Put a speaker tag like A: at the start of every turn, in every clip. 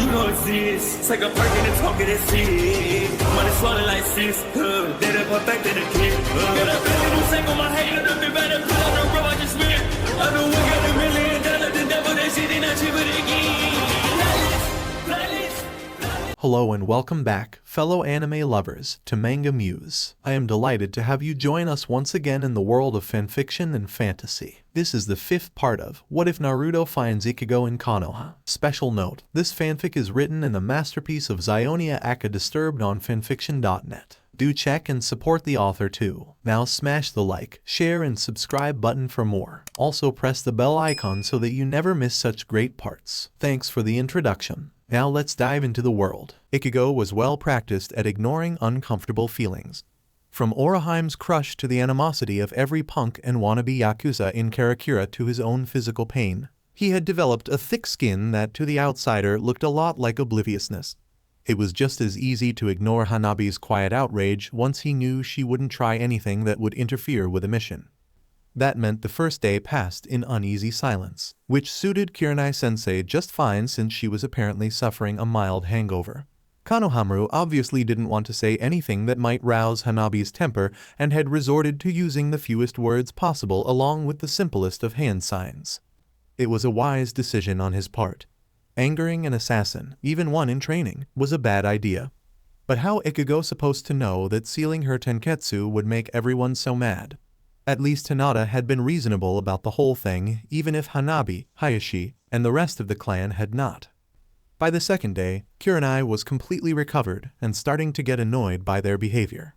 A: You don't exist. Take a perk and a talk of that shit. Money swallowed like sis. Dead up perfect in the kid. Got a billion who sang on my head. Look up better put on the road I just spent. I know we got $1 million. The devil that shit ain't not cheaper again.
B: Hello and welcome back, fellow anime lovers, to MangaMuse. I am delighted to have you join us once again in the world of fanfiction and fantasy. This is the 5th part of What If Naruto Finds Ichigo in Konoha. Special note, this fanfic is written in the masterpiece of Zeionia aka Disturbed on FANFICTIONnet. Do check and support the author too. Now smash the like, share and subscribe button for more. Also press the bell icon so that you never miss such great parts. Thanks for the introduction. Now let's dive into the world. Ichigo was well practiced at ignoring uncomfortable feelings. From Orochime's crush to the animosity of every punk and wannabe yakuza in Karakura to his own physical pain, he had developed a thick skin that to the outsider looked a lot like obliviousness. It was just as easy to ignore Hanabi's quiet outrage once he knew she wouldn't try anything that would interfere with a mission. That meant the first day passed in uneasy silence, which suited Kurenai-sensei just fine since she was apparently suffering a mild hangover. Konohamaru obviously didn't want to say anything that might rouse Hanabi's temper and had resorted to using the fewest words possible along with the simplest of hand signs. It was a wise decision on his part. Angering an assassin, even one in training, was a bad idea. But how Ichigo supposed to know that sealing her tenketsu would make everyone so mad? At least Hinata had been reasonable about the whole thing, even if Hanabi, Hayashi, and the rest of the clan had not. By the second day, Kurenai was completely recovered and starting to get annoyed by their behavior.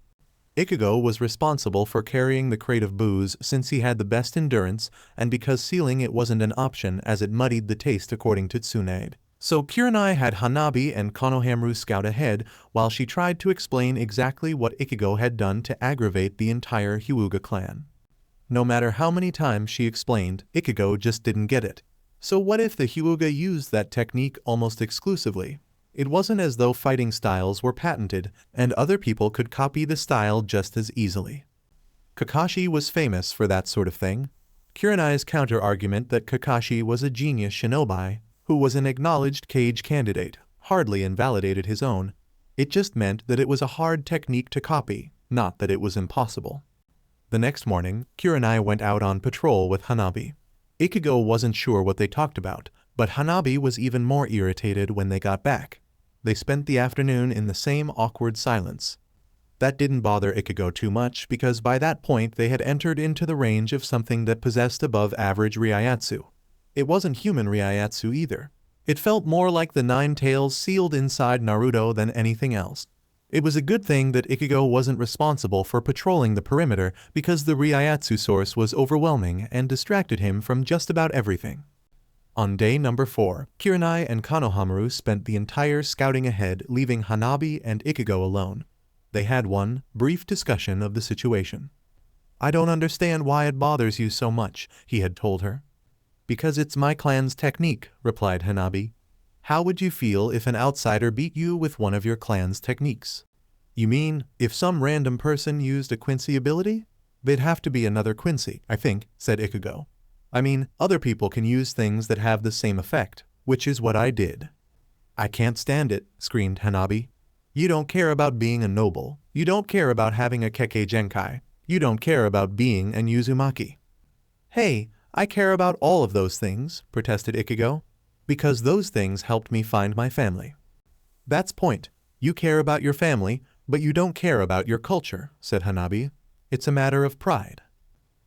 B: Ichigo was responsible for carrying the crate of booze since he had the best endurance and because sealing it wasn't an option as it muddied the taste according to Tsunade. So Kurenai had Hanabi and Konohamaru scout ahead while she tried to explain exactly what Ichigo had done to aggravate the entire Hyuga clan. No matter how many times she explained, Ichigo just didn't get it. So what if the Hyuga used that technique almost exclusively? It wasn't as though fighting styles were patented, and other people could copy the style just as easily. Kakashi was famous for that sort of thing. Kurenai's counter-argument that Kakashi was a genius shinobi, who was an acknowledged cage candidate, hardly invalidated his own. It just meant that it was a hard technique to copy, not that it was impossible. The next morning, Kurenai went out on patrol with Hanabi. Ichigo wasn't sure what they talked about, but Hanabi was even more irritated when they got back. They spent the afternoon in the same awkward silence. That didn't bother Ichigo too much because by that point they had entered into the range of something that possessed above-average ryaiatsu. It wasn't human ryaiatsu either. It felt more like the 9 tails sealed inside Naruto than anything else. It was a good thing that Ichigo wasn't responsible for patrolling the perimeter because the ryaiatsu source was overwhelming and distracted him from just about everything. On day number 4, Kurenai and Konohamaru spent the entire scouting ahead, leaving Hanabi and Ichigo alone. They had one brief discussion of the situation. "I don't understand why it bothers you so much," he had told her. "Because it's my clan's technique," replied Hanabi. "How would you feel if an outsider beat you with one of your clan's techniques?" "You mean, if some random person used a Quincy ability? They'd have to be another Quincy, I think," said Ichigo. "I mean, other people can use things that have the same effect, which is what I did." "I can't stand it," screamed Hanabi. "You don't care about being a noble. You don't care about having a Kekkei Genkai. You don't care about being an Uzumaki." "Hey, I care about all of those things," protested Ichigo. "Because those things helped me find my family." "That's point. You care about your family, but you don't care about your culture," said Hanabi. "It's a matter of pride."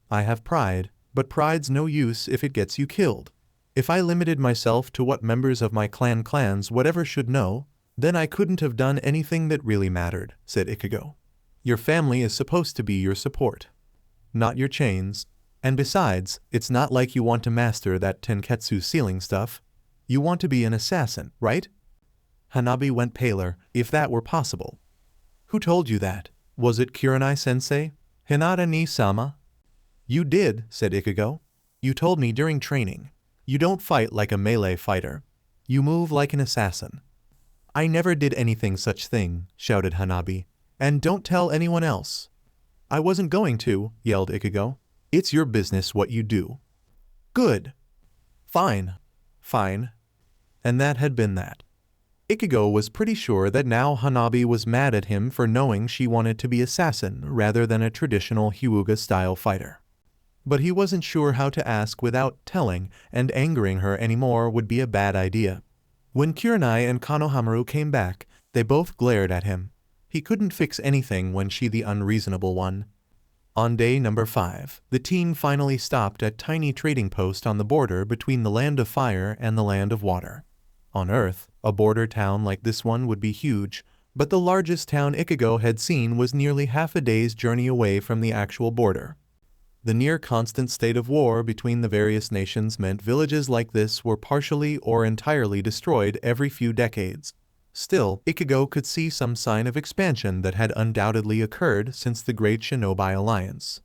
B: "I have pride, but pride's no use if it gets you killed. If I limited myself to what members of my clans whatever should know, then I couldn't have done anything that really mattered," said Ichigo. "Your family is supposed to be your support, not your chains. And besides, it's not like you want to master that tenketsu sealing stuff. You want to be an assassin, right?" Hanabi went paler, if that were possible. "Who told you that? Was it Kurenai-sensei? Hinata ni sama?" "You did," said Ichigo. "You told me during training. You don't fight like a melee fighter. You move like an assassin." "I never did anything such thing," shouted Hanabi. "And don't tell anyone else." "I wasn't going to," yelled Ichigo. "It's your business what you do." "Good. Fine. Fine." And that had been that. Ichigo was pretty sure that now Hanabi was mad at him for knowing she wanted to be assassin rather than a traditional Hyuga-style fighter. But he wasn't sure how to ask without telling, and angering her anymore would be a bad idea. When Kurenai and Konohamaru came back, they both glared at him. He couldn't fix anything when she the unreasonable one. On day number 5, the team finally stopped at tiny trading post on the border between the Land of Fire and the Land of Water. On Earth, a border town like this one would be huge, but the largest town Ichigo had seen was nearly half a day's journey away from the actual border. The near-constant state of war between the various nations meant villages like this were partially or entirely destroyed every few decades. Still, Ichigo could see some sign of expansion that had undoubtedly occurred since the Great Shinobi Alliance.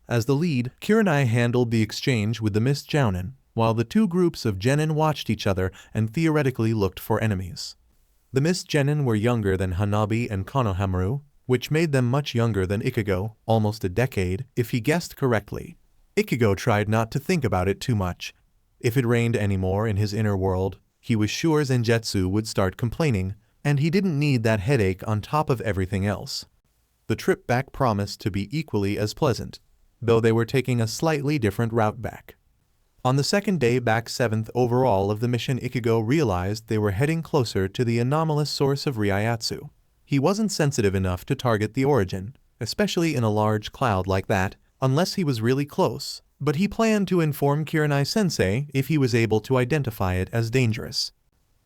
B: As the lead, Kurenai handled the exchange with the Mist Jounin, while the two groups of genin watched each other and theoretically looked for enemies. The Mist Genin were younger than Hanabi and Konohamaru, which made them much younger than Ichigo, almost a decade, if he guessed correctly. Ichigo tried not to think about it too much. If it rained anymore in his inner world, he was sure Zenjutsu would start complaining, and he didn't need that headache on top of everything else. The trip back promised to be equally as pleasant, though they were taking a slightly different route back. On the second day back, 7th overall of the mission, Ichigo realized they were heading closer to the anomalous source of Ryatsu. He wasn't sensitive enough to target the origin, especially in a large cloud like that, unless he was really close, but he planned to inform Kurenai-sensei if he was able to identify it as dangerous.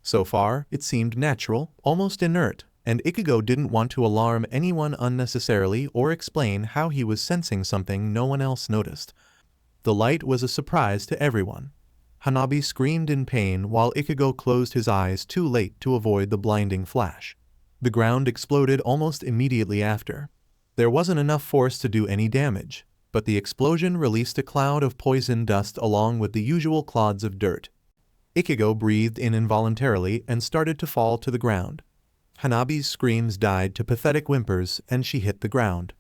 B: So far, it seemed natural, almost inert, and Ichigo didn't want to alarm anyone unnecessarily or explain how he was sensing something no one else noticed. The light was a surprise to everyone. Hanabi screamed in pain while Ichigo closed his eyes too late to avoid the blinding flash. The ground exploded almost immediately after. There wasn't enough force to do any damage, but the explosion released a cloud of poison dust along with the usual clods of dirt. Ichigo breathed in involuntarily and started to fall to the ground. Hanabi's screams died to pathetic whimpers and she hit the ground.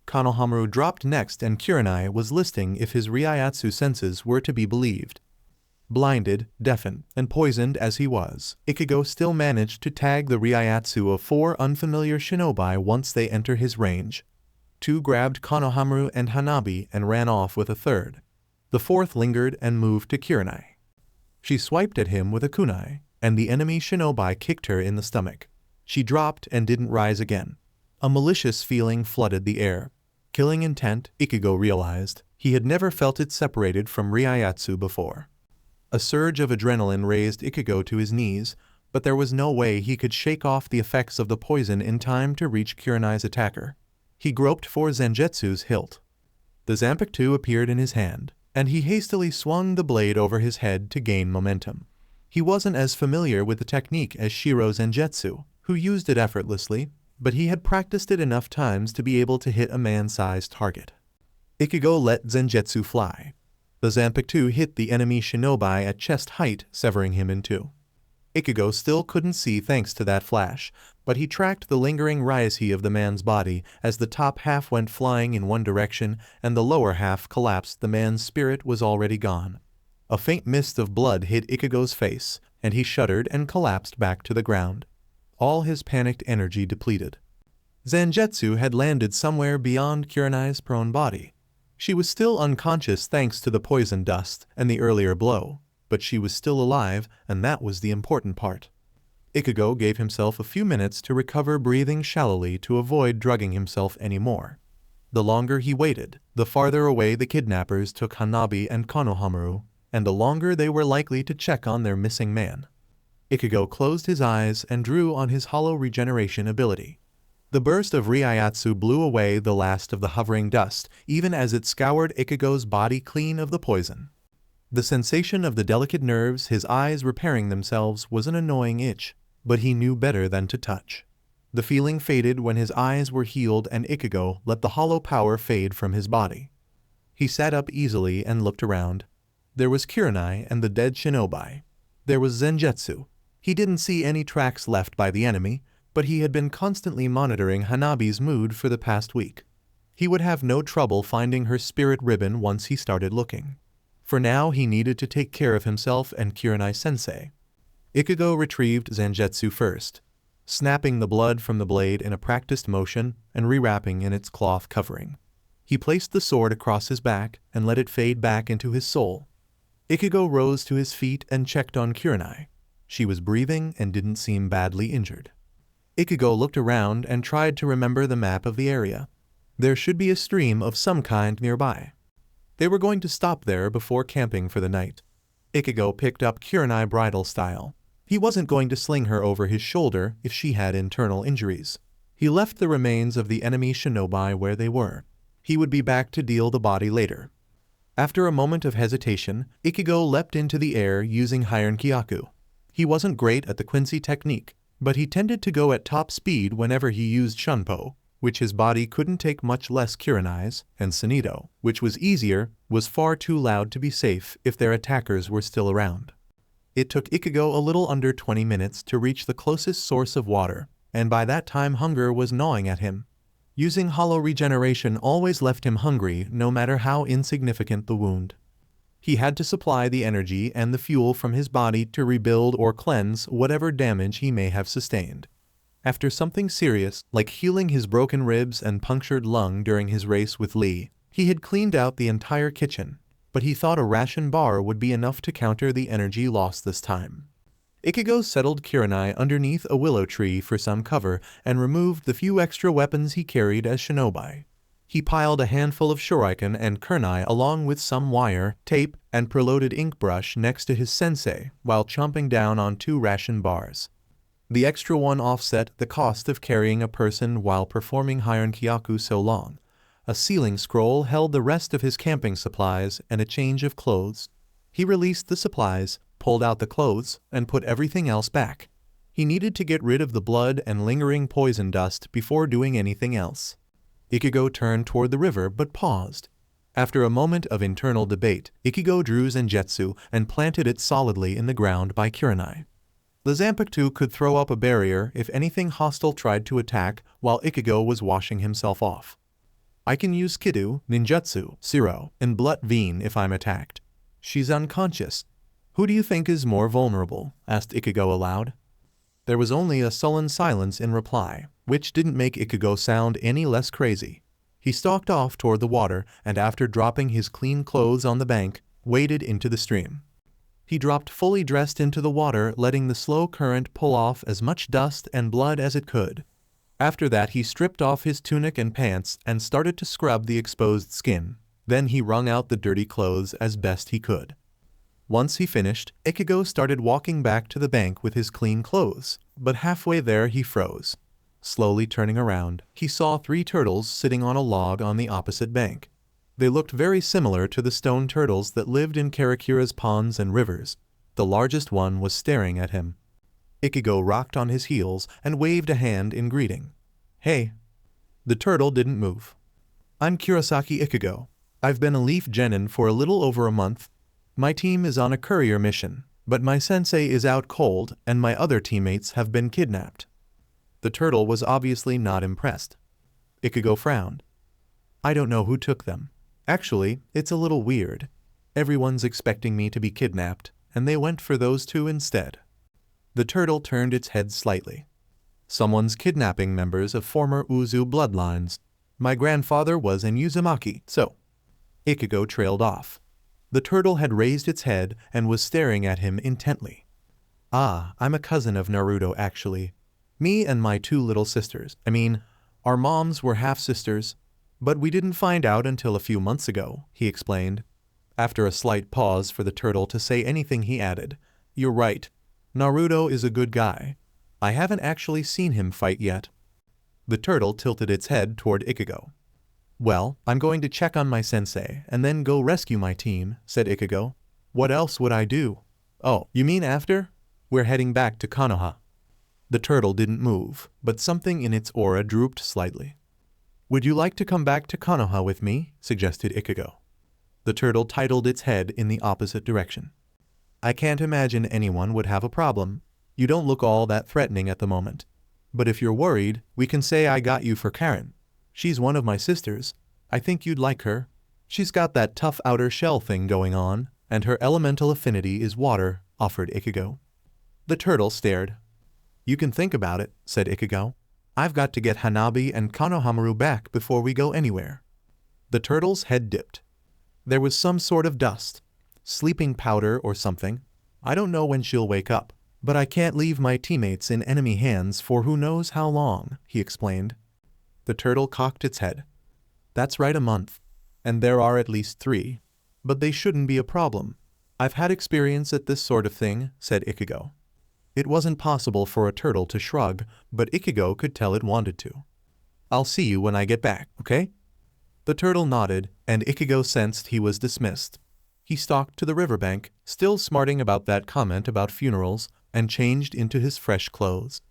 B: Konohamaru dropped next and Kurenai was listing if his Ryatsu senses were to be believed. Blinded, deafened, and poisoned as he was, Ichigo still managed to tag the Ryatsu of 4 unfamiliar shinobi once they enter his range. 2 grabbed Konohamaru and Hanabi and ran off with a third. The 4th lingered and moved to Kurenai. She swiped at him with a kunai, and the enemy shinobi kicked her in the stomach. She dropped and didn't rise again. A malicious feeling flooded the air. Killing intent, Ichigo realized. He had never felt it separated from Ryatsu before. A surge of adrenaline raised Ichigo to his knees, but there was no way he could shake off the effects of the poison in time to reach Kurenai's attacker. He groped for Zenjutsu's hilt. The Zanpakuto appeared in his hand, and he hastily swung the blade over his head to gain momentum. He wasn't as familiar with the technique as Shiro Zenjutsu, who used it effortlessly, but he had practiced it enough times to be able to hit a man-sized target. Ichigo let Zenjutsu fly. The Zanpakuto hit the enemy shinobi at chest height, severing him in 2. Ichigo still couldn't see thanks to that flash, but he tracked the lingering ryushi of the man's body as the top half went flying in one direction and the lower half collapsed. The man's spirit was already gone. A faint mist of blood hit Ichigo's face, and he shuddered and collapsed back to the ground. All his panicked energy depleted. Zenjutsu had landed somewhere beyond Kurenai's prone body. She was still unconscious thanks to the poison dust and the earlier blow, but she was still alive, and that was the important part. Ichigo gave himself a few minutes to recover, breathing shallowly to avoid drugging himself anymore. The longer he waited, the farther away the kidnappers took Hanabi and Konohamaru, and the longer they were likely to check on their missing man. Ichigo closed his eyes and drew on his hollow regeneration ability. The burst of Ryatsu blew away the last of the hovering dust, even as it scoured Ichigo's body clean of the poison. The sensation of the delicate nerves, his eyes repairing themselves, was an annoying itch, but he knew better than to touch. The feeling faded when his eyes were healed and Ichigo let the hollow power fade from his body. He sat up easily and looked around. There was Kurenai and the dead shinobi. There was Zenjutsu. He didn't see any tracks left by the enemy, but he had been constantly monitoring Hanabi's mood for the past week. He would have no trouble finding her spirit ribbon once he started looking. For now he needed to take care of himself and Kurenai-sensei. Ichigo retrieved Zangetsu first, snapping the blood from the blade in a practiced motion and rewrapping in its cloth covering. He placed the sword across his back and let it fade back into his soul. Ichigo rose to his feet and checked on Kurenai. She was breathing and didn't seem badly injured. Ichigo looked around and tried to remember the map of the area. There should be a stream of some kind nearby. They were going to stop there before camping for the night. Ichigo picked up Kurenai bridal style. He wasn't going to sling her over his shoulder if she had internal injuries. He left the remains of the enemy shinobi where they were. He would be back to deal the body later. After a moment of hesitation, Ichigo leapt into the air using Heian Kyaku. He wasn't great at the Quincy technique, but he tended to go at top speed whenever he used Shunpo, which his body couldn't take much less Kurenai's, and Sunito, which was easier, was far too loud to be safe if their attackers were still around. It took Ichigo a little under 20 minutes to reach the closest source of water, and by that time hunger was gnawing at him. Using hollow regeneration always left him hungry no matter how insignificant the wound. He had to supply the energy and the fuel from his body to rebuild or cleanse whatever damage he may have sustained. After something serious, like healing his broken ribs and punctured lung during his race with Lee, he had cleaned out the entire kitchen, but he thought a ration bar would be enough to counter the energy lost this time. Ichigo settled Kurenai underneath a willow tree for some cover and removed the few extra weapons he carried as shinobi. He piled a handful of shuriken and kunai along with some wire, tape, and preloaded ink brush next to his sensei while chomping down on 2 ration bars. The extra one offset the cost of carrying a person while performing Heian Kyaku so long. A sealing scroll held the rest of his camping supplies and a change of clothes. He released the supplies, pulled out the clothes, and put everything else back. He needed to get rid of the blood and lingering poison dust before doing anything else. Ichigo turned toward the river but paused. After a moment of internal debate, Ichigo drew Zangetsu and planted it solidly in the ground by Kurenai. The Zanpakuto could throw up a barrier if anything hostile tried to attack while Ichigo was washing himself off. I can use Kidu, Ninjutsu, Siro, and Blut Veen if I'm attacked. She's unconscious. Who do you think is more vulnerable? Asked Ichigo aloud. There was only a sullen silence in reply, which didn't make Ichigo sound any less crazy. He stalked off toward the water and after dropping his clean clothes on the bank, waded into the stream. He dropped fully dressed into the water, letting the slow current pull off as much dust and blood as it could. After that he stripped off his tunic and pants and started to scrub the exposed skin. Then he wrung out the dirty clothes as best he could. Once he finished, Ichigo started walking back to the bank with his clean clothes, but halfway there he froze. Slowly turning around, he saw 3 turtles sitting on a log on the opposite bank. They looked very similar to the stone turtles that lived in Karakura's ponds and rivers. The largest one was staring at him. Ichigo rocked on his heels and waved a hand in greeting. Hey. The turtle didn't move. I'm Kurosaki Ichigo. I've been a leaf genin for a little over a month. My team is on a courier mission, but my sensei is out cold and my other teammates have been kidnapped. The turtle was obviously not impressed. Ichigo frowned. I don't know who took them. Actually, it's a little weird. Everyone's expecting me to be kidnapped, and they went for those 2 instead. The turtle turned its head slightly. Someone's kidnapping members of former Uzu bloodlines. My grandfather was an Uzumaki, so. Ichigo trailed off. The turtle had raised its head and was staring at him intently. Ah, I'm a cousin of Naruto actually. Me and my 2 little sisters. Our moms were half-sisters. But we didn't find out until a few months ago, he explained. After a slight pause for the turtle to say anything he added, You're right. Naruto is a good guy. I haven't actually seen him fight yet. The turtle tilted its head toward Ichigo. Well, I'm going to check on my sensei and then go rescue my team, said Ichigo. What else would I do? Oh, you mean after? We're heading back to Konoha. The turtle didn't move, but something in its aura drooped slightly. Would you like to come back to Konoha with me? Suggested Ichigo. The turtle titled its head in the opposite direction. I can't imagine anyone would have a problem. You don't look all that threatening at the moment. But if you're worried, we can say I got you for Karen. She's one of my sisters. I think you'd like her. She's got that tough outer shell thing going on, and her elemental affinity is water, offered Ichigo. The turtle stared. You can think about it, said Ichigo. I've got to get Hanabi and Konohamaru back before we go anywhere. The turtle's head dipped. There was some sort of dust. Sleeping powder or something. I don't know when she'll wake up, but I can't leave my teammates in enemy hands for who knows how long, he explained. The turtle cocked its head. That's right, a month. And there are at least 3. But they shouldn't be a problem. I've had experience at this sort of thing, said Ichigo. It wasn't possible for a turtle to shrug, but Ichigo could tell it wanted to. I'll see you when I get back, okay? The turtle nodded, and Ichigo sensed he was dismissed. He stalked to the riverbank, still smarting about that comment about funerals, and changed into his fresh clothes.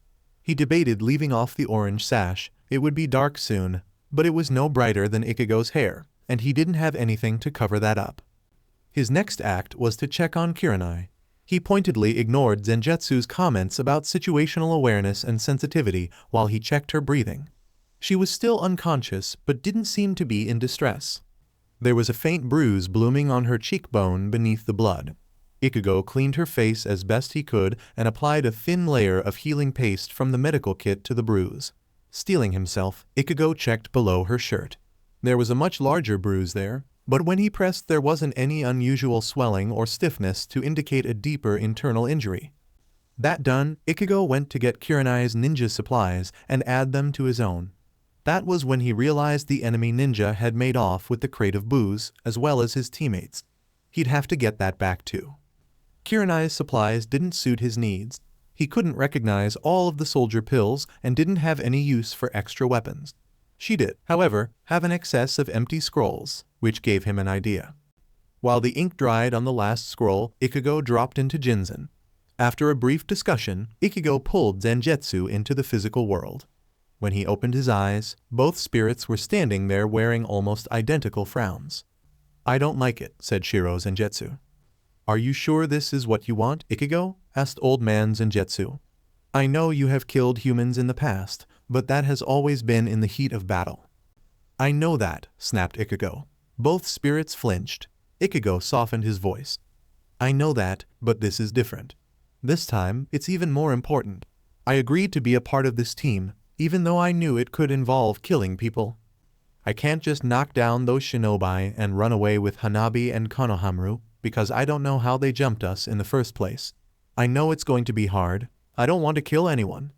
B: He debated leaving off the orange sash. It would be dark soon, but it was no brighter than Ichigo's hair, and he didn't have anything to cover that up. His next act was to check on Kurenai. He pointedly ignored Zenjutsu's comments about situational awareness and sensitivity while he checked her breathing. She was still unconscious but didn't seem to be in distress. There was a faint bruise blooming on her cheekbone beneath the blood. Ichigo cleaned her face as best he could and applied a thin layer of healing paste from the medical kit to the bruise. Steeling himself, Ichigo checked below her shirt. There was a much larger bruise there, but when he pressed there wasn't any unusual swelling or stiffness to indicate a deeper internal injury. That done, Ichigo went to get Kurenai's ninja supplies and add them to his own. That was when he realized the enemy ninja had made off with the crate of booze, as well as his teammates. He'd have to get that back too. Kurenai's supplies didn't suit his needs. He couldn't recognize all of the soldier pills and didn't have any use for extra weapons. She did, however, have an excess of empty scrolls, which gave him an idea. While the ink dried on the last scroll, Ichigo dropped into Jinzen. After a brief discussion, Ichigo pulled Zenjutsu into the physical world. When he opened his eyes, both spirits were standing there wearing almost identical frowns. I don't like it, said Shiro Zenjutsu. Are you sure this is what you want, Ichigo? Asked Old Man Zenjutsu. I know you have killed humans in the past, but that has always been in the heat of battle. I know that, snapped Ichigo. Both spirits flinched. Ichigo softened his voice. I know that, but this is different. This time, it's even more important. I agreed to be a part of this team, even though I knew it could involve killing people. I can't just knock down those shinobi and run away with Hanabi and Konohamaru, because I don't know how they jumped us in the first place. I know it's going to be hard. I don't want to kill anyone.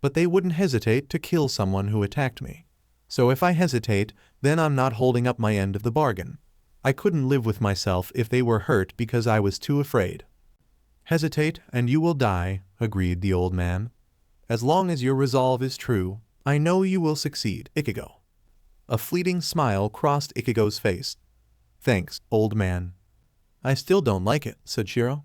B: But they wouldn't hesitate to kill someone who attacked me. So if I hesitate, then I'm not holding up my end of the bargain. I couldn't live with myself if they were hurt because I was too afraid. Hesitate and you will die, agreed the old man. As long as your resolve is true, I know you will succeed, Ichigo. A fleeting smile crossed Ichigo's face. Thanks, old man. I still don't like it, said Shiro.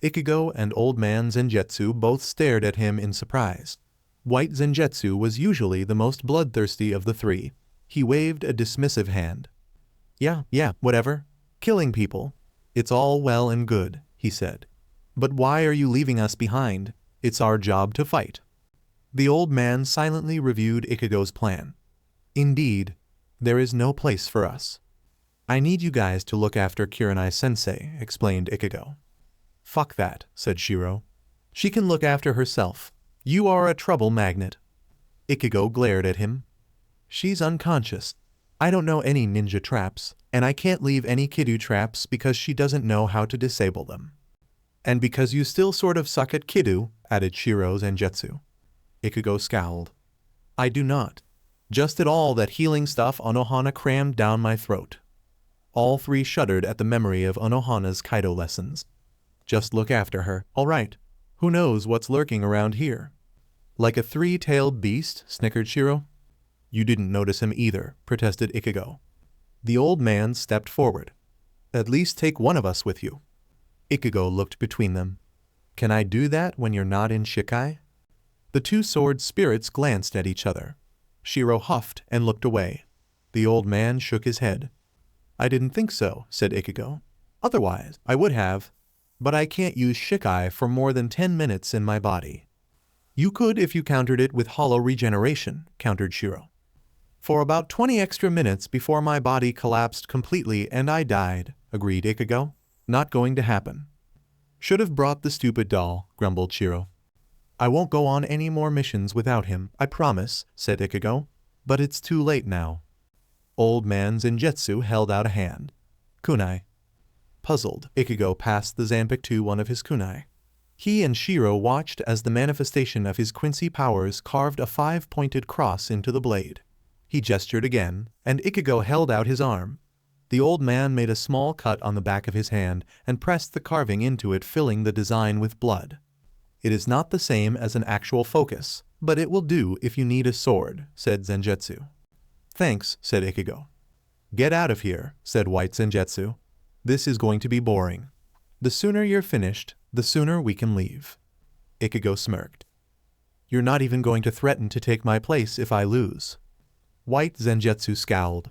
B: Ichigo and Old Man Zenjutsu both stared at him in surprise. White Zenjutsu was usually the most bloodthirsty of the 3. He waved a dismissive hand. Yeah, whatever. Killing people. It's all well and good, he said. But why are you leaving us behind? It's our job to fight. The old man silently reviewed Ichigo's plan. Indeed, there is no place for us. I need you guys to look after Kurenai-sensei, explained Ichigo. Fuck that, said Shiro. She can look after herself. You are a trouble magnet. Ichigo glared at him. She's unconscious. I don't know any ninja traps, and I can't leave any Kiddo traps because she doesn't know how to disable them. And because you still sort of suck at Kiddo, added Shiro Zenjutsu. Ichigo scowled. I do not. Just at all that healing stuff Onohana crammed down my throat. All 3 shuddered at the memory of Onohana's Kaido lessons. Just look after her, all right. Who knows what's lurking around here? Like a 3-tailed beast, snickered Shiro. You didn't notice him either, protested Ichigo. The old man stepped forward. At least take one of us with you. Ichigo looked between them. Can I do that when you're not in Shikai? The 2 sword spirits glanced at each other. Shiro huffed and looked away. The old man shook his head. I didn't think so, said Ichigo. Otherwise, I would have. But I can't use Shikai for more than 10 minutes in my body. You could if you countered it with hollow regeneration, countered Shiro. For about 20 extra minutes before my body collapsed completely and I died, agreed Ichigo. Not going to happen. Should have brought the stupid doll, grumbled Shiro. I won't go on any more missions without him, I promise, said Ichigo. But it's too late now. Old man Zenjutsu held out a hand. Kunai. Puzzled, Ichigo passed the Zanpakuto to one of his kunai. He and Shiro watched as the manifestation of his Quincy powers carved a 5-pointed cross into the blade. He gestured again, and Ichigo held out his arm. The old man made a small cut on the back of his hand and pressed the carving into it, filling the design with blood. It is not the same as an actual focus, but it will do if you need a sword, said Zenjutsu. Thanks, said Ichigo. Get out of here, said White Zenjutsu. This is going to be boring. The sooner you're finished, the sooner we can leave. Ichigo smirked. You're not even going to threaten to take my place if I lose. White Zenjutsu scowled.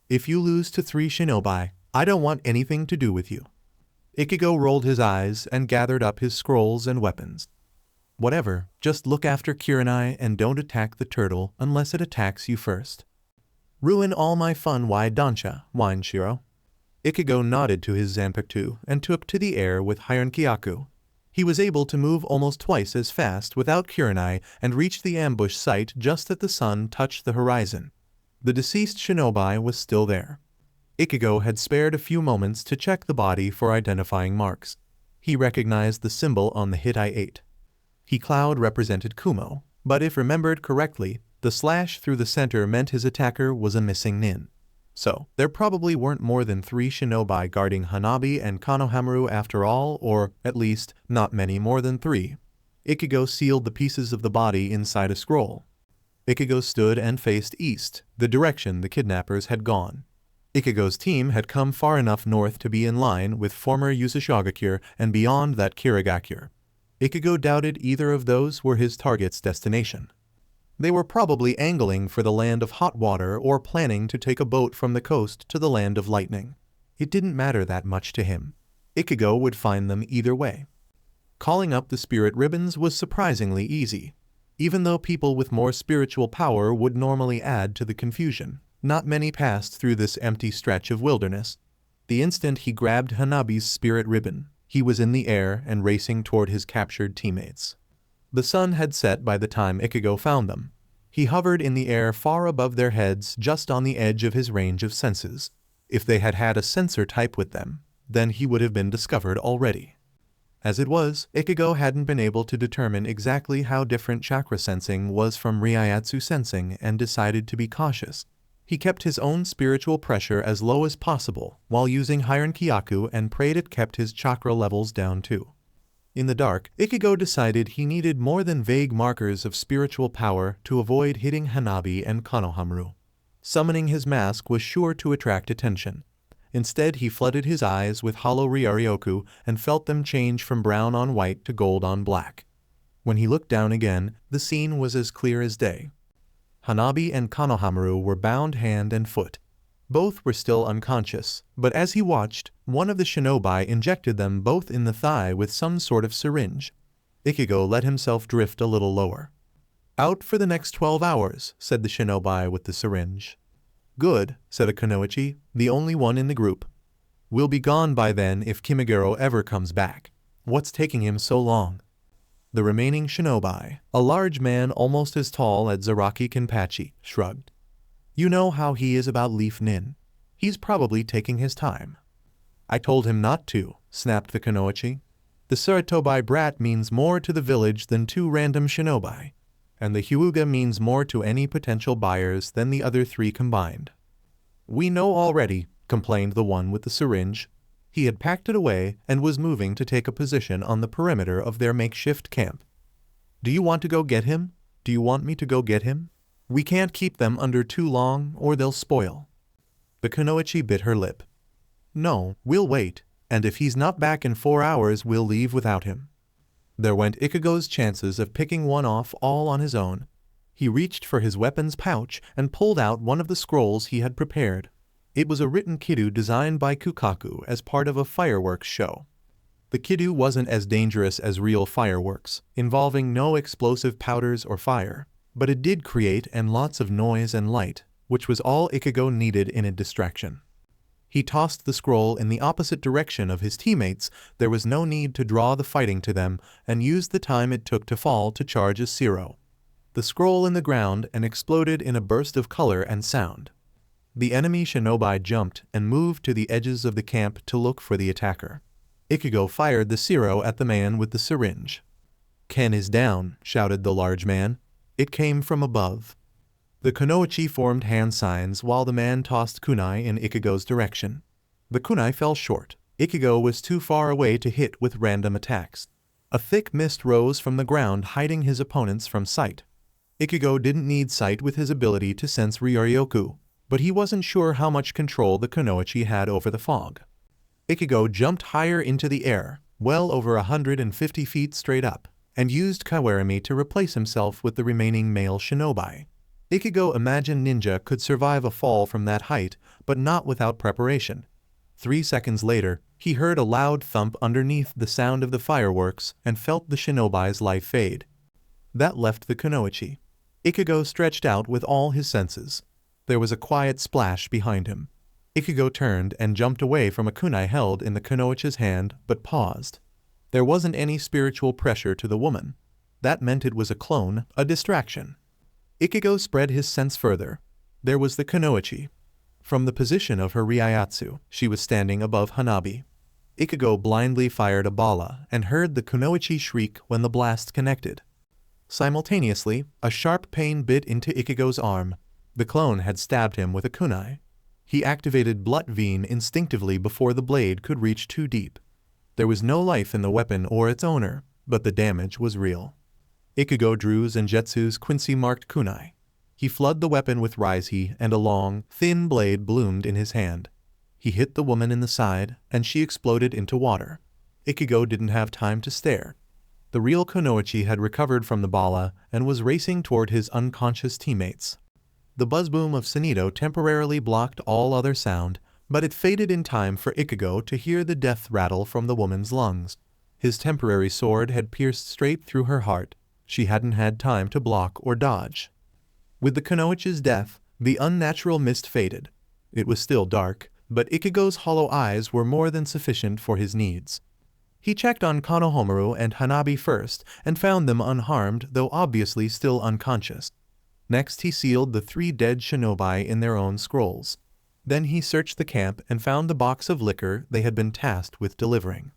B: If you lose to 3 shinobi, I don't want anything to do with you. Ichigo rolled his eyes and gathered up his scrolls and weapons. Whatever, just look after Kurenai and don't attack the turtle unless it attacks you first. Ruin all my fun, why don'tcha, whined Shiro. Ichigo nodded to his Zanpakuto and took to the air with Hyunkyaku. He was able to move almost twice as fast without Kurenai and reached the ambush site just as the sun touched the horizon. The deceased shinobi was still there. Ichigo had spared a few moments to check the body for identifying marks. He recognized the symbol on the hit I-8. Cloud represented Kumo, but if remembered correctly, the slash through the center meant his attacker was a missing nin. So, there probably weren't more than 3 shinobi guarding Hanabi and Konohamaru after all, or, at least, not many more than 3. Ichigo sealed the pieces of the body inside a scroll. Ichigo stood and faced east, the direction the kidnappers had gone. Ichigo's team had come far enough north to be in line with former Yuzashigakure and beyond that Kirigakure. Ichigo doubted either of those were his target's destination. They were probably angling for the land of hot water or planning to take a boat from the coast to the land of lightning. It didn't matter that much to him. Ichigo would find them either way. Calling up the spirit ribbons was surprisingly easy. Even though people with more spiritual power would normally add to the confusion, not many passed through this empty stretch of wilderness. The instant he grabbed Hanabi's spirit ribbon, he was in the air and racing toward his captured teammates. The sun had set by the time Ichigo found them. He hovered in the air far above their heads, just on the edge of his range of senses. If they had had a sensor type with them, then he would have been discovered already. As it was, Ichigo hadn't been able to determine exactly how different chakra sensing was from Ryatsu sensing and decided to be cautious. He kept his own spiritual pressure as low as possible while using Hyunkyaku and prayed it kept his chakra levels down too. In the dark, Ichigo decided he needed more than vague markers of spiritual power to avoid hitting Hanabi and Konohamaru. Summoning his mask was sure to attract attention. Instead, he flooded his eyes with hollow Ryaryoku and felt them change from brown on white to gold on black. When he looked down again, the scene was as clear as day. Hanabi and Konohamaru were bound hand and foot. Both were still unconscious, but as he watched, one of the shinobi injected them both in the thigh with some sort of syringe. Ichigo let himself drift a little lower. Out for the next 12 hours, said the shinobi with the syringe. Good, said a kunoichi, the only one in the group. We'll be gone by then if Kimiguro ever comes back. What's taking him so long? The remaining shinobi, a large man almost as tall as Zaraki Kenpachi, shrugged. You know how he is about Leaf Nin. He's probably taking his time. I told him not to, snapped the kunoichi. The Suratobi brat means more to the village than 2 random shinobi, and the Hyuga means more to any potential buyers than the other 3 combined. We know already, complained the one with the syringe. He had packed it away and was moving to take a position on the perimeter of their makeshift camp. Do you want to go get him? Do you want me to go get him? We can't keep them under too long or they'll spoil. The kunoichi bit her lip. No, we'll wait, and if he's not back in 4 hours we'll leave without him. There went Ichigo's chances of picking one off all on his own. He reached for his weapons pouch and pulled out one of the scrolls he had prepared. It was a written kiddu designed by Kukaku as part of a fireworks show. The kiddu wasn't as dangerous as real fireworks, involving no explosive powders or fire, but it did create and lots of noise and light, which was all Ichigo needed in a distraction. He tossed the scroll in the opposite direction of his teammates. There was no need to draw the fighting to them, and used the time it took to fall to charge a zero. The scroll in the ground and exploded in a burst of color and sound. The enemy shinobi jumped and moved to the edges of the camp to look for the attacker. Ichigo fired the zero at the man with the syringe. "Ken is down," shouted the large man. It came from above. The kunoichi formed hand signs while the man tossed kunai in Ichigo's direction. The kunai fell short. Ichigo was too far away to hit with random attacks. A thick mist rose from the ground, hiding his opponents from sight. Ichigo didn't need sight with his ability to sense Ryoryoku, but he wasn't sure how much control the kunoichi had over the fog. Ichigo jumped higher into the air, well over 150 feet straight up, and used kawarimi to replace himself with the remaining male shinobi. Ichigo imagined ninja could survive a fall from that height, but not without preparation. 3 seconds later, he heard a loud thump underneath the sound of the fireworks and felt the shinobi's life fade. That left the kunoichi. Ichigo stretched out with all his senses. There was a quiet splash behind him. Ichigo turned and jumped away from a kunai held in the kunoichi's hand, but paused. There wasn't any spiritual pressure to the woman. That meant it was a clone, a distraction. Ichigo spread his sense further. There was the kunoichi. From the position of her ryaiatsu, she was standing above Hanabi. Ichigo blindly fired a bala and heard the kunoichi shriek when the blast connected. Simultaneously, a sharp pain bit into Ichigo's arm. The clone had stabbed him with a kunai. He activated bleachedit instinctively before the blade could reach too deep. There was no life in the weapon or its owner, but the damage was real. Ichigo drew Zenjutsu's Quincy-marked kunai. He flooded the weapon with rasengan and a long, thin blade bloomed in his hand. He hit the woman in the side, and she exploded into water. Ichigo didn't have time to stare. The real kunoichi had recovered from the bala and was racing toward his unconscious teammates. The buzzboom of Sonido temporarily blocked all other sound, but it faded in time for Ichigo to hear the death rattle from the woman's lungs. His temporary sword had pierced straight through her heart. She hadn't had time to block or dodge. With the kunoichi's death, the unnatural mist faded. It was still dark, but Ichigo's hollow eyes were more than sufficient for his needs. He checked on Konohamaru and Hanabi first and found them unharmed, though obviously still unconscious. Next he sealed the 3 dead shinobi in their own scrolls. Then he searched the camp and found the box of liquor they had been tasked with delivering.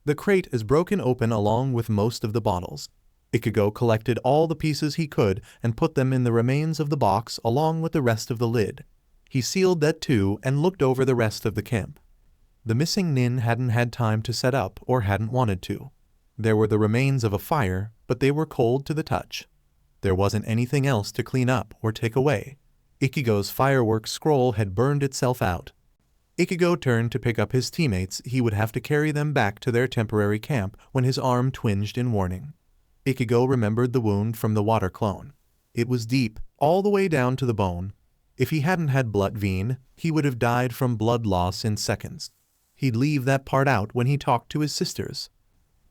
B: The crate is broken open along with most of the bottles. Ichigo collected all the pieces he could and put them in the remains of the box along with the rest of the lid. He sealed that too and looked over the rest of the camp. The missing nin hadn't had time to set up or hadn't wanted to. There were the remains of a fire, but they were cold to the touch. There wasn't anything else to clean up or take away. Ichigo's fireworks scroll had burned itself out. Ichigo turned to pick up his teammates. He would have to carry them back to their temporary camp when his arm twinged in warning. Ichigo remembered the wound from the water clone. It was deep, all the way down to the bone. If he hadn't had bleachedit, he would have died from blood loss in seconds. He'd leave that part out when he talked to his sisters.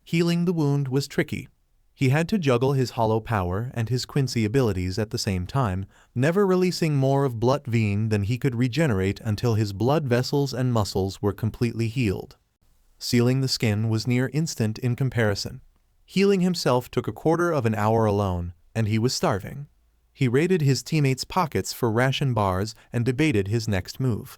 B: Healing the wound was tricky. He had to juggle his hollow power and his Quincy abilities at the same time, never releasing more of bleachedit than he could regenerate until his blood vessels and muscles were completely healed. Sealing the skin was near instant in comparison. Healing himself took a quarter of an hour alone, and he was starving. He raided his teammates' pockets for ration bars and debated his next move.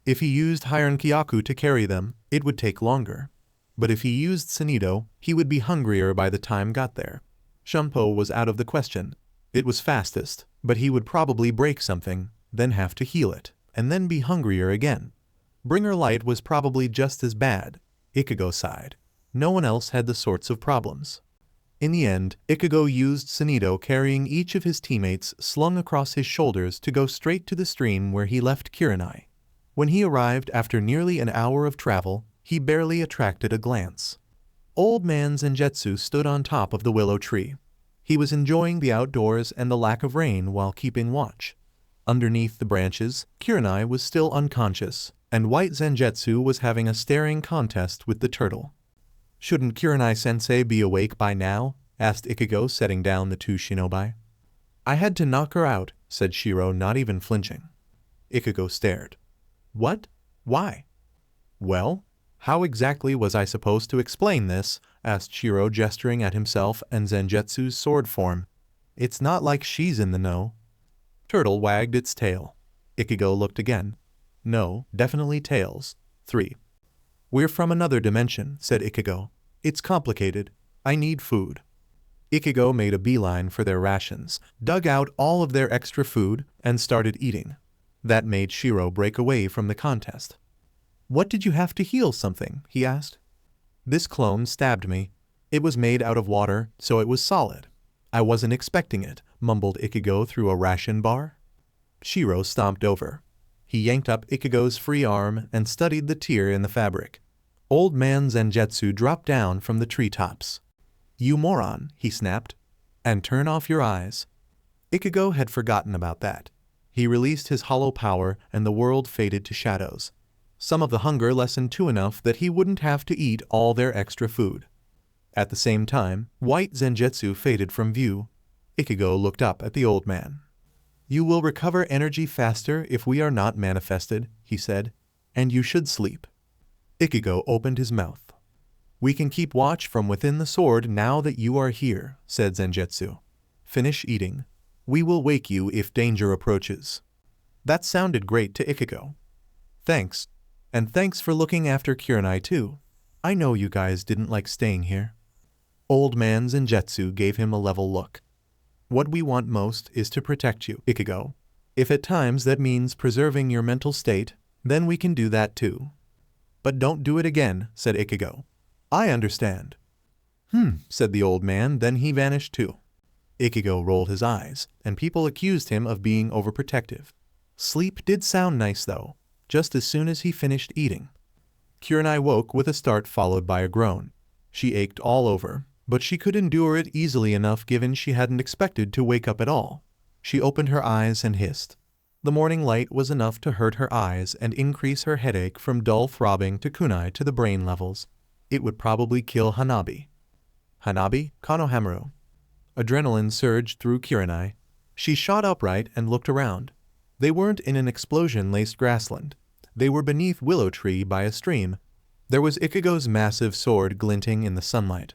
B: If he used Hiron-Kyaku to carry them, it would take longer. But if he used Sonido, he would be hungrier by the time got there. Shunpo was out of the question. It was fastest, but he would probably break something, then have to heal it, and then be hungrier again. Bringer Light was probably just as bad. Ichigo sighed. No one else had the sorts of problems. In the end, Ichigo used Sonido carrying each of his teammates slung across his shoulders to go straight to the stream where he left Kurenai. When he arrived after nearly an hour of travel, he barely attracted a glance. Old man Zenjutsu stood on top of the willow tree. He was enjoying the outdoors and the lack of rain while keeping watch. Underneath the branches, Kurenai was still unconscious, and White Zenjutsu was having a staring contest with the turtle. "Shouldn't Kurenai-sensei be awake by now?" asked Ichigo, setting down the 2 shinobi. "I had to knock her out," said Shiro, not even flinching. Ichigo stared. "What?" Why? Well, how exactly was I supposed to explain this? Asked Shiro, gesturing at himself and Zenjutsu's sword form. It's not like she's in the know. Turtle wagged its tail. Ichigo looked again. No, definitely tails. 3. We're from another dimension, said Ichigo. It's complicated. I need food. Ichigo made a beeline for their rations, dug out all of their extra food, and started eating. That made Shiro break away from the contest. What did you have to heal something? He asked. This clone stabbed me. It was made out of water, so it was solid. I wasn't expecting it, mumbled Ichigo through a ration bar. Shiro stomped over. He yanked up Ichigo's free arm and studied the tear in the fabric. Old man Zenjutsu dropped down from the treetops. You moron, he snapped. And turn off your eyes. Ichigo had forgotten about that. He released his hollow power and the world faded to shadows. Some of the hunger lessened to enough that he wouldn't have to eat all their extra food. At the same time, white Zenjutsu faded from view. Ichigo looked up at the old man. You will recover energy faster if we are not manifested, he said, and you should sleep. Ichigo opened his mouth. We can keep watch from within the sword now that you are here, said Zenjutsu. Finish eating. We will wake you if danger approaches. That sounded great to Ichigo. Thanks. And thanks for looking after Kurenai too. I know you guys didn't like staying here. Old man Zenjutsu gave him a level look. What we want most is to protect you, Ichigo. If at times that means preserving your mental state, then we can do that too. But don't do it again, said Ichigo. I understand. Said the old man, then he vanished too. Ichigo rolled his eyes, and people accused him of being overprotective. Sleep did sound nice though, just as soon as he finished eating. Kurenai woke with a start followed by a groan. She ached all over, but she could endure it easily enough given she hadn't expected to wake up at all. She opened her eyes and hissed. The morning light was enough to hurt her eyes and increase her headache from dull throbbing to kunai to the brain levels. It would probably kill Hanabi. Hanabi, Konohamaru. Adrenaline surged through Kurenai. She shot upright and looked around. They weren't in an explosion-laced grassland. They were beneath Willow Tree by a stream. There was Ichigo's massive sword glinting in the sunlight.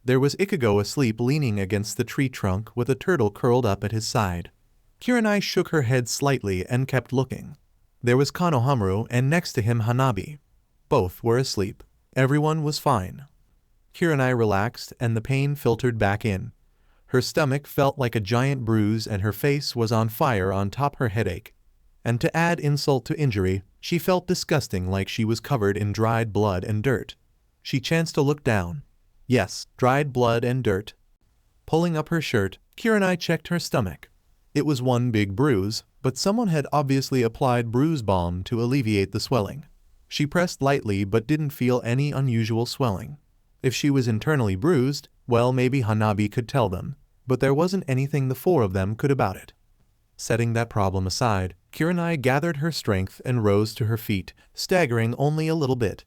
B: There was Ichigo asleep leaning against the tree trunk with a turtle curled up at his side. Kurenai shook her head slightly and kept looking. There was Konohamaru and next to him Hanabi. Both were asleep. Everyone was fine. Kurenai relaxed and the pain filtered back in. Her stomach felt like a giant bruise and her face was on fire on top her headache. And to add insult to injury, she felt disgusting like she was covered in dried blood and dirt. She chanced to look down. Yes, dried blood and dirt. Pulling up her shirt, Kurenai checked her stomach. It was one big bruise, but someone had obviously applied bruise balm to alleviate the swelling. She pressed lightly but didn't feel any unusual swelling. If she was internally bruised, well, maybe Hanabi could tell them, but there wasn't anything the four of them could about it. Setting that problem aside, Kurenai gathered her strength and rose to her feet, staggering only a little bit.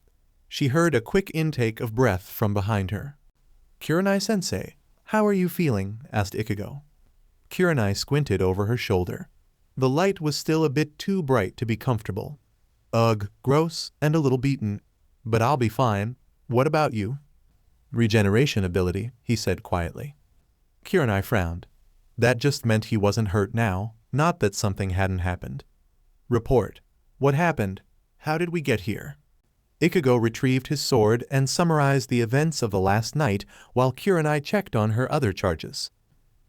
B: She heard a quick intake of breath from behind her. Kurenai-sensei, how are you feeling? Asked Ichigo. Kurenai squinted over her shoulder. The light was still a bit too bright to be comfortable. Ugh, gross and a little beaten. But I'll be fine. What about you? Regeneration ability, he said quietly. Kurenai frowned. That just meant he wasn't hurt now, not that something hadn't happened. Report. What happened? How did we get here? Ichigo retrieved his sword and summarized the events of the last night while Kurenai checked on her other charges.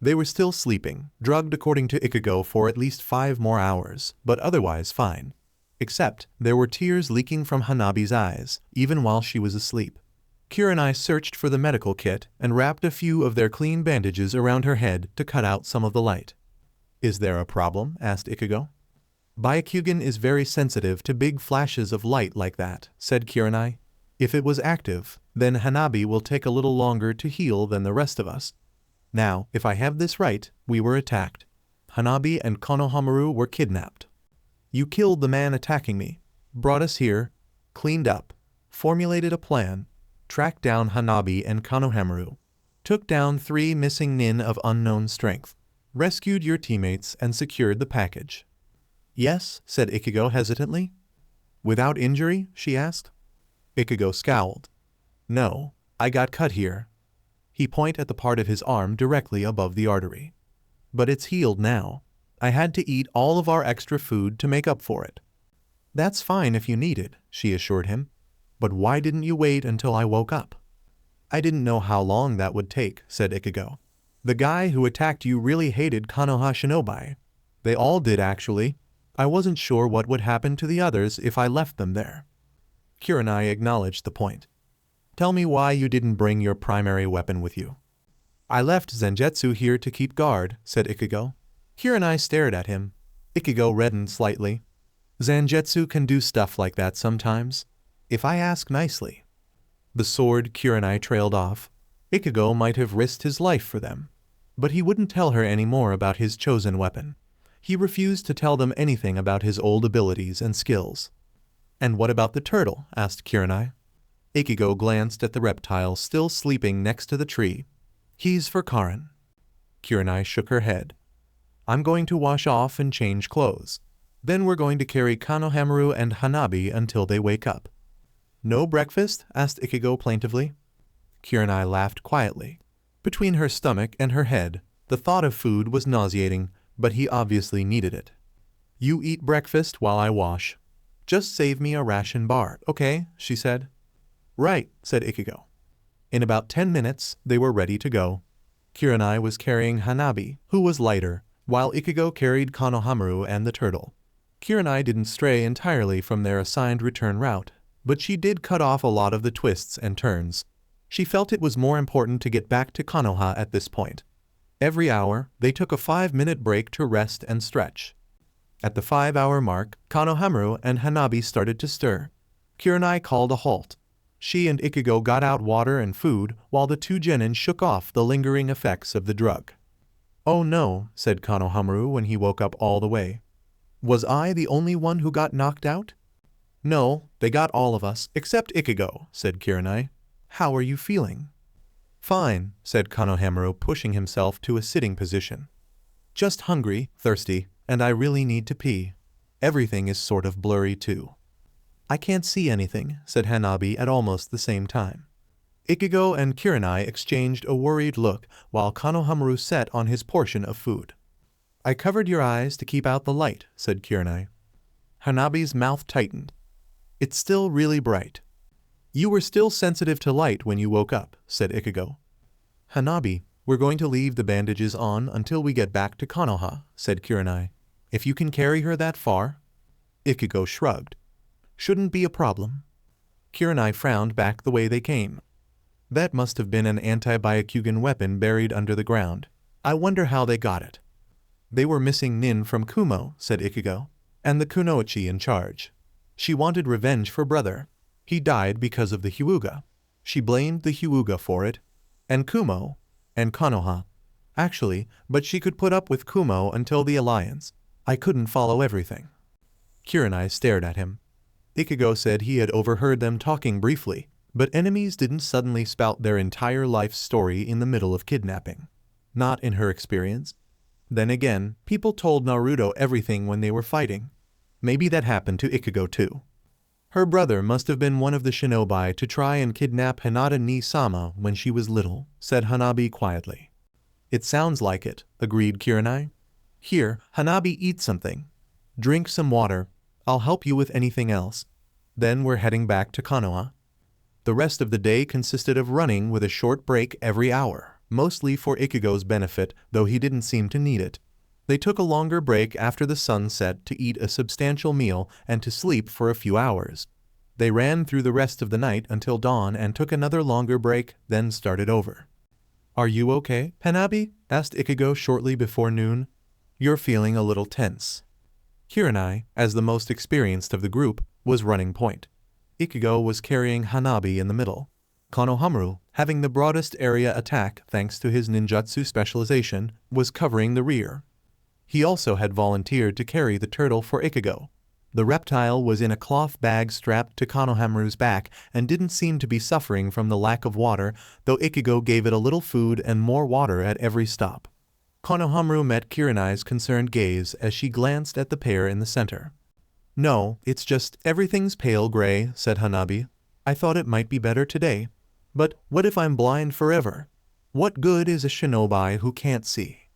B: They were still sleeping, drugged according to Ichigo for at least 5 more hours, but otherwise fine. Except there were tears leaking from Hanabi's eyes, even while she was asleep. Kurenai searched for the medical kit and wrapped a few of their clean bandages around her head to cut out some of the light. Is there a problem? Asked Ichigo. Byakugan is very sensitive to big flashes of light like that, said Kurenai. If it was active, then Hanabi will take a little longer to heal than the rest of us. Now, if I have this right, we were attacked. Hanabi and Konohamaru were kidnapped. You killed the man attacking me, brought us here, cleaned up, formulated a plan, tracked down Hanabi and Konohamaru, took down 3 missing nin of unknown strength, rescued your teammates and secured the package. Yes, said Ichigo hesitantly. Without injury? She asked. Ichigo scowled. No, I got cut here. He pointed at the part of his arm directly above the artery. But it's healed now. I had to eat all of our extra food to make up for it. That's fine if you need it, she assured him. But why didn't you wait until I woke up? I didn't know how long that would take, said Ichigo. The guy who attacked you really hated Konoha shinobi. They all did actually. I wasn't sure what would happen to the others if I left them there. Kurenai acknowledged the point. Tell me why you didn't bring your primary weapon with you. I left Zangetsu here to keep guard, said Ichigo. Kurenai stared at him. Ichigo reddened slightly. Zangetsu can do stuff like that sometimes, if I ask nicely. The sword Kurenai trailed off. Ichigo might have risked his life for them. But he wouldn't tell her any more about his chosen weapon. He refused to tell them anything about his old abilities and skills. And what about the turtle? Asked Kurenai. Ichigo glanced at the reptile still sleeping next to the tree. He's for Karin. Kurenai shook her head. I'm going to wash off and change clothes. Then we're going to carry Konohamaru and Hanabi until they wake up. No breakfast? Asked Ichigo plaintively. Kurenai laughed quietly. Between her stomach and her head, the thought of food was nauseating, but he obviously needed it. You eat breakfast while I wash. Just save me a ration bar, okay? She said. Right, said Ichigo. In about 10 minutes, they were ready to go. Kurenai was carrying Hanabi, who was lighter, while Ichigo carried Konohamaru and the turtle. Kurenai didn't stray entirely from their assigned return route, but she did cut off a lot of the twists and turns. She felt it was more important to get back to Konoha at this point. Every hour, they took a 5-minute break to rest and stretch. At the 5-hour mark, Konohamaru and Hanabi started to stir. Kurenai called a halt. She and Ichigo got out water and food while the two genin shook off the lingering effects of the drug. Oh no, said Konohamaru when he woke up all the way. Was I the only one who got knocked out? No, they got all of us, except Ichigo, said Kurenai. How are you feeling? Fine, said Konohamaru, pushing himself to a sitting position. Just hungry, thirsty, and I really need to pee. Everything is sort of blurry too. I can't see anything, said Hanabi at almost the same time. Ichigo and Kurenai exchanged a worried look while Konohamaru sat on his portion of food. I covered your eyes to keep out the light, said Kurenai. Hanabi's mouth tightened. It's still really bright. You were still sensitive to light when you woke up, said Ichigo. Hanabi, we're going to leave the bandages on until we get back to Konoha, said Kurenai. If you can carry her that far? Ichigo shrugged. Shouldn't be a problem. Kurenai frowned back the way they came. That must have been an anti-Byakugan weapon buried under the ground. I wonder how they got it. They were missing Nin from Kumo, said Ichigo, and the kunoichi in charge. She wanted revenge for brother. He died because of the Hyuga. She blamed the Hyuga for it, and Kumo, and Konoha. Actually, but she could put up with Kumo until the alliance. I couldn't follow everything. Kurenai stared at him. Ichigo said he had overheard them talking briefly, but enemies didn't suddenly spout their entire life story in the middle of kidnapping. Not in her experience. Then again, people told Naruto everything when they were fighting. Maybe that happened to Ichigo too. Her brother must have been one of the shinobi to try and kidnap Hinata ni Sama when she was little, said Hanabi quietly. It sounds like it, agreed Kurenai. Here, Hanabi, eat something. Drink some water. I'll help you with anything else. Then we're heading back to Konoha. The rest of the day consisted of running with a short break every hour, mostly for Ichigo's benefit, though he didn't seem to need it. They took a longer break after the sun set to eat a substantial meal and to sleep for a few hours. They ran through the rest of the night until dawn and took another longer break, then started over. Are you okay, Hanabi? Asked Ichigo shortly before noon. You're feeling a little tense. Kurenai, as the most experienced of the group, was running point. Ichigo was carrying Hanabi in the middle. Konohamaru, having the broadest area attack thanks to his ninjutsu specialization, was covering the rear. He also had volunteered to carry the turtle for Ichigo. The reptile was in a cloth bag strapped to Konohamaru's back and didn't seem to be suffering from the lack of water, though Ichigo gave it a little food and more water at every stop. Konohamaru met Kurenai's concerned gaze as she glanced at the pair in the center. No, it's just everything's pale gray, said Hanabi. I thought it might be better today. But what if I'm blind forever? What good is a shinobi who can't see?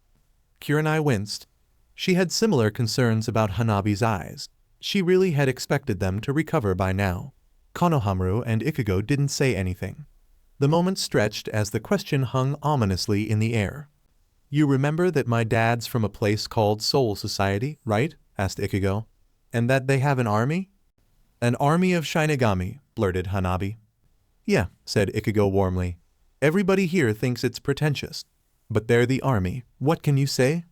B: Kurenai winced. She had similar concerns about Hanabi's eyes. She really had expected them to recover by now. Konohamaru and Ichigo didn't say anything. The moment stretched as the question hung ominously in the air. You remember that my dad's from a place called Soul Society, right? Asked Ichigo. And that they have an army? An army of Shinigami, blurted Hanabi. Yeah, said Ichigo warmly. Everybody here thinks it's pretentious. But they're the army. What can you say?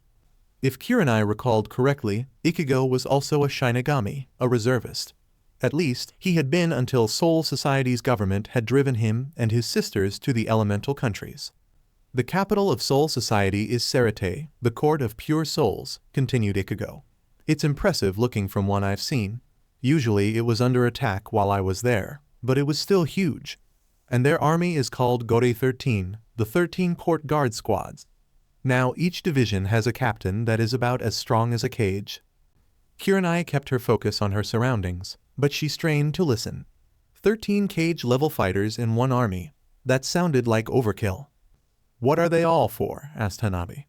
B: If Kurenai recalled correctly, Ichigo was also a Shinigami, a reservist. At least, he had been until Soul Society's government had driven him and his sisters to the elemental countries. The capital of Soul Society is Serete, the court of pure souls, continued Ichigo. It's impressive looking from one I've seen. Usually it was under attack while I was there, but it was still huge. And their army is called Gore 13, the 13 court guard squads. Now each division has a captain that is about as strong as a cage. Kurenai kept her focus on her surroundings, but she strained to listen. 13 cage-level fighters in one army. That sounded like overkill. What are they all for? Asked Hanabi.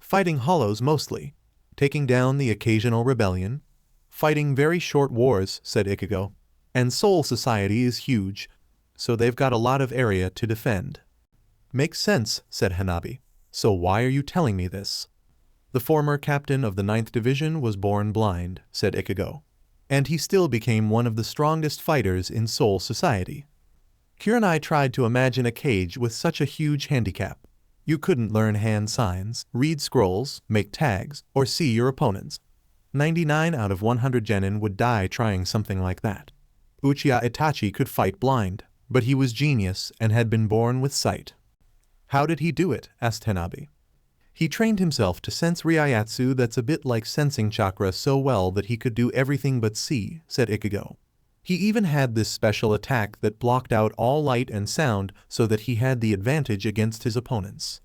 B: Fighting hollows mostly. Taking down the occasional rebellion. Fighting very short wars, said Ichigo. And Soul Society is huge, so they've got a lot of area to defend. Makes sense, said Hanabi. So why are you telling me this? The former captain of the 9th Division was born blind, said Ichigo. And he still became one of the strongest fighters in Soul Society. Kurenai tried to imagine a cage with such a huge handicap. You couldn't learn hand signs, read scrolls, make tags, or see your opponents. 99 out of 100 genin would die trying something like that. Uchiha Itachi could fight blind, but he was genius and had been born with sight. How did he do it? Asked Hanabi. He trained himself to sense Ryayatsu that's a bit like sensing chakra so well that he could do everything but see, said Ichigo. He even had this special attack that blocked out all light and sound so that he had the advantage against his opponents.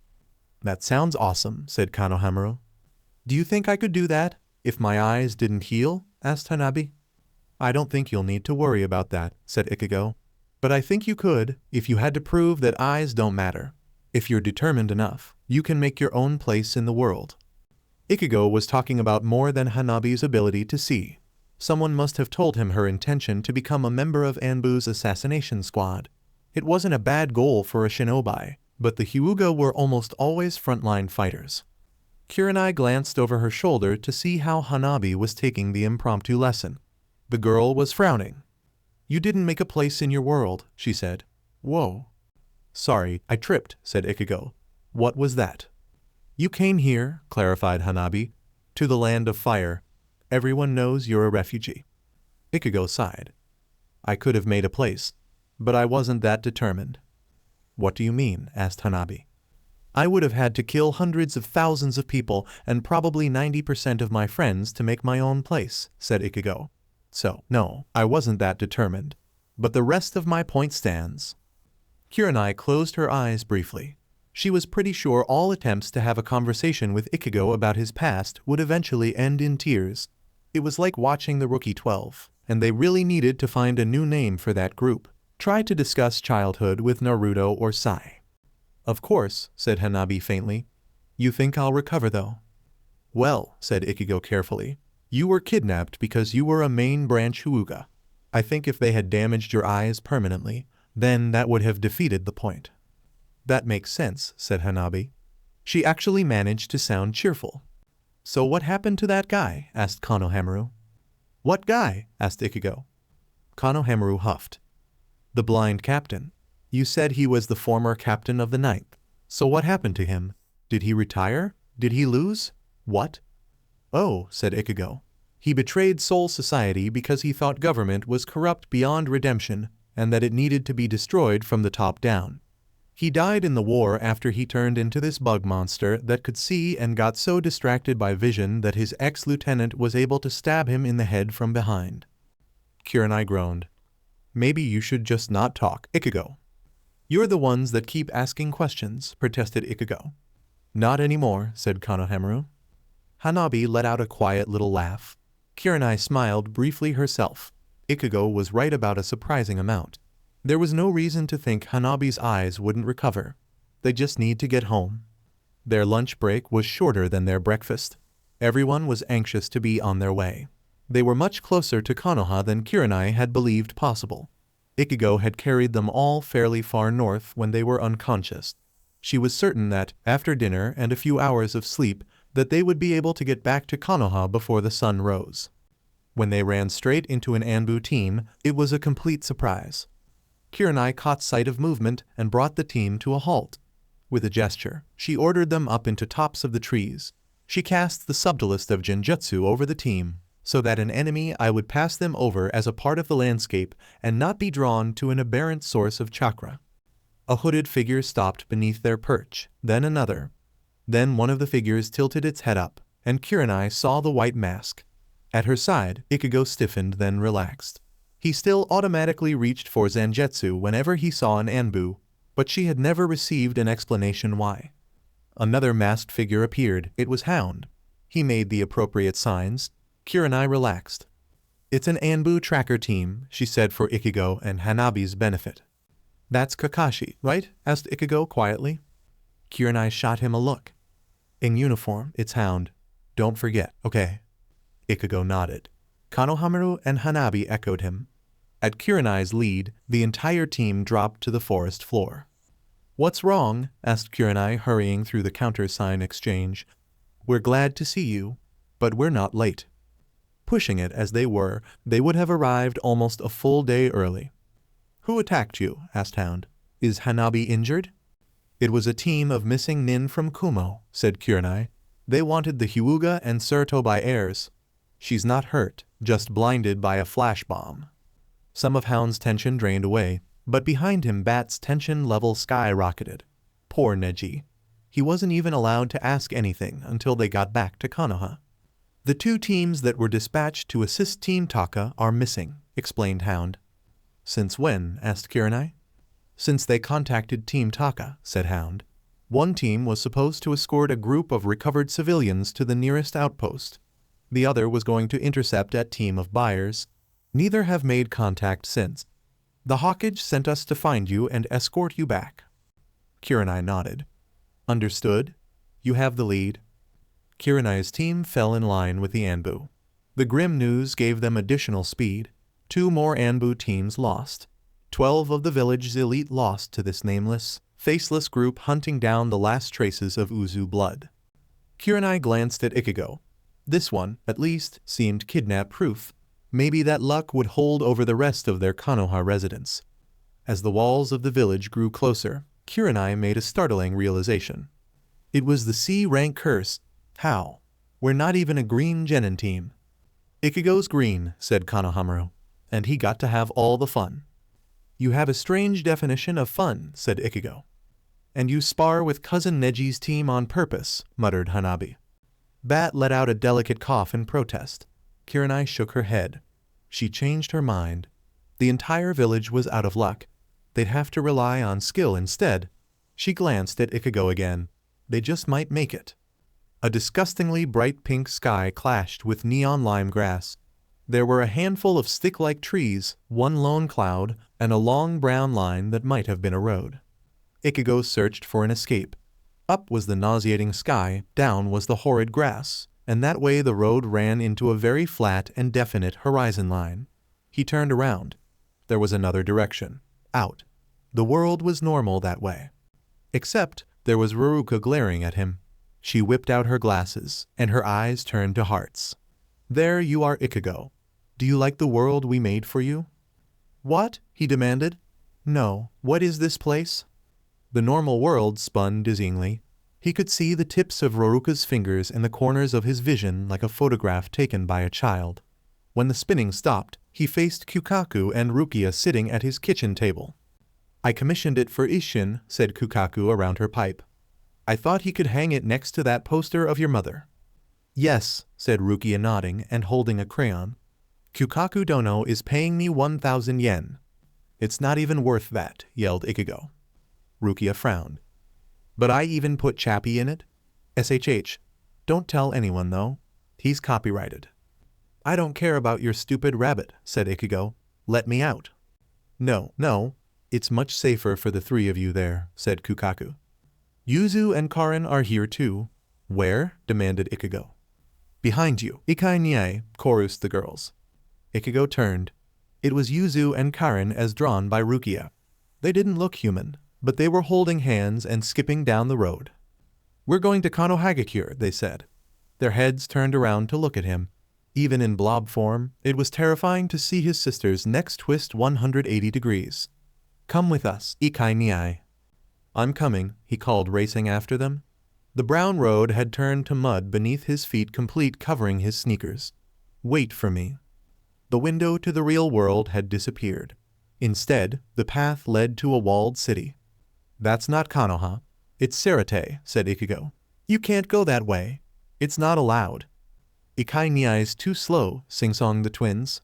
B: That sounds awesome, said Konohamaru. Do you think I could do that, if my eyes didn't heal? Asked Hanabi. I don't think you'll need to worry about that, said Ichigo. But I think you could, if you had to prove that eyes don't matter. If you're determined enough, you can make your own place in the world. Ichigo was talking about more than Hanabi's ability to see. Someone must have told him her intention to become a member of Anbu's assassination squad. It wasn't a bad goal for a shinobi, but the Hyuga were almost always frontline fighters. Kurenai glanced over her shoulder to see how Hanabi was taking the impromptu lesson. The girl was frowning. You didn't make a place in your world, she said. Whoa. Sorry, I tripped, said Ichigo. What was that? You came here, clarified Hanabi, to the land of fire. Everyone knows you're a refugee. Ichigo sighed. I could have made a place, but I wasn't that determined. What do you mean? Asked Hanabi. I would have had to kill hundreds of thousands of people and probably 90% of my friends to make my own place, said Ichigo. So, no, I wasn't that determined. But the rest of my point stands. Kurenai closed her eyes briefly. She was pretty sure all attempts to have a conversation with Ichigo about his past would eventually end in tears. It was like watching the Rookie 12, and they really needed to find a new name for that group. Try to discuss childhood with Naruto or Sai. Of course, said Hanabi faintly. You think I'll recover though? Well, said Ichigo carefully, you were kidnapped because you were a main branch Hyuga. I think if they had damaged your eyes permanently, then that would have defeated the point. That makes sense, said Hanabi. She actually managed to sound cheerful. So what happened to that guy? Asked Konohamaru. What guy? Asked Ichigo. Konohamaru huffed. The blind captain. You said he was the former captain of the 9th. So what happened to him? Did he retire? Did he lose? What? Oh, said Ichigo. He betrayed Soul Society because he thought government was corrupt beyond redemption and that it needed to be destroyed from the top down. He died in the war after he turned into this bug monster that could see and got so distracted by vision that his ex-lieutenant was able to stab him in the head from behind. Kurenai groaned. Maybe you should just not talk, Ichigo. You're the ones that keep asking questions, protested Ichigo. Not anymore, said Konohamaru. Hanabi let out a quiet little laugh. Kurenai smiled briefly herself. Ichigo was right about a surprising amount. There was no reason to think Hanabi's eyes wouldn't recover. They just need to get home. Their lunch break was shorter than their breakfast. Everyone was anxious to be on their way. They were much closer to Konoha than Kurenai had believed possible. Ichigo had carried them all fairly far north when they were unconscious. She was certain that, after dinner and a few hours of sleep, that they would be able to get back to Konoha before the sun rose. When they ran straight into an Anbu team, it was a complete surprise. Kurenai caught sight of movement and brought the team to a halt. With a gesture, she ordered them up into tops of the trees. She cast the subtlest of genjutsu over the team, so that an enemy eye would pass them over as a part of the landscape and not be drawn to an aberrant source of chakra. A hooded figure stopped beneath their perch, then another. Then one of the figures tilted its head up, and Kurenai saw the white mask. At her side, Ichigo stiffened then relaxed. He still automatically reached for Zangetsu whenever he saw an Anbu, but she had never received an explanation why. Another masked figure appeared. It was Hound. He made the appropriate signs. Kurenai relaxed. "It's an Anbu tracker team," she said for Ichigo and Hanabi's benefit. "That's Kakashi, right?" asked Ichigo quietly. Kurenai shot him a look. "In uniform, it's Hound. Don't forget, okay?" Ichigo nodded. Konohamaru and Hanabi echoed him. At Kurenai's lead, the entire team dropped to the forest floor. "What's wrong?" asked Kurenai, hurrying through the countersign exchange. "We're glad to see you, but we're not late." Pushing it as they were, they would have arrived almost a full day early. "Who attacked you?" asked Hound. "Is Hanabi injured?" "It was a team of missing nin from Kumo," said Kurenai. "They wanted the Hyuga and Surtobi heirs. She's not hurt, just blinded by a flash bomb." Some of Hound's tension drained away, but behind him Bat's tension level skyrocketed. Poor Neji. He wasn't even allowed to ask anything until they got back to Konoha. "The two teams that were dispatched to assist Team Taka are missing," explained Hound. "Since when?" asked Kurenai. "Since they contacted Team Taka," said Hound. "One team was supposed to escort a group of recovered civilians to the nearest outpost. The other was going to intercept a team of buyers. Neither have made contact since. The Hawkage sent us to find you and escort you back." Kurenai nodded. "Understood. You have the lead." Kurenai's team fell in line with the Anbu. The grim news gave them additional speed. 2 more Anbu teams lost. 12 of the village's elite lost to this nameless, faceless group hunting down the last traces of Uzu blood. Kurenai glanced at Ichigo. This one, at least, seemed kidnap-proof. Maybe that luck would hold over the rest of their Konoha residents. As the walls of the village grew closer, Kurenai made a startling realization. It was the C-rank curse. How? We're not even a green genin team. "Ichigo's green," said Konohamaru, "and he got to have all the fun." "You have a strange definition of fun," said Ichigo. "And you spar with cousin Neji's team on purpose," muttered Hanabi. Bat let out a delicate cough in protest. Kurenai shook her head. She changed her mind. The entire village was out of luck. They'd have to rely on skill instead. She glanced at Ichigo again. They just might make it. A disgustingly bright pink sky clashed with neon lime grass. There were a handful of stick-like trees, one lone cloud, and a long brown line that might have been a road. Ichigo searched for an escape. Up was the nauseating sky, down was the horrid grass, and that way the road ran into a very flat and definite horizon line. He turned around. There was another direction. Out. The world was normal that way. Except there was Ruruka glaring at him. She whipped out her glasses, and her eyes turned to hearts. "There you are, Ichigo. Do you like the world we made for you?" "What?" he demanded. "No, what is this place?" The normal world spun dizzyingly. He could see the tips of Ruruka's fingers in the corners of his vision like a photograph taken by a child. When the spinning stopped, he faced Kukaku and Rukia sitting at his kitchen table. "I commissioned it for Isshin," said Kukaku around her pipe. "I thought he could hang it next to that poster of your mother." "Yes," said Rukia, nodding and holding a crayon. "Kukaku Dono is paying me 1,000 yen. "It's not even worth that," yelled Ichigo. Rukia frowned. "But I even put Chappie in it? SHH. Don't tell anyone though. He's copyrighted." I don't care about your stupid rabbit, said Ichigo. Let me out. No, it's much safer for the three of you there, said Kukaku. Yuzu and Karin are here too. Where? Demanded Ichigo. Behind you, Ikai Nye, chorused the girls. Ichigo turned. It was Yuzu and Karin as drawn by Rukia. They didn't look human, but they were holding hands and skipping down the road. We're going to Konohagakure, they said. Their heads turned around to look at him. Even in blob form, it was terrifying to see his sister's necks twist 180 degrees. Come with us, Ikai Nye. I'm coming, he called, racing after them. The brown road had turned to mud beneath his feet, complete covering his sneakers. Wait for me. The window to the real world had disappeared. Instead, the path led to a walled city. That's not Konoha. It's Sarate, said Ichigo. You can't go that way. It's not allowed. Ikai Nye's too slow, sing-songed the twins.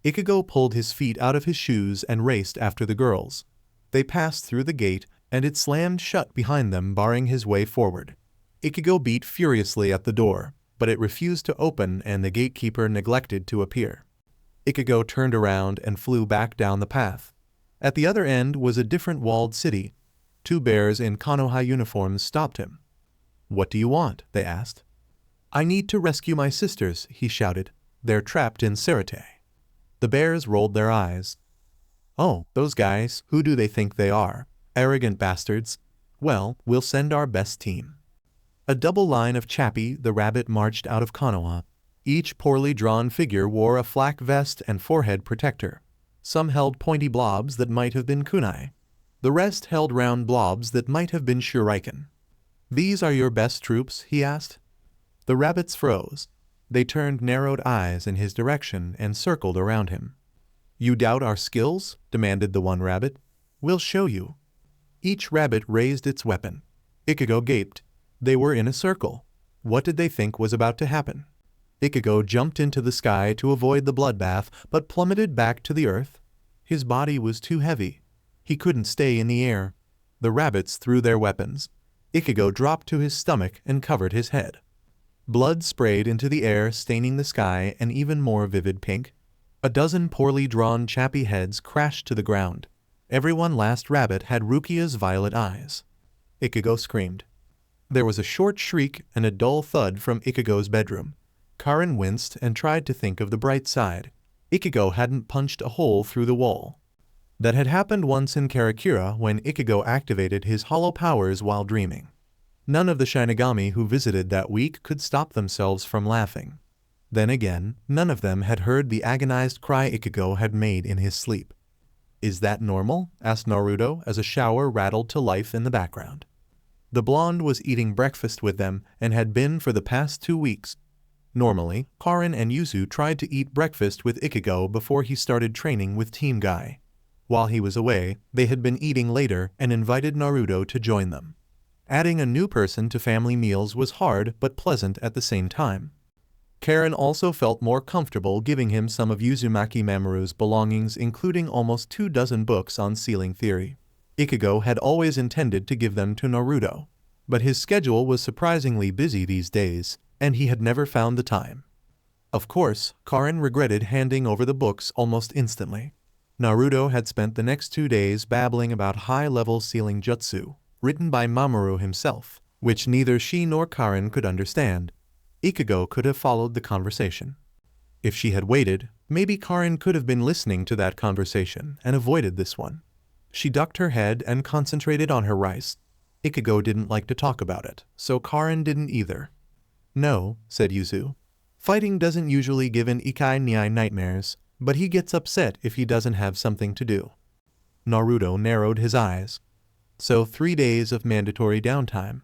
B: Ichigo pulled his feet out of his shoes and raced after the girls. They passed through the gate, and it slammed shut behind them, barring his way forward. Ichigo beat furiously at the door, but it refused to open and the gatekeeper neglected to appear. Ichigo turned around and flew back down the path. At the other end was a different walled city. Two bears in Konoha uniforms stopped him. What do you want? They asked. I need to rescue my sisters, he shouted. They're trapped in Sarate. The bears rolled their eyes. Oh, those guys, who do they think they are? Arrogant bastards. Well, we'll send our best team. A double line of Chappie the rabbit marched out of Konoha. Each poorly drawn figure wore a flak vest and forehead protector. Some held pointy blobs that might have been kunai. The rest held round blobs that might have been shuriken. These are your best troops? He asked. The rabbits froze. They turned narrowed eyes in his direction and circled around him. You doubt our skills? Demanded the one rabbit. We'll show you. Each rabbit raised its weapon. Ichigo gaped. They were in a circle. What did they think was about to happen? Ichigo jumped into the sky to avoid the bloodbath, but plummeted back to the earth. His body was too heavy. He couldn't stay in the air. The rabbits threw their weapons. Ichigo dropped to his stomach and covered his head. Blood sprayed into the air, staining the sky an even more vivid pink. A dozen poorly drawn Chappie heads crashed to the ground. Every one last rabbit had Rukia's violet eyes. Ichigo screamed. There was a short shriek and a dull thud from Ichigo's bedroom. Karin winced and tried to think of the bright side. Ichigo hadn't punched a hole through the wall. That had happened once in Karakura when Ichigo activated his hollow powers while dreaming. None of the Shinigami who visited that week could stop themselves from laughing. Then again, none of them had heard the agonized cry Ichigo had made in his sleep. Is that normal? Asked Naruto as a shower rattled to life in the background. The blonde was eating breakfast with them and had been for the past 2 weeks. Normally, Karin and Yuzu tried to eat breakfast with Ichigo before he started training with Team Guy. While he was away, they had been eating later and invited Naruto to join them. Adding a new person to family meals was hard but pleasant at the same time. Karin also felt more comfortable giving him some of Uzumaki Mamoru's belongings, including almost 24 books on sealing theory. Ichigo had always intended to give them to Naruto, but his schedule was surprisingly busy these days, and he had never found the time. Of course, Karin regretted handing over the books almost instantly. Naruto had spent the next 2 days babbling about high-level sealing jutsu, written by Mamoru himself, which neither she nor Karin could understand. Ichigo could have followed the conversation. If she had waited, maybe Karin could have been listening to that conversation and avoided this one. She ducked her head and concentrated on her rice. Ichigo didn't like to talk about it, so Karin didn't either. No, said Yuzu. Fighting doesn't usually give an Ikai Nye nightmares, but he gets upset if he doesn't have something to do. Naruto narrowed his eyes. So 3 days of mandatory downtime.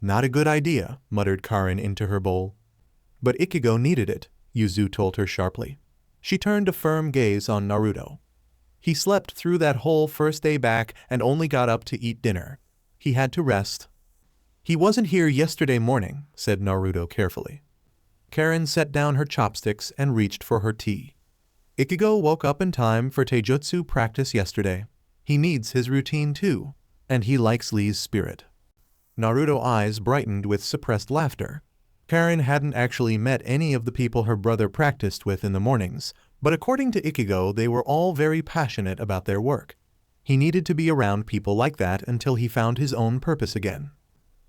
B: Not a good idea, muttered Karin into her bowl. But Ichigo needed it, Yuzu told her sharply. She turned a firm gaze on Naruto. He slept through that whole first day back and only got up to eat dinner. He had to rest. He wasn't here yesterday morning, said Naruto carefully. Karin set down her chopsticks and reached for her tea. Ichigo woke up in time for taijutsu practice yesterday. He needs his routine too, and he likes Lee's spirit. Naruto's eyes brightened with suppressed laughter. Karen hadn't actually met any of the people her brother practiced with in the mornings, but according to Ichigo, they were all very passionate about their work. He needed to be around people like that until he found his own purpose again.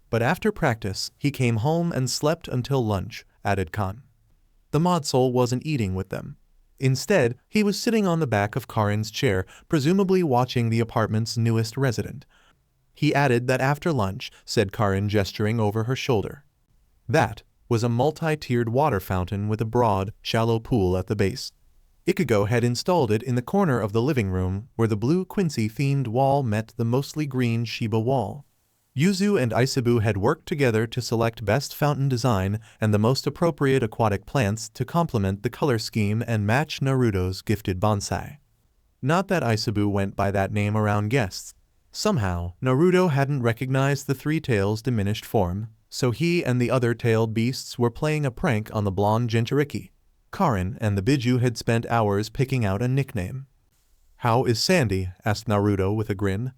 B: But after practice, he came home and slept until lunch, added Khan. The mod soul wasn't eating with them. Instead, he was sitting on the back of Karen's chair, presumably watching the apartment's newest resident. He added that after lunch, said Karen, gesturing over her shoulder. That was a multi-tiered water fountain with a broad, shallow pool at the base. Ichigo had installed it in the corner of the living room where the blue Quincy-themed wall met the mostly green Shiba wall. Yuzu and Isabu had worked together to select best fountain design and the most appropriate aquatic plants to complement the color scheme and match Naruto's gifted bonsai. Not that Isabu went by that name around guests. Somehow, Naruto hadn't recognized the Three Tails' diminished form, so he and the other tailed beasts were playing a prank on the blonde Jinchuriki. Karen and the Biju had spent hours picking out a nickname. "How is Sandy?" asked Naruto with a grin.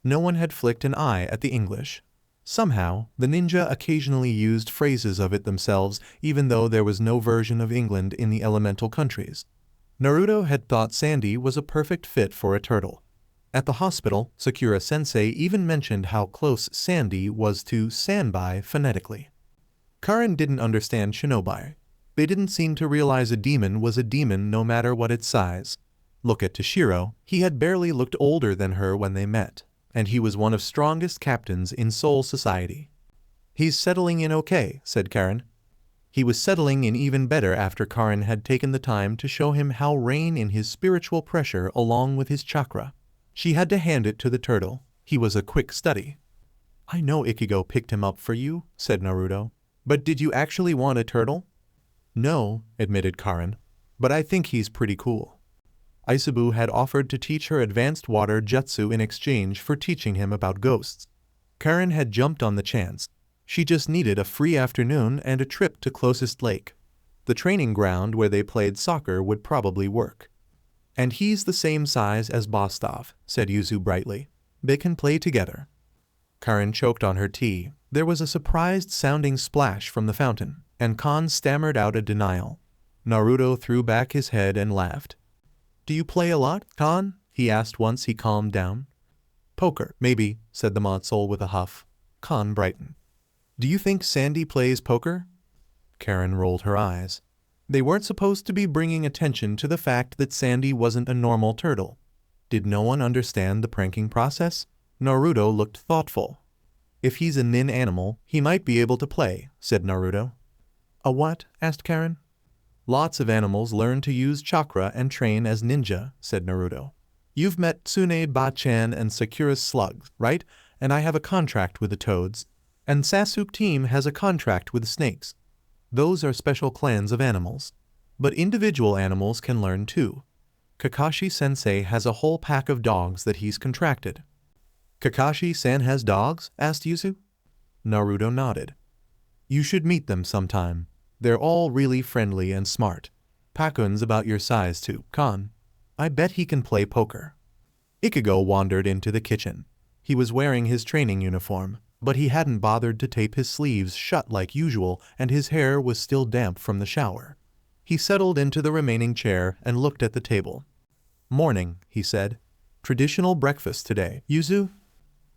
B: No one had flicked an eye at the English. Somehow, the ninja occasionally used phrases of it themselves, even though there was no version of England in the elemental countries. Naruto had thought Sandy was a perfect fit for a turtle. At the hospital, Sakura-sensei even mentioned how close Sandy was to Sanbai phonetically. Karen didn't understand shinobi. They didn't seem to realize a demon was a demon no matter what its size. Look at Toshiro, he had barely looked older than her when they met, and he was one of strongest captains in Soul Society. "He's settling in okay," said Karen. He was settling in even better after Karen had taken the time to show him how rein in his spiritual pressure along with his chakra. She had to hand it to the turtle. He was a quick study. "I know Ichigo picked him up for you," said Naruto. "But did you actually want a turtle?" "No," admitted Karen, "but I think he's pretty cool." Isabu had offered to teach her advanced water jutsu in exchange for teaching him about ghosts. Karen had jumped on the chance. She just needed a free afternoon and a trip to closest lake. The training ground where they played soccer would probably work. "And he's the same size as Bostov," said Yuzu brightly. "They can play together." Karen choked on her tea. There was a surprised-sounding splash from the fountain, and Khan stammered out a denial. Naruto threw back his head and laughed. "Do you play a lot, Khan?" he asked once he calmed down. "Poker, maybe," said the mod soul with a huff. Khan brightened. "Do you think Sandy plays poker?" Karen rolled her eyes. They weren't supposed to be bringing attention to the fact that Sandy wasn't a normal turtle. Did no one understand the pranking process? Naruto looked thoughtful. "If he's a nin animal, he might be able to play," said Naruto. "A what?" asked Karen. "Lots of animals learn to use chakra and train as ninja," said Naruto. "You've met Tsune Ba-chan and Sakura's slugs, right? And I have a contract with the toads. And Sasuke team has a contract with snakes. Those are special clans of animals. But individual animals can learn too. Kakashi-sensei has a whole pack of dogs that he's contracted." "Kakashi-san has dogs?" asked Yuzu. Naruto nodded. "You should meet them sometime. They're all really friendly and smart. Pakun's about your size too, Khan. I bet he can play poker." Ichigo wandered into the kitchen. He was wearing his training uniform, but he hadn't bothered to tape his sleeves shut like usual, and his hair was still damp from the shower. He settled into the remaining chair and looked at the table. "Morning," he said. "Traditional breakfast today, Yuzu?"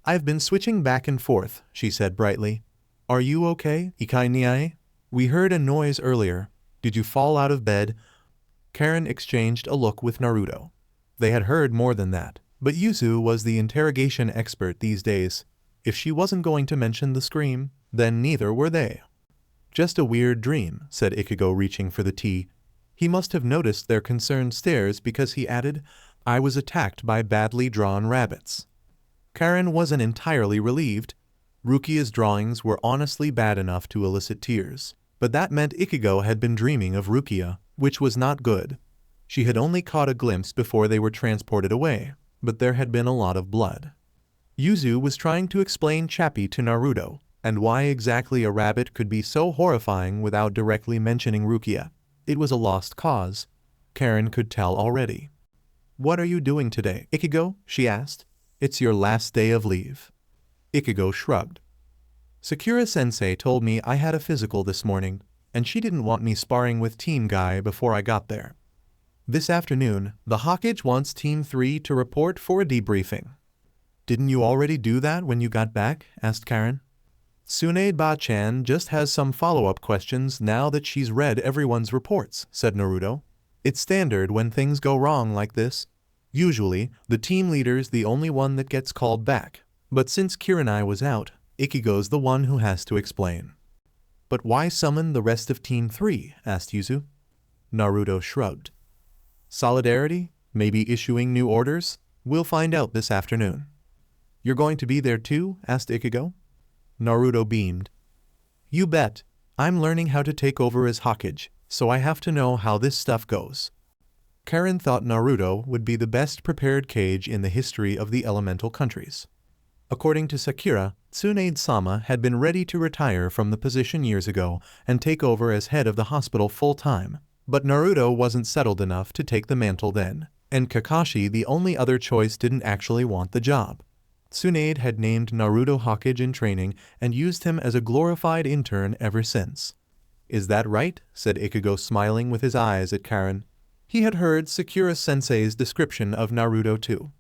B: "I've been switching back and forth," she said brightly. "Are you okay, Ikai Niai? We heard a noise earlier. Did you fall out of bed?" Karen exchanged a look with Naruto. They had heard more than that, but Yuzu was the interrogation expert these days. If she wasn't going to mention the scream, then neither were they. "Just a weird dream," said Ichigo, reaching for the tea. He must have noticed their concerned stares because he added, "I was attacked by badly drawn rabbits." Karen wasn't entirely relieved. Rukia's drawings were honestly bad enough to elicit tears, but that meant Ichigo had been dreaming of Rukia, which was not good. She had only caught a glimpse before they were transported away, but there had been a lot of blood. Yuzu was trying to explain Chappie to Naruto, and why exactly a rabbit could be so horrifying without directly mentioning Rukia. It was a lost cause. Karen could tell already. "What are you doing today, Ichigo?" she asked. "It's your last day of leave." Ichigo shrugged. Sakura-sensei told me I had a physical this morning, and she didn't want me sparring with Team Guy before I got there. This afternoon, the Hokage wants Team 3 to report for a debriefing. Didn't you already do that when you got back? Asked Karen. Tsunade-ba-chan just has some follow-up questions now that she's read everyone's reports, said Naruto. It's standard when things go wrong like this. Usually, the team leader's the only one that gets called back, but since Kiranai was out, Ichigo's the one who has to explain. But why summon the rest of Team 3? Asked Yuzu. Naruto shrugged. Solidarity? Maybe issuing new orders? We'll find out this afternoon. You're going to be there too? Asked Ichigo. Naruto beamed. You bet. I'm learning how to take over as Hokage, so I have to know how this stuff goes. Karen thought Naruto would be the best prepared Kage in the history of the elemental countries. According to Sakura, Tsunade-sama had been ready to retire from the position years ago and take over as head of the hospital full-time, but Naruto wasn't settled enough to take the mantle then, and Kakashi, the only other choice, didn't actually want the job. Tsunade had named Naruto Hokage in training and used him as a glorified intern ever since. Is that right? Said Ichigo, smiling with his eyes at Karen. He had heard Sakura-sensei's description of Naruto too.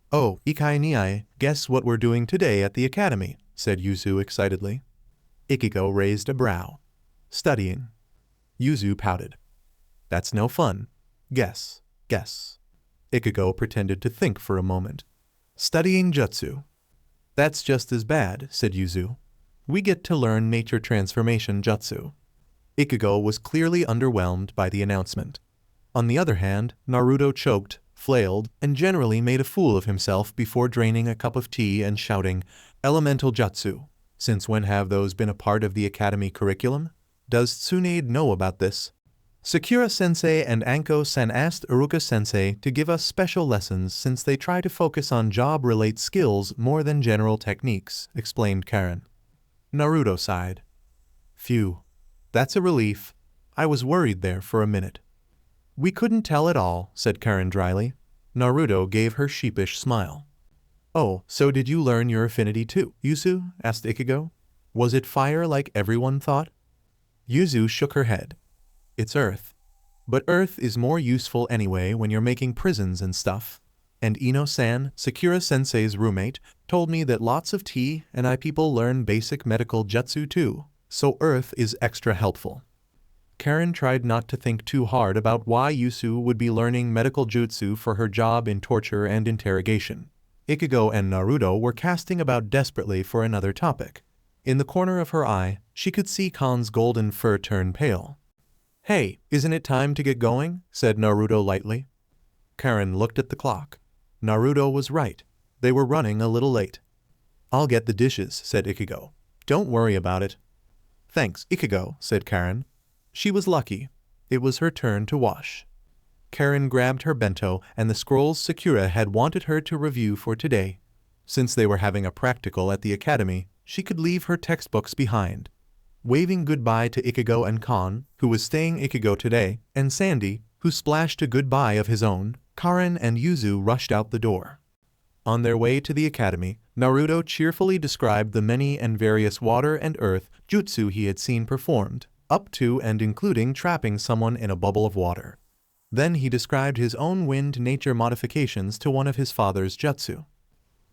B: Oh, Ikai Niai, guess what we're doing today at the academy, said Yuzu excitedly. Ichigo raised a brow. Studying. Yuzu pouted. That's no fun. Guess. Ichigo pretended to think for a moment. Studying jutsu. That's just as bad, said Yuzu. We get to learn nature transformation jutsu. Ichigo was clearly underwhelmed by the announcement. On the other hand, Naruto choked, flailed, and generally made a fool of himself before draining a cup of tea and shouting, Elemental jutsu. Since when have those been a part of the academy curriculum? Does Tsunade know about this? Sakura-sensei and Anko-san asked Iruka-sensei to give us special lessons since they try to focus on job-related skills more than general techniques, explained Karen. Naruto sighed. Phew. That's a relief. I was worried there for a minute. We couldn't tell at all, said Karen dryly. Naruto gave her sheepish smile. Oh, so did you learn your affinity too, Yuzu? Asked Ichigo. Was it fire like everyone thought? Yuzu shook her head. It's earth. But earth is more useful anyway when you're making prisons and stuff. And Ino-san, Sakura-sensei's roommate, told me that lots of T and I people learn basic medical jutsu too, so earth is extra helpful. Karen tried not to think too hard about why Yuzu would be learning medical jutsu for her job in torture and interrogation. Ichigo and Naruto were casting about desperately for another topic. In the corner of her eye, she could see Khan's golden fur turn pale. Hey, isn't it time to get going? Said Naruto lightly. Karen looked at the clock. Naruto was right. They were running a little late. I'll get the dishes, said Ichigo. Don't worry about it. Thanks, Ichigo, said Karen. She was lucky. It was her turn to wash. Karen grabbed her bento and the scrolls Sakura had wanted her to review for today. Since they were having a practical at the academy, she could leave her textbooks behind. Waving goodbye to Ichigo and Khan, who was staying Ichigo today, and Sandy, who splashed a goodbye of his own, Karen and Yuzu rushed out the door. On their way to the academy, Naruto cheerfully described the many and various water and earth jutsu he had seen performed, up to and including trapping someone in a bubble of water. Then he described his own wind nature modifications to one of his father's jutsu.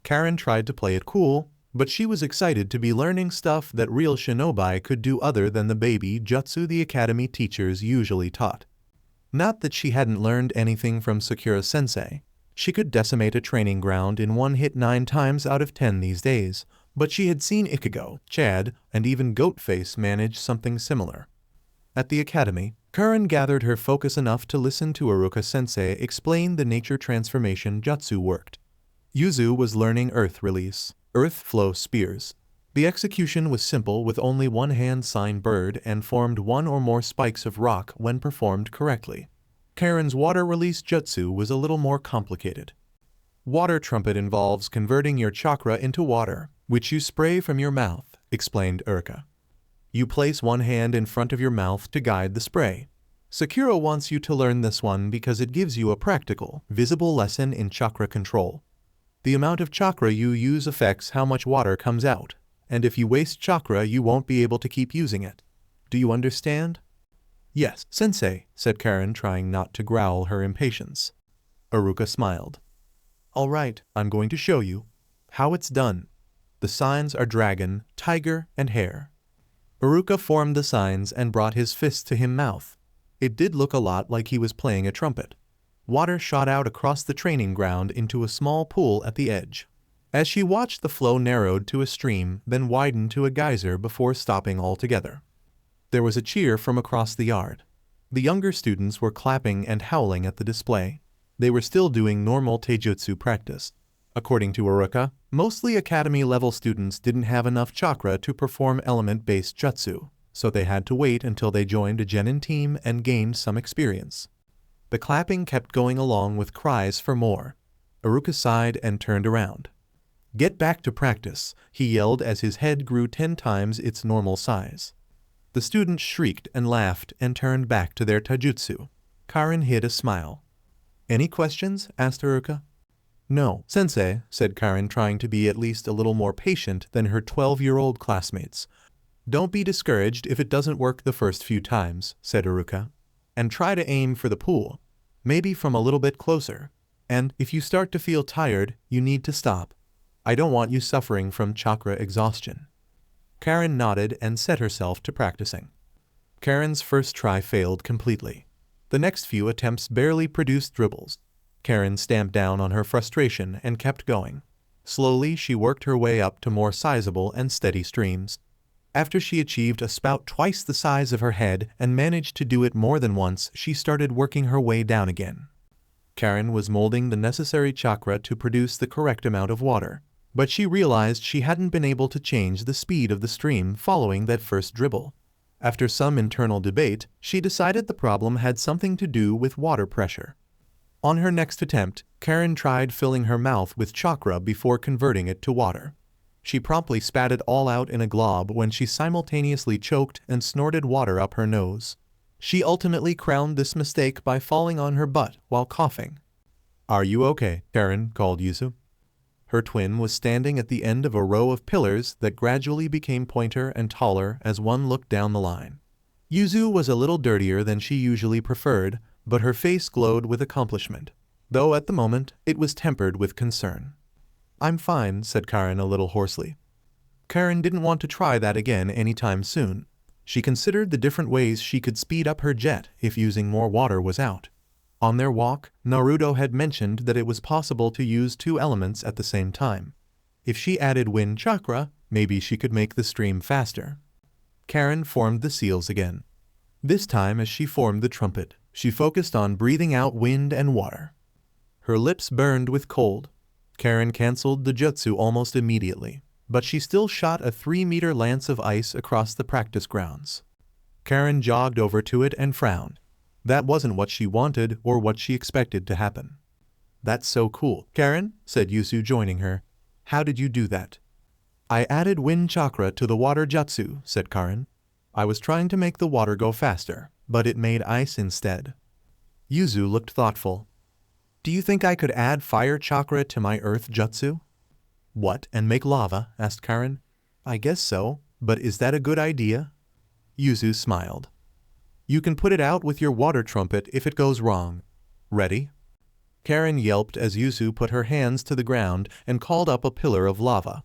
B: Karen tried to play it cool, but she was excited to be learning stuff that real shinobi could do other than the baby jutsu the academy teachers usually taught. Not that she hadn't learned anything from Sakura-sensei. She could decimate a training ground in one hit 9 times out of 10 these days, but she had seen Ichigo, Chad, and even Goatface manage something similar. At the academy, Karen gathered her focus enough to listen to Iruka-sensei explain the nature transformation jutsu worked. Yuzu was learning earth release, earth flow spears. The execution was simple with only one hand sign bird and formed one or more spikes of rock when performed correctly. Karen's water release jutsu was a little more complicated. Water trumpet involves converting your chakra into water, which you spray from your mouth, explained Urka. You place one hand in front of your mouth to guide the spray. Sakura wants you to learn this one because it gives you a practical, visible lesson in chakra control. The amount of chakra you use affects how much water comes out, and if you waste chakra you won't be able to keep using it. Do you understand? Yes, sensei, said Karen, trying not to growl her impatience. Iruka smiled. All right, I'm going to show you how it's done. The signs are dragon, tiger, and hare. Iruka formed the signs and brought his fist to his mouth. It did look a lot like he was playing a trumpet. Water shot out across the training ground into a small pool at the edge. As she watched, the flow narrowed to a stream, then widened to a geyser before stopping altogether. There was a cheer from across the yard. The younger students were clapping and howling at the display. They were still doing normal taijutsu practice. According to Iruka, mostly academy-level students didn't have enough chakra to perform element-based jutsu, so they had to wait until they joined a genin team and gained some experience. The clapping kept going along with cries for more. Iruka sighed and turned around. Get back to practice, he yelled as his head grew 10 times its normal size. The students shrieked and laughed and turned back to their taijutsu. Karen hid a smile. Any questions? Asked Iruka. No, sensei, said Karen, trying to be at least a little more patient than her 12-year-old classmates. Don't be discouraged if it doesn't work the first few times, said Iruka. And try to aim for the pool. Maybe from a little bit closer. And if you start to feel tired, you need to stop. I don't want you suffering from chakra exhaustion. Karen nodded and set herself to practicing. Karen's first try failed completely. The next few attempts barely produced dribbles. Karen stamped down on her frustration and kept going. Slowly, she worked her way up to more sizable and steady streams. After she achieved a spout twice the size of her head and managed to do it more than once, she started working her way down again. Karen was molding the necessary chakra to produce the correct amount of water, but she realized she hadn't been able to change the speed of the stream following that first dribble. After some internal debate, she decided the problem had something to do with water pressure. On her next attempt, Karen tried filling her mouth with chakra before converting it to water. She promptly spat it all out in a glob when she simultaneously choked and snorted water up her nose. She ultimately crowned this mistake by falling on her butt while coughing. Are you okay? Karen called Yuzu. Her twin was standing at the end of a row of pillars that gradually became pointer and taller as one looked down the line. Yuzu was a little dirtier than she usually preferred, but her face glowed with accomplishment, though at the moment it was tempered with concern. I'm fine, said Karen a little hoarsely. Karen didn't want to try that again anytime soon. She considered the different ways she could speed up her jet if using more water was out. On their walk, Naruto had mentioned that it was possible to use 2 elements at the same time. If she added wind chakra, maybe she could make the stream faster. Karen formed the seals again. This time, as she formed the trumpet, she focused on breathing out wind and water. Her lips burned with cold. Karen cancelled the jutsu almost immediately, but she still shot a 3-meter lance of ice across the practice grounds. Karen jogged over to it and frowned. That wasn't what she wanted or what she expected to happen. That's so cool, Karen, said Yuzu, joining her. How did you do that? I added wind chakra to the water jutsu, said Karen. I was trying to make the water go faster, but it made ice instead. Yuzu looked thoughtful. Do you think I could add fire chakra to my earth jutsu? What, and make lava? Asked Karen. I guess so, but is that a good idea? Yuzu smiled. You can put it out with your water trumpet if it goes wrong. Ready? Karen yelped as Yuzu put her hands to the ground and called up a pillar of lava.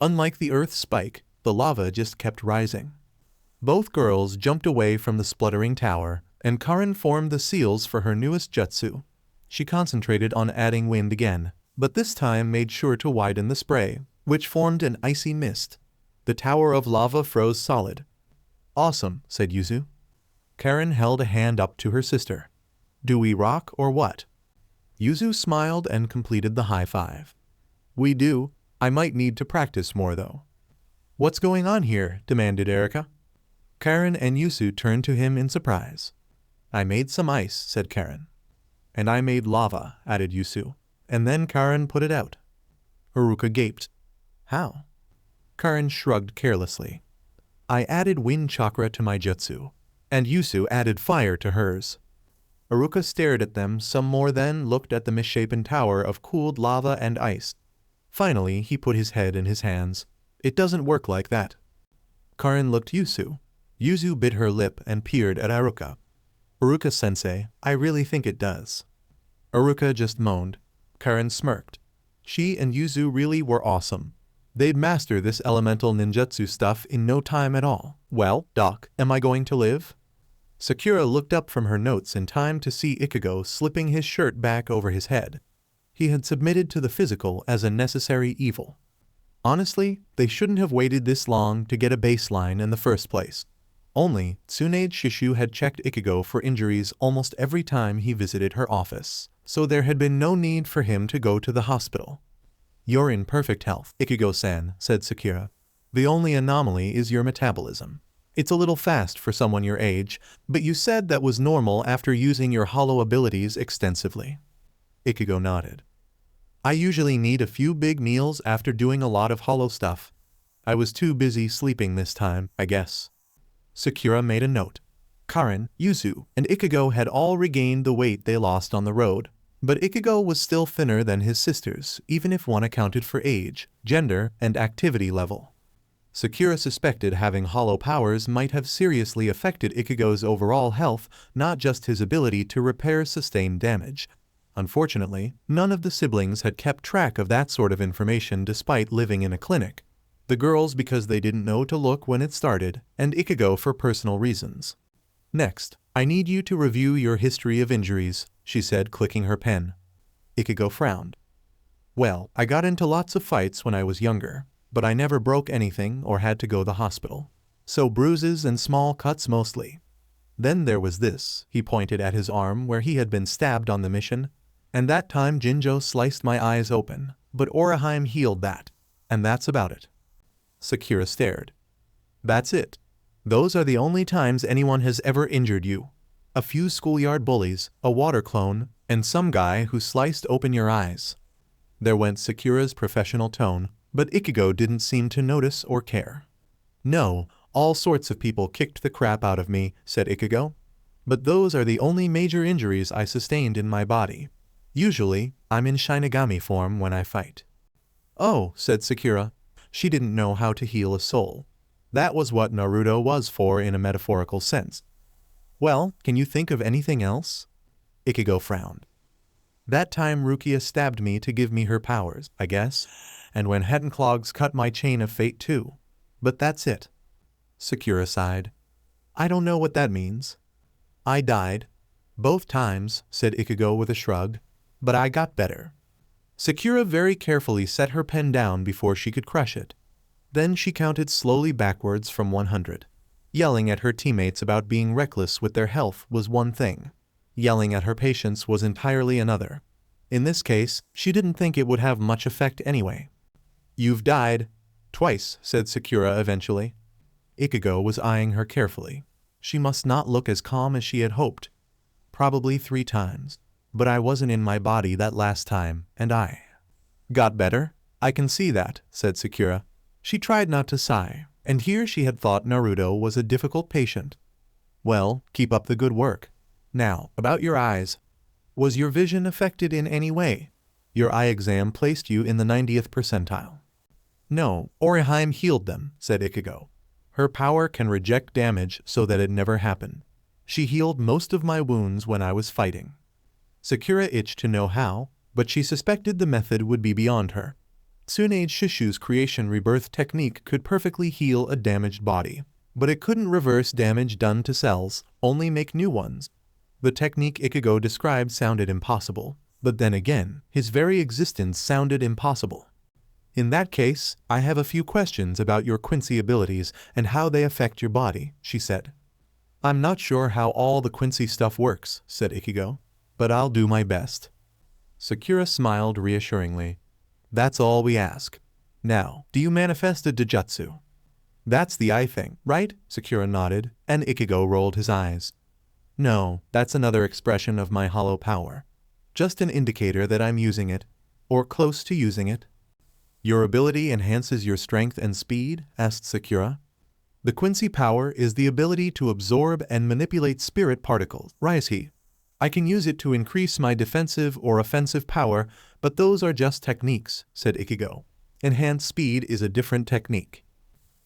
B: Unlike the earth spike, the lava just kept rising. Both girls jumped away from the spluttering tower, and Karen formed the seals for her newest jutsu. She concentrated on adding wind again, but this time made sure to widen the spray, which formed an icy mist. The tower of lava froze solid. Awesome, said Yuzu. Karen held a hand up to her sister. Do we rock or what? Yuzu smiled and completed the high five. We do. I might need to practice more though. What's going on here? Demanded Erika. Karen and Yuzu turned to him in surprise. I made some ice, said Karen. And I made lava, added Yuzu. And then Karen put it out. Iruka gaped. How? Karen shrugged carelessly. I added wind chakra to my jutsu, and Yuzu added fire to hers. Iruka stared at them some more, then looked at the misshapen tower of cooled lava and ice. Finally, he put his head in his hands. It doesn't work like that. Karin looked Yuzu. Yuzu bit her lip and peered at Aruka. Aruka-sensei, I really think it does. Aruka just moaned. Karin smirked. She and Yuzu really were awesome. They'd master this elemental ninjutsu stuff in no time at all. Well, Doc, am I going to live? Sakura looked up from her notes in time to see Ichigo slipping his shirt back over his head. He had submitted to the physical as a necessary evil. Honestly, they shouldn't have waited this long to get a baseline in the first place. Only, Tsunade Shishu had checked Ichigo for injuries almost every time he visited her office, so there had been no need for him to go to the hospital. You're in perfect health, Ichigo-san, said Sakura. The only anomaly is your metabolism. It's a little fast for someone your age, but you said that was normal after using your hollow abilities extensively. Ichigo nodded. I usually need a few big meals after doing a lot of hollow stuff. I was too busy sleeping this time, I guess. Sakura made a note. Karin, Yuzu, and Ichigo had all regained the weight they lost on the road, but Ichigo was still thinner than his sisters, even if one accounted for age, gender, and activity level. Sakura suspected having hollow powers might have seriously affected Ichigo's overall health, not just his ability to repair sustained damage. Unfortunately, none of the siblings had kept track of that sort of information despite living in a clinic. The girls because they didn't know to look when it started, and Ichigo for personal reasons. Next, I need you to review your history of injuries, she said, clicking her pen. Ichigo frowned. Well, I got into lots of fights when I was younger, but I never broke anything or had to go to the hospital. So bruises and small cuts mostly. Then there was this, he pointed at his arm where he had been stabbed on the mission, and that time Jinjo sliced my eyes open, but Orihime healed that, and that's about it. Sakura stared. That's it. Those are the only times anyone has ever injured you. A few schoolyard bullies, a water clone, and some guy who sliced open your eyes. There went Sakura's professional tone, but Ichigo didn't seem to notice or care. No, all sorts of people kicked the crap out of me, said Ichigo. But those are the only major injuries I sustained in my body. Usually, I'm in Shinigami form when I fight. Oh, said Sakura. She didn't know how to heal a soul. That was what Naruto was for in a metaphorical sense. Well, can you think of anything else? Ichigo frowned. That time Rukia stabbed me to give me her powers, I guess, and when Hettenclogs cut my chain of fate too. But that's it. Sakura sighed. I don't know what that means. I died. Both times, said Ichigo with a shrug, but I got better. Sakura very carefully set her pen down before she could crush it. Then she counted slowly backwards from 100. Yelling at her teammates about being reckless with their health was one thing. Yelling at her patients was entirely another. In this case, she didn't think it would have much effect anyway. You've died. Twice, said Sakura eventually. Ichigo was eyeing her carefully. She must not look as calm as she had hoped. Probably 3 times. But I wasn't in my body that last time, and I got better. I can see that, said Sakura. She tried not to sigh, and here she had thought Naruto was a difficult patient. Well, keep up the good work. Now, about your eyes. Was your vision affected in any way? Your eye exam placed you in the 90th percentile. No, Orihime healed them, said Ichigo. Her power can reject damage so that it never happened. She healed most of my wounds when I was fighting. Sakura itched to know how, but she suspected the method would be beyond her. Tsunade Shishu's creation rebirth technique could perfectly heal a damaged body, but it couldn't reverse damage done to cells, only make new ones. The technique Ichigo described sounded impossible, but then again, his very existence sounded impossible. In that case, I have a few questions about your Quincy abilities and how they affect your body, she said. I'm not sure how all the Quincy stuff works, said Ichigo, but I'll do my best. Sakura smiled reassuringly. That's all we ask. Now, do you manifest a Dojutsu? That's the eye thing, right? Sakura nodded, and Ichigo rolled his eyes. No, that's another expression of my hollow power. Just an indicator that I'm using it, or close to using it. Your ability enhances your strength and speed? Asked Sakura. The Quincy power is the ability to absorb and manipulate spirit particles, VERYYYY. I can use it to increase my defensive or offensive power, but those are just techniques, said Ichigo. Enhanced speed is a different technique.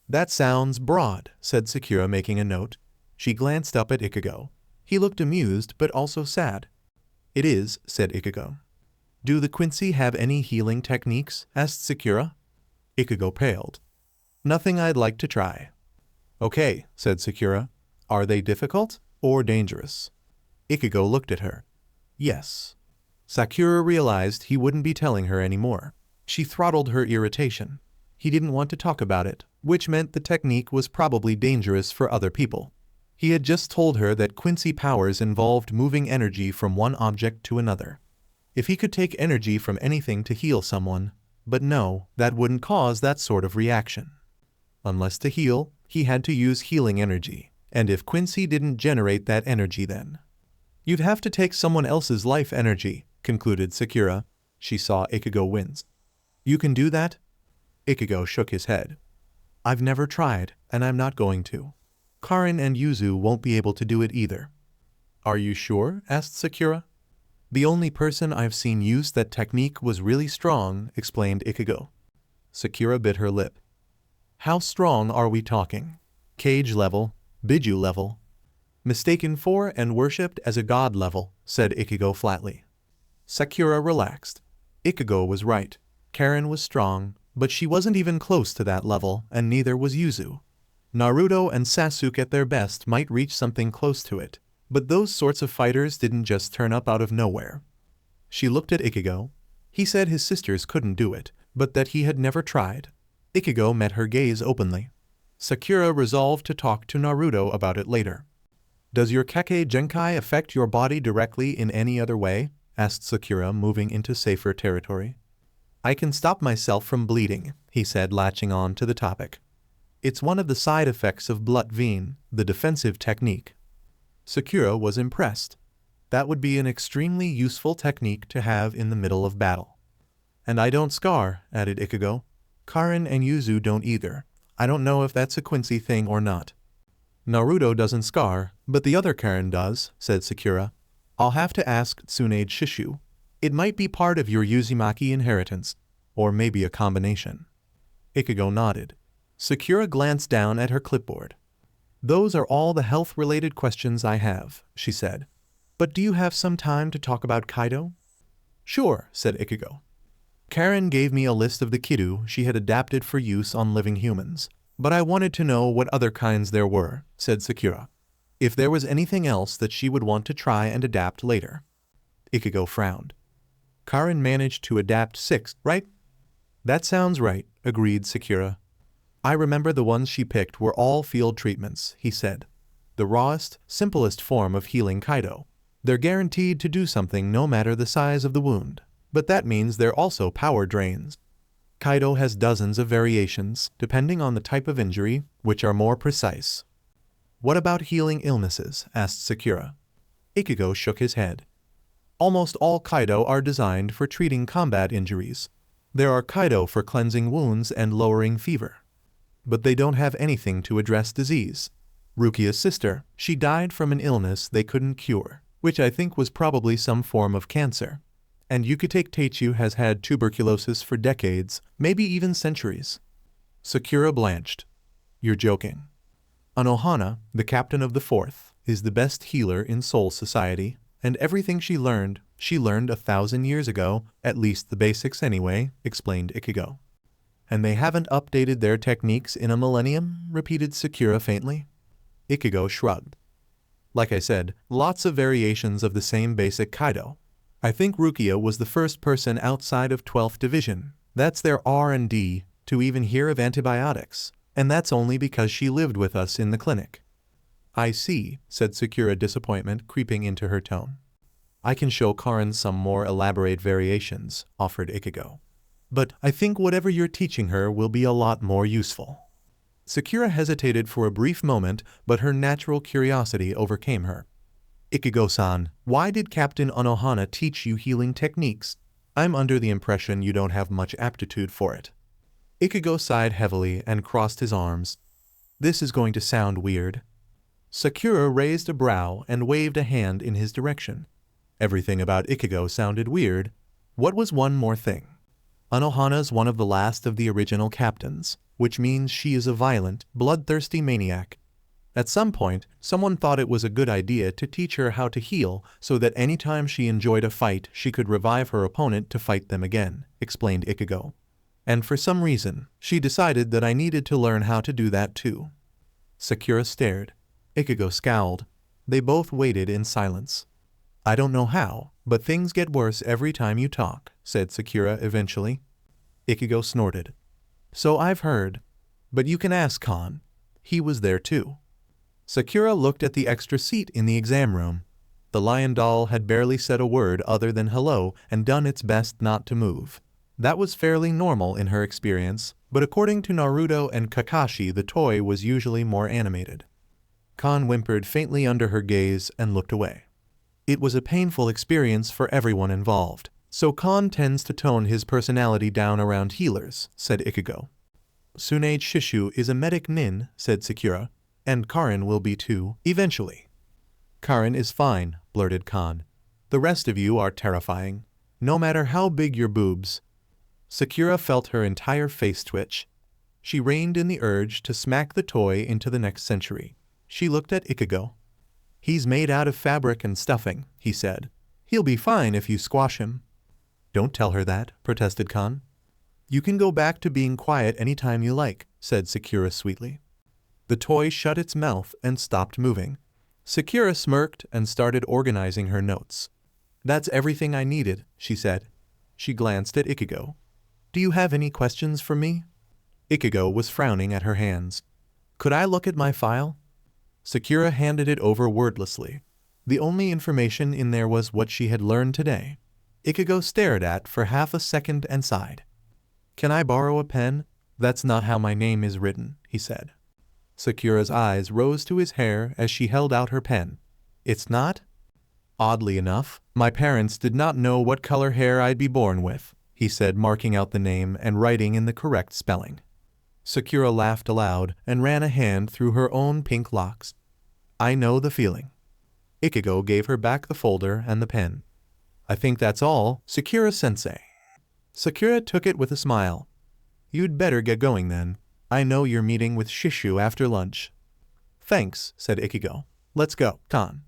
B: That sounds broad, said Sakura, making a note. She glanced up at Ichigo. He looked amused but also sad. It is, said Ichigo. Do the Quincy have any healing techniques? Asked Sakura. Ichigo paled. Nothing I'd like to try. Okay, said Sakura. Are they difficult or dangerous? Ichigo looked at her. Yes. Sakura realized he wouldn't be telling her anymore. She throttled her irritation. He didn't want to talk about it, which meant the technique was probably dangerous for other people. He had just told her that Quincy powers involved moving energy from one object to another. If he could take energy from anything to heal someone, but no, that wouldn't cause that sort of reaction. Unless to heal, he had to use healing energy, and if Quincy didn't generate that energy then. You'd have to take someone else's life energy, concluded Sakura. She saw Ichigo wince. You can do that? Ichigo shook his head. I've never tried, and I'm not going to. Karin and Yuzu won't be able to do it either. Are you sure? Asked Sakura. The only person I've seen use that technique was really strong, explained Ichigo. Sakura bit her lip. How strong are we talking? Cage level, Biju level. Mistaken for and worshipped as a god level, said Ichigo flatly. Sakura relaxed. Ichigo was right. Karin was strong, but she wasn't even close to that level, and neither was Yuzu. Naruto and Sasuke at their best might reach something close to it, but those sorts of fighters didn't just turn up out of nowhere. She looked at Ichigo. He said his sisters couldn't do it, but that he had never tried. Ichigo met her gaze openly. Sakura resolved to talk to Naruto about it later. Does your Kekkei Genkai affect your body directly in any other way? Asked Sakura, moving into safer territory. I can stop myself from bleeding, he said, latching on to the topic. It's one of the side effects of Bleachedit, the defensive technique. Sakura was impressed. That would be an extremely useful technique to have in the middle of battle. And I don't scar, added Ichigo. Karin and Yuzu don't either. I don't know if that's a Quincy thing or not. Naruto doesn't scar, but the other Karin does, said Sakura. I'll have to ask Tsunade Shishu. It might be part of your Uzumaki inheritance, or maybe a combination. Ichigo nodded. Sakura glanced down at her clipboard. Those are all the health-related questions I have, she said. But do you have some time to talk about Kaido? Sure, said Ichigo. Karin gave me a list of the Kidu she had adapted for use on living humans, but I wanted to know what other kinds there were, said Sakura. If there was anything else that she would want to try and adapt later. Ichigo frowned. Karin managed to adapt 6, right? That sounds right, agreed Sakura. I remember the ones she picked were all field treatments, he said. The rawest, simplest form of healing Kaido. They're guaranteed to do something no matter the size of the wound, but that means they're also power drains. Kaido has dozens of variations, depending on the type of injury, which are more precise. What about healing illnesses? Asked Sakura. Ichigo shook his head. Almost all Kaido are designed for treating combat injuries. There are Kaido for cleansing wounds and lowering fever. But they don't have anything to address disease. Rukia's sister, she died from an illness they couldn't cure, which I think was probably some form of cancer. And Yukitake Teichu has had tuberculosis for decades, maybe even centuries. Sakura blanched. You're joking. Anohana, the captain of the 4th, is the best healer in Soul Society, and everything she learned 1,000 years ago, at least the basics anyway, explained Ichigo. And they haven't updated their techniques in a millennium, repeated Sakura faintly. Ichigo shrugged. Like I said, lots of variations of the same basic Kaido. I think Rukia was the first person outside of 12th Division, that's their R&D, to even hear of antibiotics, and that's only because she lived with us in the clinic. I see, said Sakura, disappointment creeping into her tone. I can show Karin some more elaborate variations, offered Ichigo. But I think whatever you're teaching her will be a lot more useful. Sakura hesitated for a brief moment, but her natural curiosity overcame her. Ichigo-san, why did Captain Anohana teach you healing techniques? I'm under the impression you don't have much aptitude for it. Ichigo sighed heavily and crossed his arms. This is going to sound weird. Sakura raised a brow and waved a hand in his direction. Everything about Ichigo sounded weird. What was one more thing? Anohana's one of the last of the original captains, which means she is a violent, bloodthirsty maniac. At some point, someone thought it was a good idea to teach her how to heal so that anytime she enjoyed a fight she could revive her opponent to fight them again, explained Ichigo. And for some reason, she decided that I needed to learn how to do that too. Sakura stared. Ichigo scowled. They both waited in silence. I don't know how, but things get worse every time you talk, said Sakura eventually. Ichigo snorted. So I've heard. But you can ask Khan. He was there too. Sakura looked at the extra seat in the exam room. The lion doll had barely said a word other than hello and done its best not to move. That was fairly normal in her experience, but according to Naruto and Kakashi the toy was usually more animated. Khan whimpered faintly under her gaze and looked away. It was a painful experience for everyone involved, so Khan tends to tone his personality down around healers, said Ichigo. Tsunade Shishu is a medic nin, said Sakura, and Karin will be too, eventually. Karin is fine, blurted Khan. The rest of you are terrifying. No matter how big your boobs. Sakura felt her entire face twitch. She reined in the urge to smack the toy into the next century. She looked at Ichigo. He's made out of fabric and stuffing, he said. He'll be fine if you squash him. Don't tell her that, protested Khan. You can go back to being quiet any time you like, said Sakura sweetly. The toy shut its mouth and stopped moving. Sakura smirked and started organizing her notes. That's everything I needed, she said. She glanced at Ichigo. Do you have any questions for me? Ichigo was frowning at her hands. Could I look at my file? Sakura handed it over wordlessly. The only information in there was what she had learned today. Ichigo stared at for half a second and sighed. Can I borrow a pen? That's not how my name is written, he said. Sakura's eyes rose to his hair as she held out her pen. It's not? Oddly enough, my parents did not know what color hair I'd be born with, he said, marking out the name and writing in the correct spelling. Sakura laughed aloud and ran a hand through her own pink locks. I know the feeling. Ichigo gave her back the folder and the pen. I think that's all, Sakura-sensei. Sakura took it with a smile. You'd better get going then. I know you're meeting with Shishu after lunch. Thanks, said Ichigo. Let's go, Khan.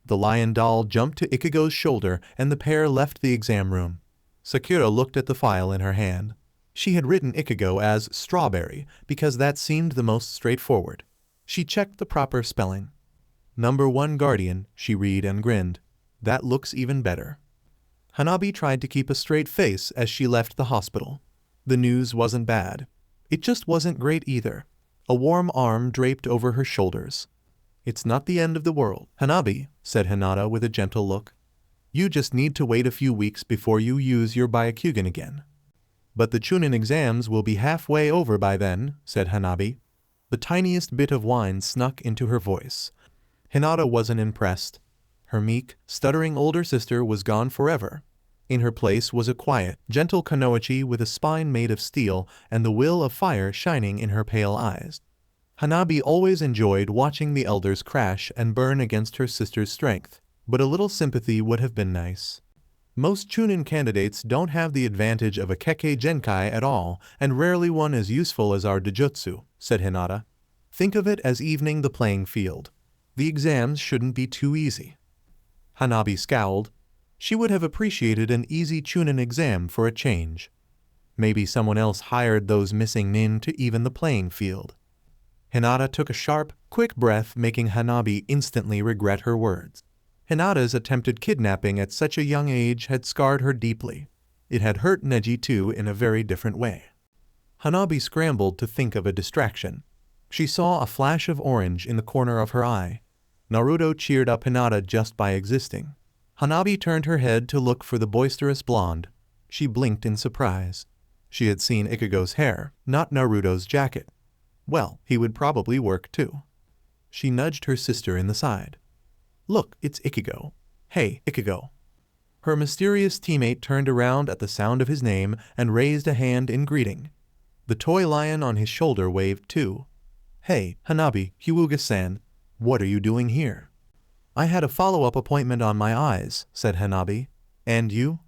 B: The lion doll jumped to Ichigo's shoulder and the pair left the exam room. Sakura looked at the file in her hand. She had written Ichigo as strawberry because that seemed the most straightforward. She checked the proper spelling. Number 1 guardian, she read and grinned. That looks even better. Hanabi tried to keep a straight face as she left the hospital. The news wasn't bad. It just wasn't great either. A warm arm draped over her shoulders. It's not the end of the world, Hanabi, said Hinata with a gentle look. You just need to wait a few weeks before you use your Byakugan again. But the Chunin exams will be halfway over by then, said Hanabi. The tiniest bit of whine snuck into her voice. Hinata wasn't impressed. Her meek, stuttering older sister was gone forever. In her place was a quiet, gentle Kunoichi with a spine made of steel and the will of fire shining in her pale eyes. Hanabi always enjoyed watching the elders crash and burn against her sister's strength, but a little sympathy would have been nice. Most Chunin candidates don't have the advantage of a Kekkei Genkai at all, and rarely one as useful as our Dojutsu, said Hinata. Think of it as evening the playing field. The exams shouldn't be too easy. Hanabi scowled. She would have appreciated an easy Chunin exam for a change. Maybe someone else hired those missing nin to even the playing field. Hinata took a sharp, quick breath, making Hanabi instantly regret her words. Hinata's attempted kidnapping at such a young age had scarred her deeply. It had hurt Neji too in a very different way. Hanabi scrambled to think of a distraction. She saw a flash of orange in the corner of her eye. Naruto cheered up Hinata just by existing. Hanabi turned her head to look for the boisterous blonde. She blinked in surprise. She had seen Ichigo's hair, not Naruto's jacket. Well, he would probably work too. She nudged her sister in the side. Look, it's Ichigo. Hey, Ichigo. Her mysterious teammate turned around at the sound of his name and raised a hand in greeting. The toy lion on his shoulder waved too. Hey, Hanabi, Hyuga-san, what are you doing here? I had a follow-up appointment on my eyes, said Hanabi. And you?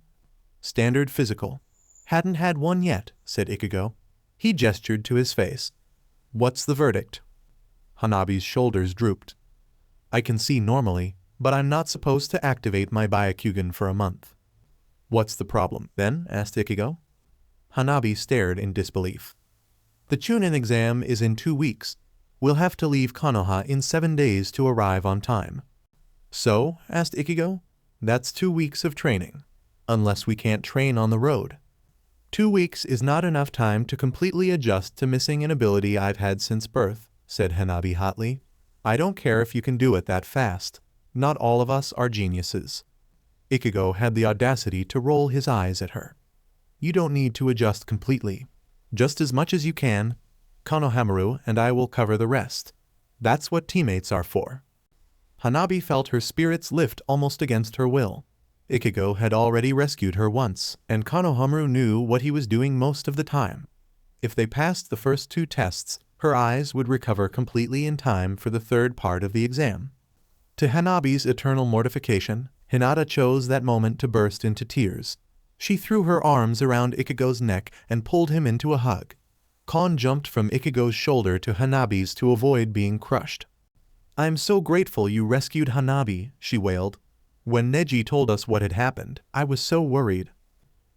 B: Standard physical. Hadn't had one yet, said Ichigo. He gestured to his face. What's the verdict? Hanabi's shoulders drooped. I can see normally, but I'm not supposed to activate my Byakugan for a month. What's the problem, then? Asked Ichigo. Hanabi stared in disbelief. The Chunin exam is in 2 weeks. We'll have to leave Konoha in 7 days to arrive on time. So? Asked Ichigo. That's 2 weeks of training. Unless we can't train on the road. 2 weeks is not enough time to completely adjust to missing an ability I've had since birth, said Hanabi hotly. I don't care if you can do it that fast. Not all of us are geniuses. Ichigo had the audacity to roll his eyes at her. You don't need to adjust completely. Just as much as you can. Konohamaru and I will cover the rest. That's what teammates are for. Hanabi felt her spirits lift almost against her will. Ichigo had already rescued her once, and Konohamaru knew what he was doing most of the time. If they passed the first 2 tests, her eyes would recover completely in time for the 3rd part of the exam. To Hanabi's eternal mortification, Hinata chose that moment to burst into tears. She threw her arms around Ichigo's neck and pulled him into a hug. Kon jumped from Ichigo's shoulder to Hanabi's to avoid being crushed. I'm so grateful you rescued Hanabi, she wailed. When Neji told us what had happened, I was so worried.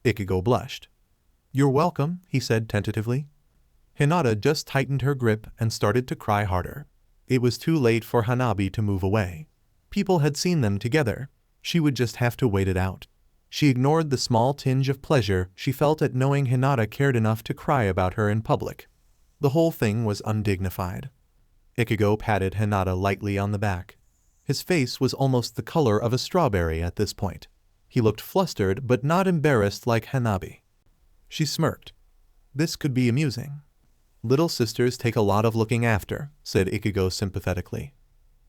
B: Ichigo blushed. You're welcome, he said tentatively. Hinata just tightened her grip and started to cry harder. It was too late for Hanabi to move away. People had seen them together. She would just have to wait it out. She ignored the small tinge of pleasure she felt at knowing Hinata cared enough to cry about her in public. The whole thing was undignified. Ichigo patted Hinata lightly on the back. His face was almost the color of a strawberry at this point. He looked flustered but not embarrassed like Hanabi. She smirked. This could be amusing. Little sisters take a lot of looking after, said Ichigo sympathetically.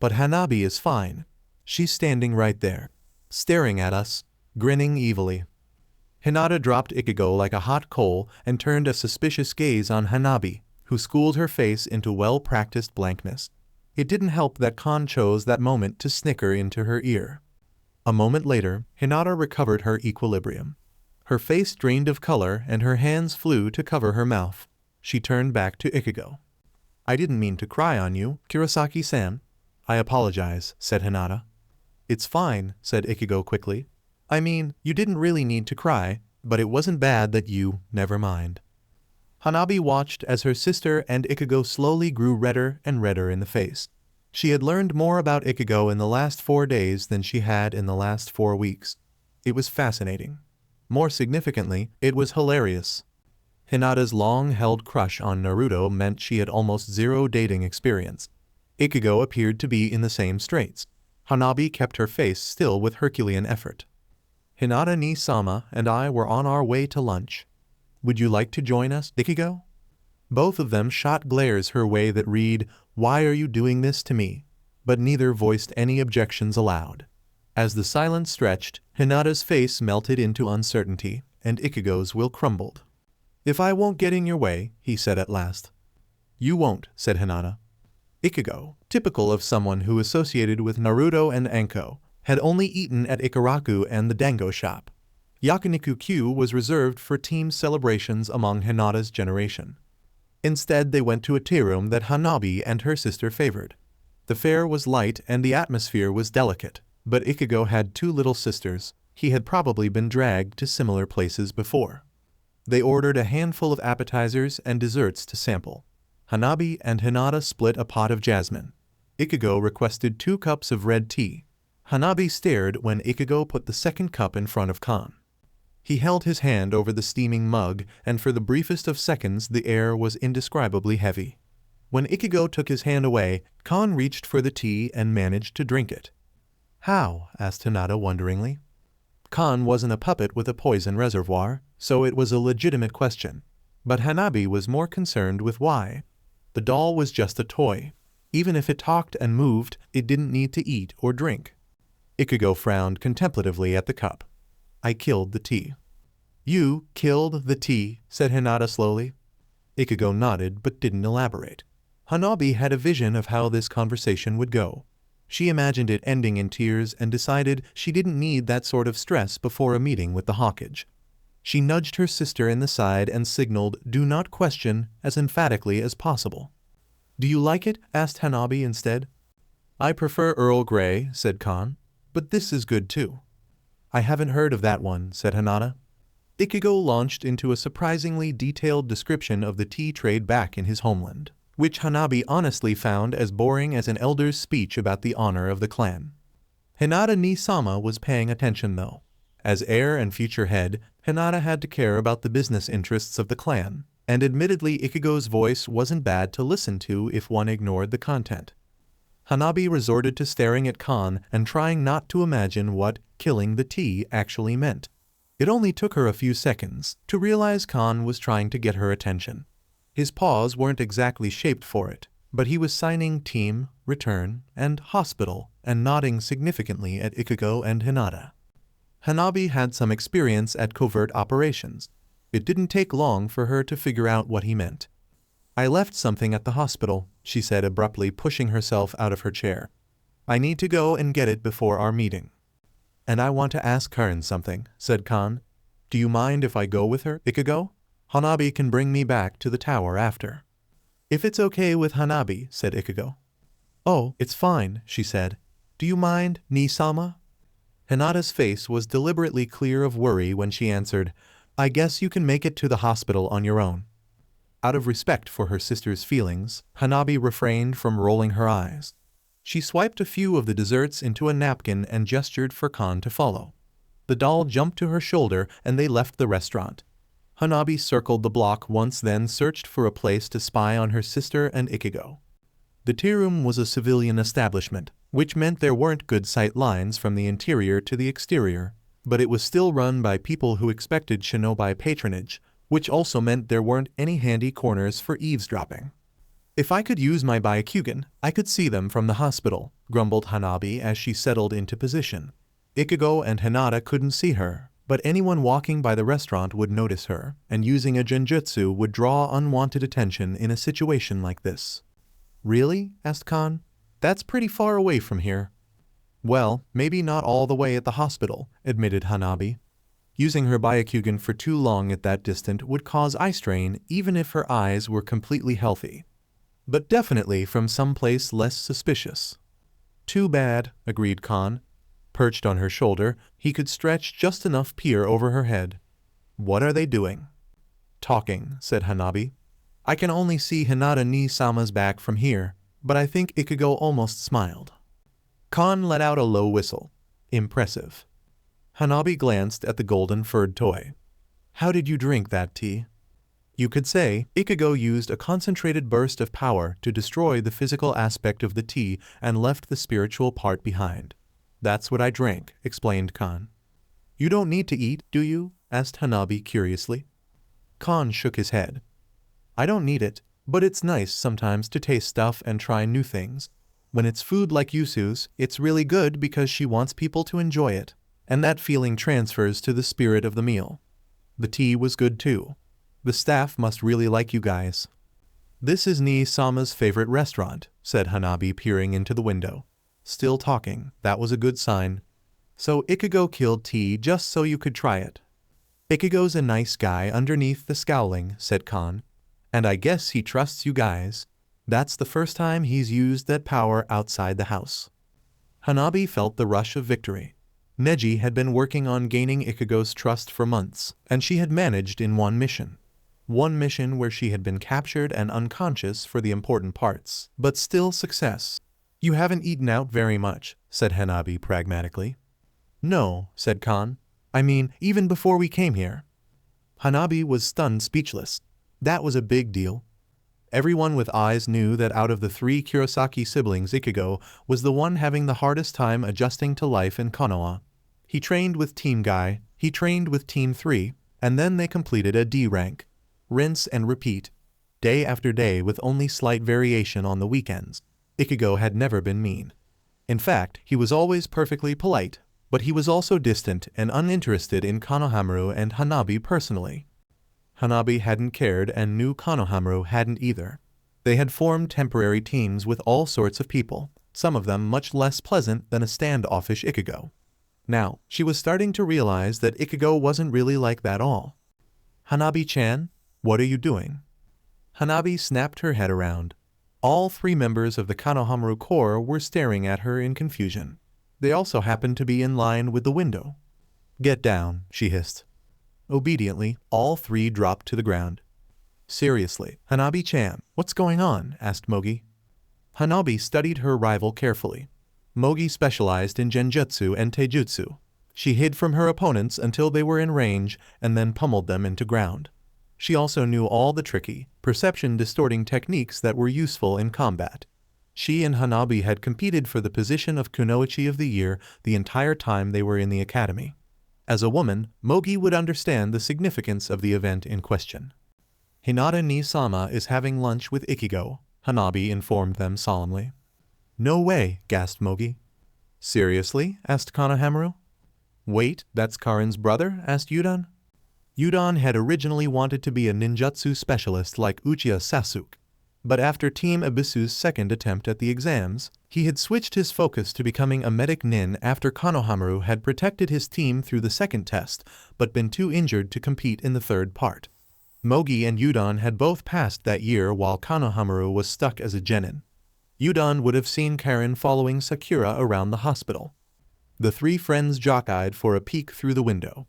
B: But Hanabi is fine. She's standing right there, staring at us, grinning evilly. Hinata dropped Ichigo like a hot coal and turned a suspicious gaze on Hanabi, who schooled her face into well-practiced blankness. It didn't help that Kon chose that moment to snicker into her ear. A moment later, Hinata recovered her equilibrium. Her face drained of color and her hands flew to cover her mouth. She turned back to Ichigo. I didn't mean to cry on you, Kurosaki-san. I apologize, said Hinata. It's fine, said Ichigo quickly. I mean, you didn't really need to cry, but it wasn't bad that you, never mind. Hanabi watched as her sister and Ichigo slowly grew redder and redder in the face. She had learned more about Ichigo in the last 4 days than she had in the last 4 weeks. It was fascinating. More significantly, it was hilarious. Hinata's long-held crush on Naruto meant she had almost zero dating experience. Ichigo appeared to be in the same straits. Hanabi kept her face still with Herculean effort. Hinata ni Sama and I were on our way to lunch. Would you like to join us, Ichigo? Both of them shot glares her way that read, Why are you doing this to me? But neither voiced any objections aloud. As the silence stretched, Hinata's face melted into uncertainty, and Ichigo's will crumbled. If I won't get in your way, he said at last. You won't, said Hinata. Ichigo, typical of someone who associated with Naruto and Anko, had only eaten at Ikaraku and the Dango shop. Yakiniku-Q was reserved for team celebrations among Hinata's generation. Instead, they went to a tea room that Hanabi and her sister favored. The fare was light and the atmosphere was delicate, but Ichigo had 2 little sisters. He had probably been dragged to similar places before. They ordered a handful of appetizers and desserts to sample. Hanabi and Hinata split a pot of jasmine. Ichigo requested 2 cups of red tea. Hanabi stared when Ichigo put the 2nd cup in front of Kon. He held his hand over the steaming mug, and for the briefest of seconds the air was indescribably heavy. When Ichigo took his hand away, Kon reached for the tea and managed to drink it. How? Asked Hinata wonderingly. Kon wasn't a puppet with a poison reservoir, so it was a legitimate question. But Hanabi was more concerned with why. The doll was just a toy. Even if it talked and moved, it didn't need to eat or drink. Ichigo frowned contemplatively at the cup. I killed the tea. You killed the tea, said Hinata slowly. Ichigo nodded but didn't elaborate. Hanabi had a vision of how this conversation would go. She imagined it ending in tears and decided she didn't need that sort of stress before a meeting with the Hawkage. She nudged her sister in the side and signaled, "Do not question," as emphatically as possible. "Do you like it?" asked Hanabi instead. "I prefer Earl Grey," said Khan. "But this is good too." "I haven't heard of that one," said Hinata. Ichigo launched into a surprisingly detailed description of the tea trade back in his homeland, which Hanabi honestly found as boring as an elder's speech about the honor of the clan. Hinata ni Sama was paying attention though. As heir and future head, Hinata had to care about the business interests of the clan, and admittedly Ichigo's voice wasn't bad to listen to if one ignored the content. Hanabi resorted to staring at Khan and trying not to imagine what killing the tea actually meant. It only took her a few seconds to realize Khan was trying to get her attention. His paws weren't exactly shaped for it, but he was signing team, return, and hospital and nodding significantly at Ichigo and Hinata. Hanabi had some experience at covert operations. It didn't take long for her to figure out what he meant. "I left something at the hospital," she said abruptly, pushing herself out of her chair. "I need to go and get it before our meeting." "And I want to ask Karin something," said Khan. "Do you mind if I go with her, Ichigo? Hanabi can bring me back to the tower after." "If it's okay with Hanabi," said Ichigo. "Oh, it's fine," she said. "Do you mind, Ni-sama?" Hinata's face was deliberately clear of worry when she answered, "I guess you can make it to the hospital on your own." Out of respect for her sister's feelings, Hanabi refrained from rolling her eyes. She swiped a few of the desserts into a napkin and gestured for Khan to follow. The doll jumped to her shoulder and they left the restaurant. Hanabi circled the block once, then searched for a place to spy on her sister and Ichigo. The tea room was a civilian establishment, which meant there weren't good sight lines from the interior to the exterior, but it was still run by people who expected shinobi patronage, which also meant there weren't any handy corners for eavesdropping. "If I could use my Byakugan, I could see them from the hospital," grumbled Hanabi as she settled into position. Ichigo and Hinata couldn't see her, but anyone walking by the restaurant would notice her, and using a genjutsu would draw unwanted attention in a situation like this. "Really?" asked Khan. "That's pretty far away from here." "Well, maybe not all the way at the hospital," admitted Hanabi. Using her Byakugan for too long at that distance would cause eye strain even if her eyes were completely healthy. But definitely from someplace less suspicious. "Too bad," agreed Khan. Perched on her shoulder, he could stretch just enough peer over her head. "What are they doing?" "Talking," said Hanabi. "I can only see Hinata ni Sama's back from here, but I think Ichigo almost smiled." Khan let out a low whistle. Impressive. Hanabi glanced at the golden furred toy. "How did you drink that tea?" You could say Ichigo used a concentrated burst of power to destroy the physical aspect of the tea and left the spiritual part behind. "That's what I drank," explained Khan. "You don't need to eat, do you?" asked Hanabi curiously. Khan shook his head. "I don't need it, but it's nice sometimes to taste stuff and try new things. When it's food like Yusu's, it's really good because she wants people to enjoy it, and that feeling transfers to the spirit of the meal. The tea was good too. The staff must really like you guys." "This is Ni-sama's favorite restaurant," said Hanabi, peering into the window. Still talking, that was a good sign. "So Ichigo killed tea just so you could try it." "Ichigo's a nice guy underneath the scowling," said Khan. "And I guess he trusts you guys. That's the first time he's used that power outside the house." Hanabi felt the rush of victory. Neji had been working on gaining Ichigo's trust for months, and she had managed in one mission. One mission where she had been captured and unconscious for the important parts, but still success. "You haven't eaten out very much," said Hanabi pragmatically. "No," said Khan. "I mean, even before we came here." Hanabi was stunned speechless. That was a big deal. Everyone with eyes knew that out of the 3 Kurosaki siblings, Ichigo was the one having the hardest time adjusting to life in Konoha. He trained with Team Guy, he trained with Team 3, and then they completed a D rank. Rinse and repeat. Day after day with only slight variation on the weekends. Ichigo had never been mean. In fact, he was always perfectly polite, but he was also distant and uninterested in Konohamaru and Hanabi personally. Hanabi hadn't cared and knew Konohamaru hadn't either. They had formed temporary teams with all sorts of people, some of them much less pleasant than a standoffish Ichigo. Now, she was starting to realize that Ichigo wasn't really like that all. "Hanabi-chan, what are you doing?" Hanabi snapped her head around. All 3 members of the Konohamaru Corps were staring at her in confusion. They also happened to be in line with the window. "Get down," she hissed. Obediently, all 3 dropped to the ground. "Seriously, Hanabi-chan, what's going on?" asked Mogi. Hanabi studied her rival carefully. Mogi specialized in genjutsu and taijutsu. She hid from her opponents until they were in range and then pummeled them into ground. She also knew all the tricky, perception-distorting techniques that were useful in combat. She and Hanabi had competed for the position of Kunoichi of the Year the entire time they were in the academy. As a woman, Mogi would understand the significance of the event in question. "Hinata ni-sama is having lunch with Ichigo," Hanabi informed them solemnly. "No way," gasped Mogi. "Seriously?" asked Konohamaru. "Wait, that's Karin's brother?" asked Udon. Udon had originally wanted to be a ninjutsu specialist like Uchiha Sasuke, but after Team Abisu's second attempt at the exams, he had switched his focus to becoming a medic nin after Konohamaru had protected his team through the second test but been too injured to compete in the third part. Mogi and Udon had both passed that year while Konohamaru was stuck as a genin. Udon would have seen Karin following Sakura around the hospital. The 3 friends jock-eyed for a peek through the window.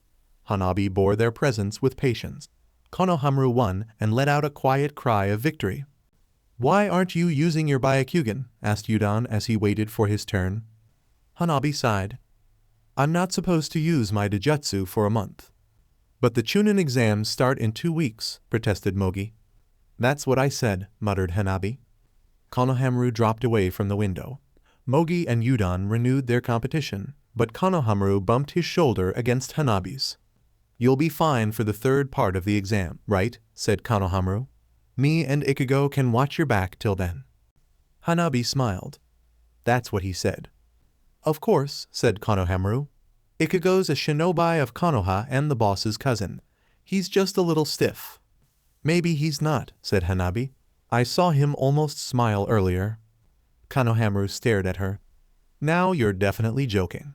B: Hanabi bore their presence with patience. Konohamaru won and let out a quiet cry of victory. "Why aren't you using your Byakugan?" asked Udon as he waited for his turn. Hanabi sighed. "I'm not supposed to use my Dojutsu for a month." "But the Chunin exams start in 2 weeks, protested Mogi. "That's what I said," muttered Hanabi. Konohamaru dropped away from the window. Mogi and Udon renewed their competition, but Konohamaru bumped his shoulder against Hanabi's. "You'll be fine for the third part of the exam, right?" said Konohamaru. "Me and Ichigo can watch your back till then." Hanabi smiled. "That's what he said." "Of course," said Konohamaru. "Ichigo's a shinobi of Konoha and the boss's cousin. He's just a little stiff." "Maybe he's not," said Hanabi. "I saw him almost smile earlier." Konohamaru stared at her. "Now you're definitely joking."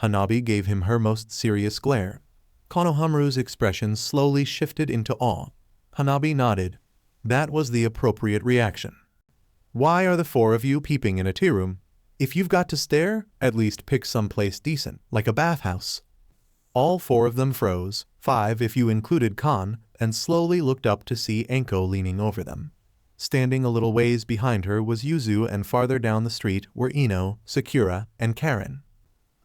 B: Hanabi gave him her most serious glare. Konohamaru's expression slowly shifted into awe. Hanabi nodded. That was the appropriate reaction. "Why are the 4 of you peeping in a tea room? If you've got to stare, at least pick someplace decent, like a bathhouse." All 4 of them froze, 5 if you included Kan, and slowly looked up to see Anko leaning over them. Standing a little ways behind her was Yuzu, and farther down the street were Ino, Sakura, and Karin.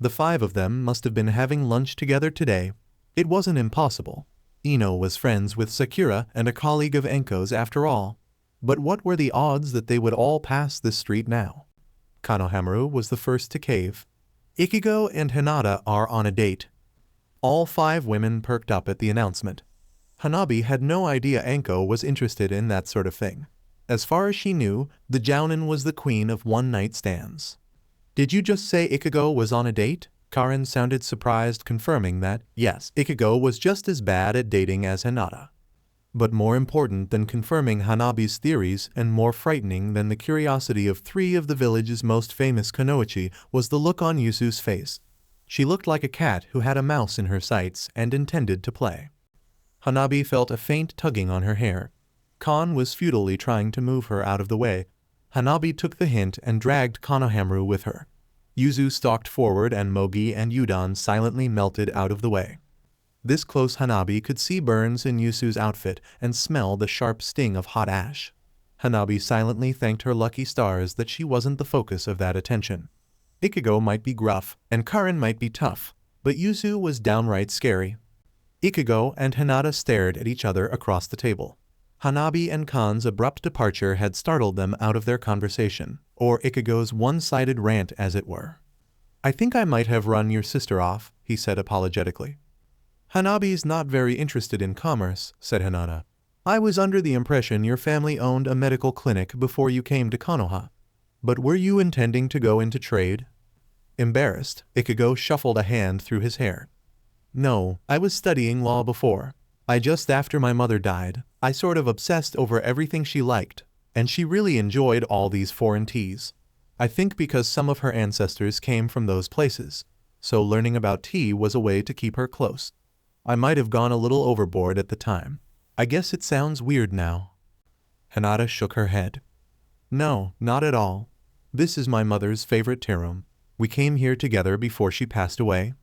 B: The 5 of them must have been having lunch together today. It wasn't impossible. Ino was friends with Sakura and a colleague of Anko's after all. But what were the odds that they would all pass this street now? Konohamaru was the first to cave. "Ichigo and Hinata are on a date." All 5 women perked up at the announcement. Hanabi had no idea Anko was interested in that sort of thing. As far as she knew, the Jounin was the queen of one-night stands. "Did you just say Ichigo was on a date?" Karin sounded surprised, confirming that, yes, Ichigo was just as bad at dating as Hinata. But more important than confirming Hanabi's theories and more frightening than the curiosity of 3 of the village's most famous kunoichi was the look on Yuzu's face. She looked like a cat who had a mouse in her sights and intended to play. Hanabi felt a faint tugging on her hair. Kan was futilely trying to move her out of the way. Hanabi took the hint and dragged Konohamaru with her. Yuzu stalked forward and Mogi and Udon silently melted out of the way. This close Hanabi could see burns in Yuzu's outfit and smell the sharp sting of hot ash. Hanabi silently thanked her lucky stars that she wasn't the focus of that attention. Ichigo might be gruff, and Karin might be tough, but Yuzu was downright scary. Ichigo and Hinata stared at each other across the table. Hanabi and Kan's abrupt departure had startled them out of their conversation, or Ichigo's one-sided rant as it were. "I think I might have run your sister off," he said apologetically. "Hanabi's not very interested in commerce," said Hinata. "I was under the impression your family owned a medical clinic before you came to Konoha. But were you intending to go into trade?" Embarrassed, Ichigo shuffled a hand through his hair. "No, I was studying law before. Just after my mother died, I sort of obsessed over everything she liked, and she really enjoyed all these foreign teas. I think because some of her ancestors came from those places. so learning about tea was a way to keep her close. I might have gone a little overboard at the time. I guess it sounds weird now. Hinata shook her head. No, not at all. This is my mother's favorite tea room. We came here together before she passed away.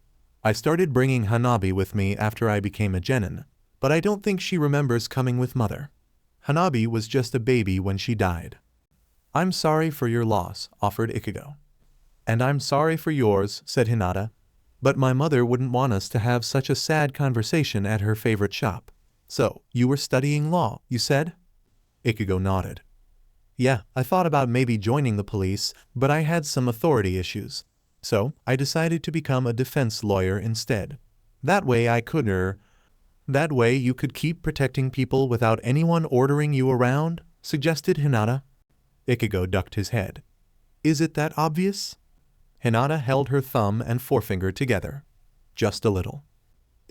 B: I started bringing Hanabi with me after I became a genin, but I don't think she remembers coming with mother. Hanabi was just a baby when she died. I'm sorry for your loss, offered Ichigo. And I'm sorry for yours, said Hinata. But my mother wouldn't want us to have such a sad conversation at her favorite shop. So, you were studying law, you said? Ichigo nodded. Yeah, I thought about maybe joining the police, but I had some authority issues. So, I decided to become a defense lawyer instead. That way you could keep protecting people without anyone ordering you around, suggested Hinata. Ichigo ducked his head. Is it that obvious? Hinata held her thumb and forefinger together. Just a little.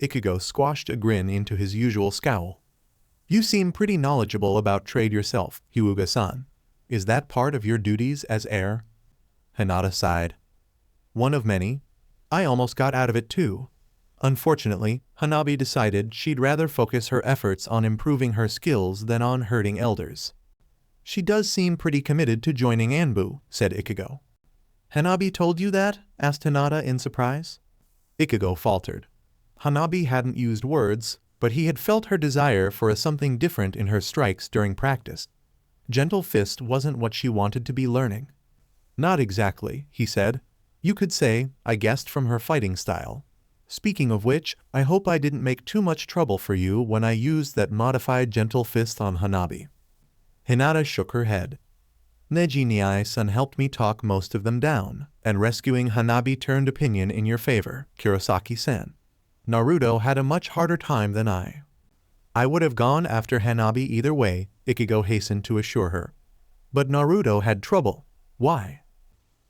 B: Ichigo squashed a grin into his usual scowl. You seem pretty knowledgeable about trade yourself, Hyuga-san. Is that part of your duties as heir? Hinata sighed. One of many. I almost got out of it too. Unfortunately, Hanabi decided she'd rather focus her efforts on improving her skills than on hurting elders. She does seem pretty committed to joining Anbu, said Ichigo. Hanabi told you that? Asked Hinata in surprise. Ichigo faltered. Hanabi hadn't used words, but he had felt her desire for something different in her strikes during practice. Gentle fist wasn't what she wanted to be learning. Not exactly, he said. You could say, I guessed from her fighting style. Speaking of which, I hope I didn't make too much trouble for you when I used that modified gentle fist on Hanabi. Hinata shook her head. Neji-san helped me talk most of them down, and rescuing Hanabi turned opinion in your favor, Kurosaki-san. Naruto had a much harder time than I. I would have gone after Hanabi either way, Ichigo hastened to assure her. But Naruto had trouble. Why?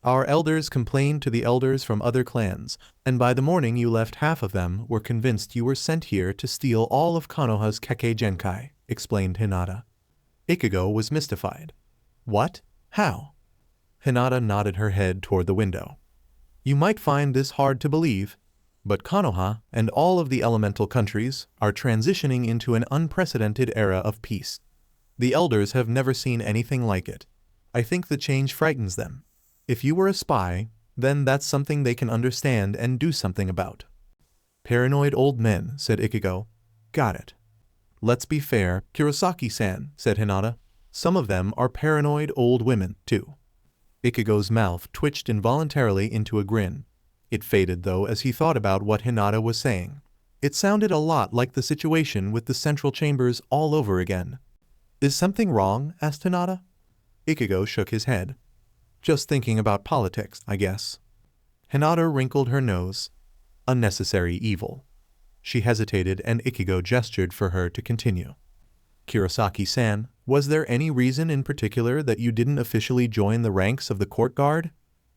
B: Our elders complained to the elders from other clans, and by the morning you left half of them were convinced you were sent here to steal all of Konoha's Kekkei Genkai, explained Hinata. Ichigo was mystified. What? How? Hinata nodded her head toward the window. You might find this hard to believe, but Konoha and all of the elemental countries are transitioning into an unprecedented era of peace. The elders have never seen anything like it. I think the change frightens them. If you were a spy, then that's something they can understand and do something about. Paranoid old men, said Ichigo. Got it. Let's be fair, Kurosaki-san, said Hinata. Some of them are paranoid old women, too. Ichigo's mouth twitched involuntarily into a grin. It faded, though, as he thought about what Hinata was saying. It sounded a lot like the situation with the central chambers all over again. Is something wrong? Asked Hinata. Ichigo shook his head. Just thinking about politics, I guess. Hinata wrinkled her nose. Unnecessary evil. She hesitated and Ichigo gestured for her to continue. Kurosaki-san, was there any reason in particular that you didn't officially join the ranks of the court guard?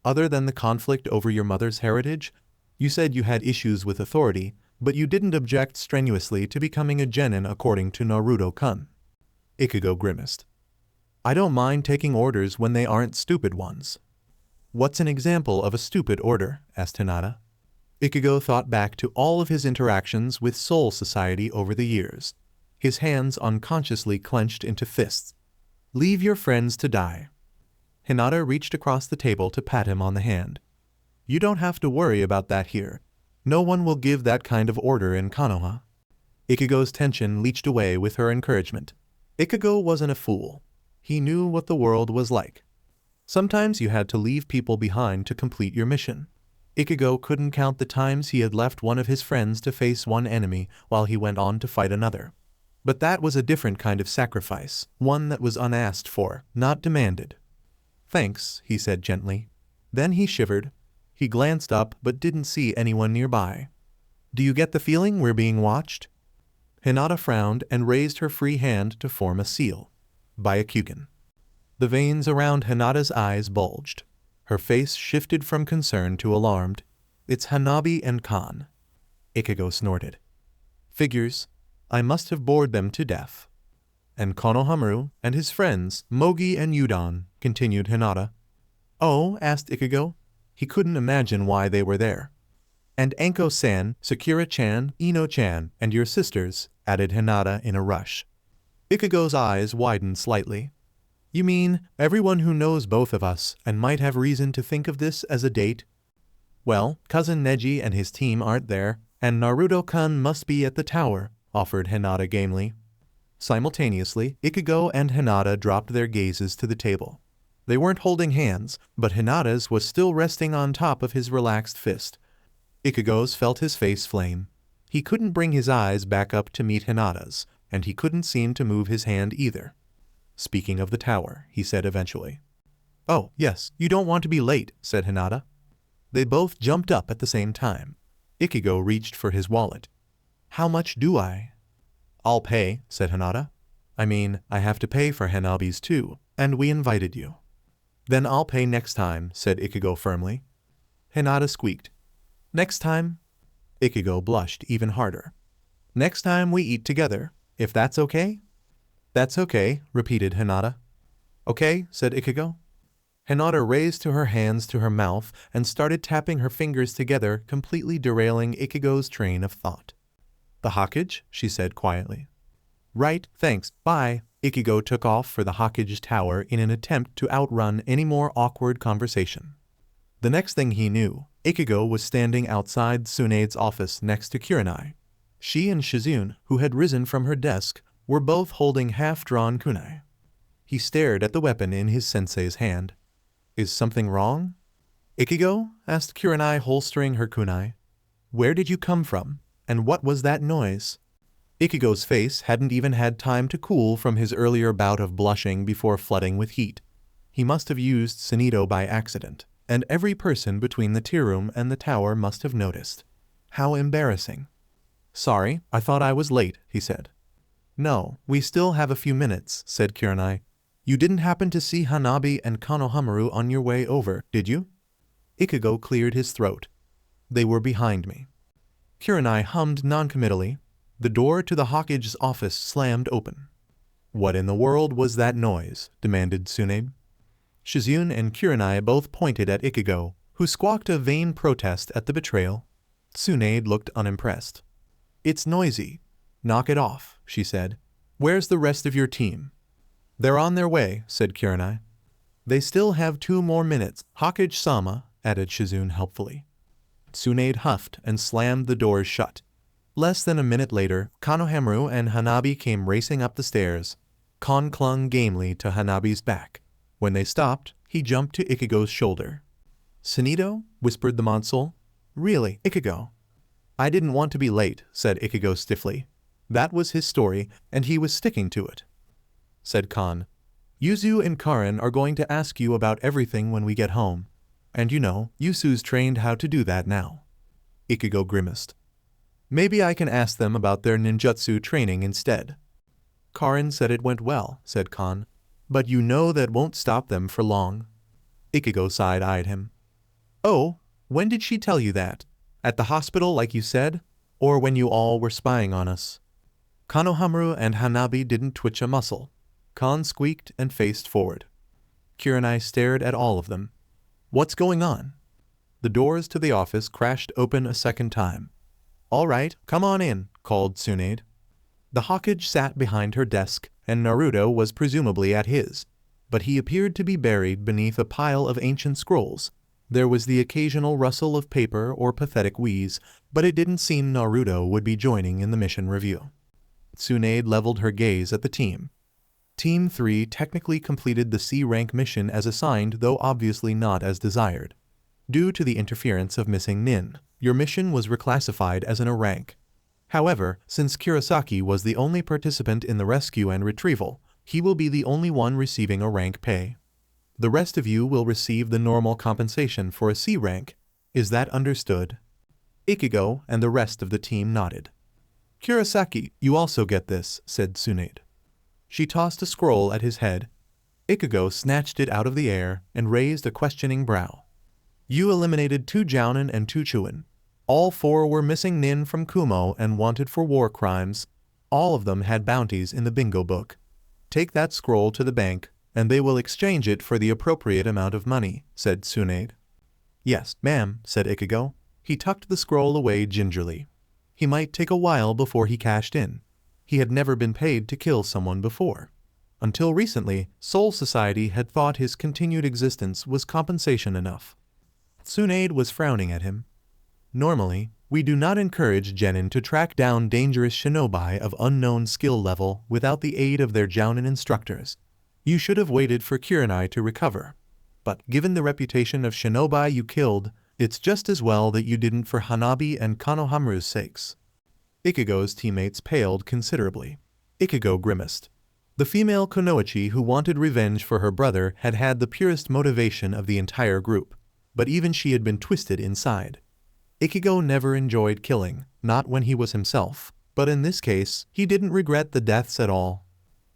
B: Other than the conflict over your mother's heritage? You said you had issues with authority, but you didn't object strenuously to becoming a genin according to Naruto-kun. Ichigo grimaced. I don't mind taking orders when they aren't stupid ones. What's an example of a stupid order? Asked Hinata. Ichigo thought back to all of his interactions with Soul Society over the years. His hands unconsciously clenched into fists. Leave your friends to die. Hinata reached across the table to pat him on the hand. You don't have to worry about that here. No one will give that kind of order in Konoha. Ichigo's tension leached away with her encouragement. Ichigo wasn't a fool. He knew what the world was like. Sometimes you had to leave people behind to complete your mission. Ichigo couldn't count the times he had left one of his friends to face one enemy while he went on to fight another. But that was a different kind of sacrifice, one that was unasked for, not demanded. Thanks, he said gently. Then he shivered. He glanced up but didn't see anyone nearby. Do you get the feeling we're being watched? Hinata frowned and raised her free hand to form a seal. Byakugan. The veins around Hinata's eyes bulged. Her face shifted from concern to alarmed. It's Hanabi and Khan. Ichigo snorted. Figures. I must have bored them to death. And Konohamaru and his friends, Mogi and Udon, continued Hinata. Oh, asked Ichigo. He couldn't imagine why they were there. And Anko-san, Sakura-chan, Ino-chan, and your sisters, added Hinata in a rush. Ichigo's eyes widened slightly. You mean, everyone who knows both of us and might have reason to think of this as a date? Well, cousin Neji and his team aren't there, and Naruto-kun must be at the tower, offered Hinata gamely. Simultaneously, Ichigo and Hinata dropped their gazes to the table. They weren't holding hands, but Hinata's was still resting on top of his relaxed fist. Ichigo's felt his face flame. He couldn't bring his eyes back up to meet Hinata's, and he couldn't seem to move his hand either. Speaking of the tower, he said eventually. Oh, yes, you don't want to be late, said Hinata. They both jumped up at the same time. Ichigo reached for his wallet. How much do I? I'll pay, said Hinata. I mean, I have to pay for Hanabi's too, and we invited you. Then I'll pay next time, said Ichigo firmly. Hinata squeaked. Next time? Ichigo blushed even harder. Next time we eat together, if that's okay? That's okay, repeated Hinata. Okay, said Ichigo. Hinata raised her hands to her mouth and started tapping her fingers together, completely derailing Ichigo's train of thought. The Hokage? She said quietly. Right, thanks, bye. Ichigo took off for the Hokage tower in an attempt to outrun any more awkward conversation. The next thing he knew, Ichigo was standing outside Tsunede's office next to Kurenai. She and Shizune, who had risen from her desk, were both holding half-drawn kunai. He stared at the weapon in his sensei's hand. Is something wrong? Ichigo? Asked Kurenai, holstering her kunai. Where did you come from, and what was that noise? Ichigo's face hadn't even had time to cool from his earlier bout of blushing before flooding with heat. He must have used Sunito by accident, and every person between the tea room and the tower must have noticed. How embarrassing. Sorry, I thought I was late, he said. No, we still have a few minutes, said Kurenai. You didn't happen to see Hanabi and Konohamaru on your way over, did you? Ichigo cleared his throat. They were behind me. Kurenai hummed noncommittally. The door to the Hokage's office slammed open. What in the world was that noise? Demanded Tsunade. Shizune and Kurenai both pointed at Ichigo, who squawked a vain protest at the betrayal. Tsunade looked unimpressed. It's noisy. Knock it off, she said. Where's the rest of your team? They're on their way, said Kurenai. They still have 2 more minutes, Hokage-sama, added Shizune helpfully. Tsunade huffed and slammed the doors shut. Less than a minute later, Konohamaru and Hanabi came racing up the stairs. Kon clung gamely to Hanabi's back. When they stopped, he jumped to Ichigo's shoulder. Sunito? Whispered the Monsol. Really, Ichigo? I didn't want to be late, said Ichigo stiffly. That was his story, and he was sticking to it. Said Kon. Yuzu and Karin are going to ask you about everything when we get home. And you know, Yusu's trained how to do that now. Ichigo grimaced. Maybe I can ask them about their ninjutsu training instead. Karin said it went well, said Kon. But you know that won't stop them for long. Ichigo side-eyed him. Oh, when did she tell you that? At the hospital like you said? Or when you all were spying on us? Konohamaru and Hanabi didn't twitch a muscle. Kon squeaked and faced forward. Kurenai stared at all of them. What's going on? The doors to the office crashed open a second time. All right, come on in, called Tsunade. The Hokage sat behind her desk, and Naruto was presumably at his. But he appeared to be buried beneath a pile of ancient scrolls. There was the occasional rustle of paper or pathetic wheeze, but it didn't seem Naruto would be joining in the mission review. Tsunade leveled her gaze at the team. Team 3 technically completed the C-rank mission as assigned, though obviously not as desired. Due to the interference of missing Nin, your mission was reclassified as an A rank. However, since Kurosaki was the only participant in the rescue and retrieval, he will be the only one receiving a rank pay. The rest of you will receive the normal compensation for a C rank. Is that understood? Ichigo and the rest of the team nodded. Kurosaki, you also get this, said Tsunade. She tossed a scroll at his head. Ichigo snatched it out of the air and raised a questioning brow. You eliminated 2 Jounin and 2 Chuin. All 4 were missing Nin from Kumo and wanted for war crimes. All of them had bounties in the bingo book. Take that scroll to the bank, and they will exchange it for the appropriate amount of money, said Tsunade. Yes, ma'am, said Ichigo. He tucked the scroll away gingerly. He might take a while before he cashed in. He had never been paid to kill someone before. Until recently, Soul Society had thought his continued existence was compensation enough. Tsunade was frowning at him. Normally, we do not encourage genin to track down dangerous shinobi of unknown skill level without the aid of their jounin instructors. You should have waited for Kurenai to recover. But given the reputation of shinobi you killed, it's just as well that you didn't for Hanabi and Konohamaru's sakes. Ichigo's teammates paled considerably. Ichigo grimaced. The female Konoichi who wanted revenge for her brother had had the purest motivation of the entire group, but even she had been twisted inside. Ichigo never enjoyed killing, not when he was himself, but in this case, he didn't regret the deaths at all.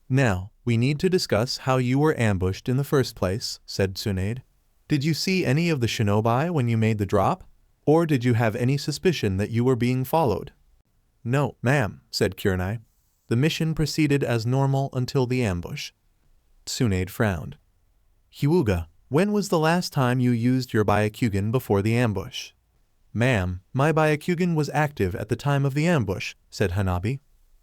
B: Now, we need to discuss how you were ambushed in the first place, said Tsunade. Did you see any of the shinobi when you made the drop? Or did you have any suspicion that you were being followed? No, ma'am, said Kurenai. The mission proceeded as normal until the ambush. Tsunade frowned. Hyuga, when was the last time you used your Byakugan before the ambush? Ma'am, my Byakugan was active at the time of the ambush, said Hanabi.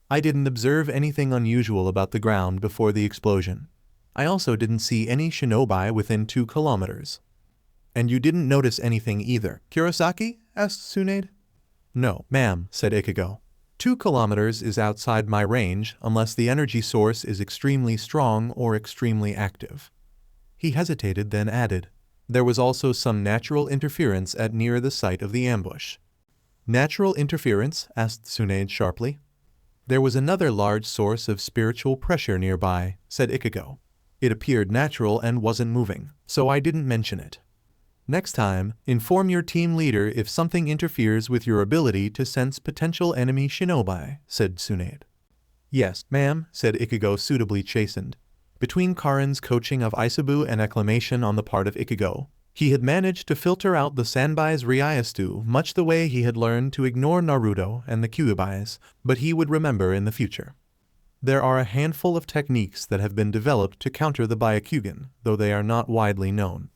B: I didn't observe anything unusual about the ground before the explosion. I also didn't see any shinobi within 2 kilometers. And you didn't notice anything either, Kurosaki? Asked Tsunade. No, ma'am, said Ichigo. 2 kilometers is outside my range unless the energy source is extremely strong or extremely active. He hesitated, then added, there was also some natural interference at near the site of the ambush. Natural interference? Asked Tsunade sharply. There was another large source of spiritual pressure nearby, said Ichigo. It appeared natural and wasn't moving, so I didn't mention it. Next time, inform your team leader if something interferes with your ability to sense potential enemy shinobi, said Tsunade. Yes, ma'am, said Ichigo, suitably chastened. Between Karin's coaching of Isabu and acclamation on the part of Ichigo, he had managed to filter out the Sanbai's Ryastu much the way he had learned to ignore Naruto and the Kyubais, but he would remember in the future. There are a handful of techniques that have been developed to counter the Byakugan, though they are not widely known.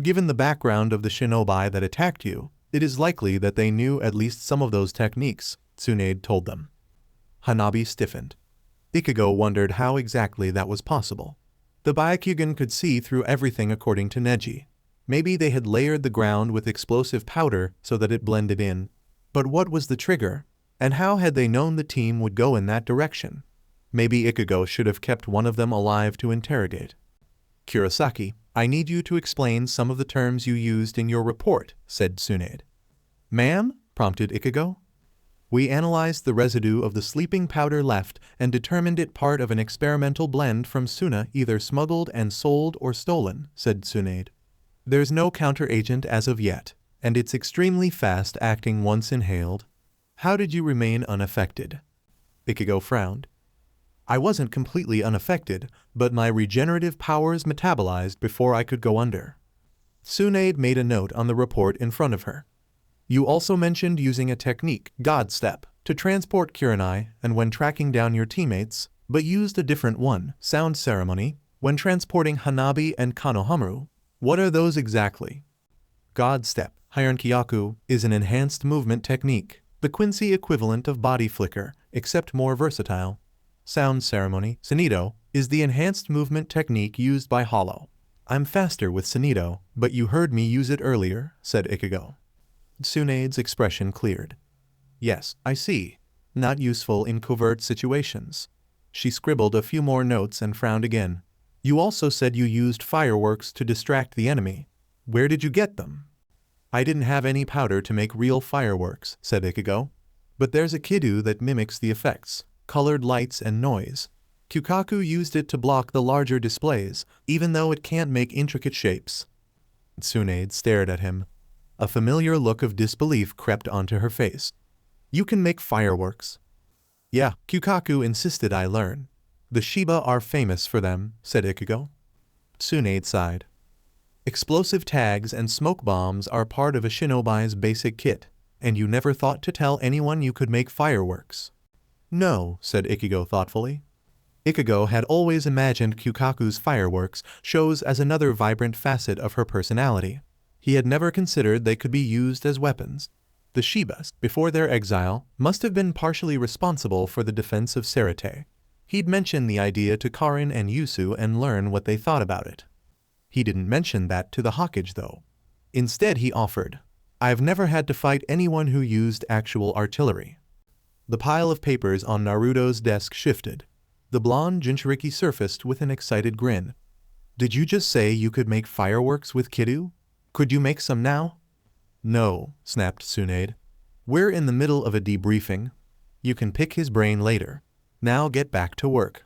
B: Given the background of the shinobi that attacked you, it is likely that they knew at least some of those techniques, Tsunade told them. Hanabi stiffened. Ichigo wondered how exactly that was possible. The Byakugan could see through everything according to Neji. Maybe they had layered the ground with explosive powder so that it blended in. But what was the trigger? And how had they known the team would go in that direction? Maybe Ichigo should have kept one of them alive to interrogate. Kurosaki, I need you to explain some of the terms you used in your report, said Tsunade. Ma'am? Prompted Ichigo. We analyzed the residue of the sleeping powder left and determined it part of an experimental blend from Suna either smuggled and sold or stolen, said Tsunade. There's no counteragent as of yet, and it's extremely fast-acting once inhaled. How did you remain unaffected? Ichigo frowned. I wasn't completely unaffected, but my regenerative powers metabolized before I could go under. Tsunade made a note on the report in front of her. You also mentioned using a technique, God Step, to transport Kurenai and when tracking down your teammates, but used a different one, Sound Ceremony, when transporting Hanabi and Konohamaru. What are those exactly? God Step, Hirenkyaku, is an enhanced movement technique, the Quincy equivalent of body flicker, except more versatile. Sound Ceremony, Sonido, is the enhanced movement technique used by Hollow. I'm faster with Sonido, but you heard me use it earlier, said Ichigo. Tsunade's expression cleared. Yes, I see. Not useful in covert situations. She scribbled a few more notes and frowned again. You also said you used fireworks to distract the enemy. Where did you get them? I didn't have any powder to make real fireworks, said Ichigo. But there's a Kidu that mimics the effects, colored lights and noise. Kyukaku used it to block the larger displays, even though it can't make intricate shapes. Tsunade stared at him. A familiar look of disbelief crept onto her face. You can make fireworks. Yeah, Kyukaku insisted I learn. The Shiba are famous for them, said Ichigo. Tsunade sighed. Explosive tags and smoke bombs are part of a shinobi's basic kit, and you never thought to tell anyone you could make fireworks. No, said Ichigo thoughtfully. Ichigo had always imagined Kyukaku's fireworks shows as another vibrant facet of her personality. He had never considered they could be used as weapons. The Shibas, before their exile, must have been partially responsible for the defense of Serete. He'd mention the idea to Karin and Yusu and learn what they thought about it. He didn't mention that to the Hokage though. Instead he offered, "I've never had to fight anyone who used actual artillery." The pile of papers on Naruto's desk shifted. The blonde Jinchuriki surfaced with an excited grin. "Did you just say you could make fireworks with Kiddo? Could you make some now?" "No," snapped Tsunade. "We're in the middle of a debriefing. You can pick his brain later. Now get back to work."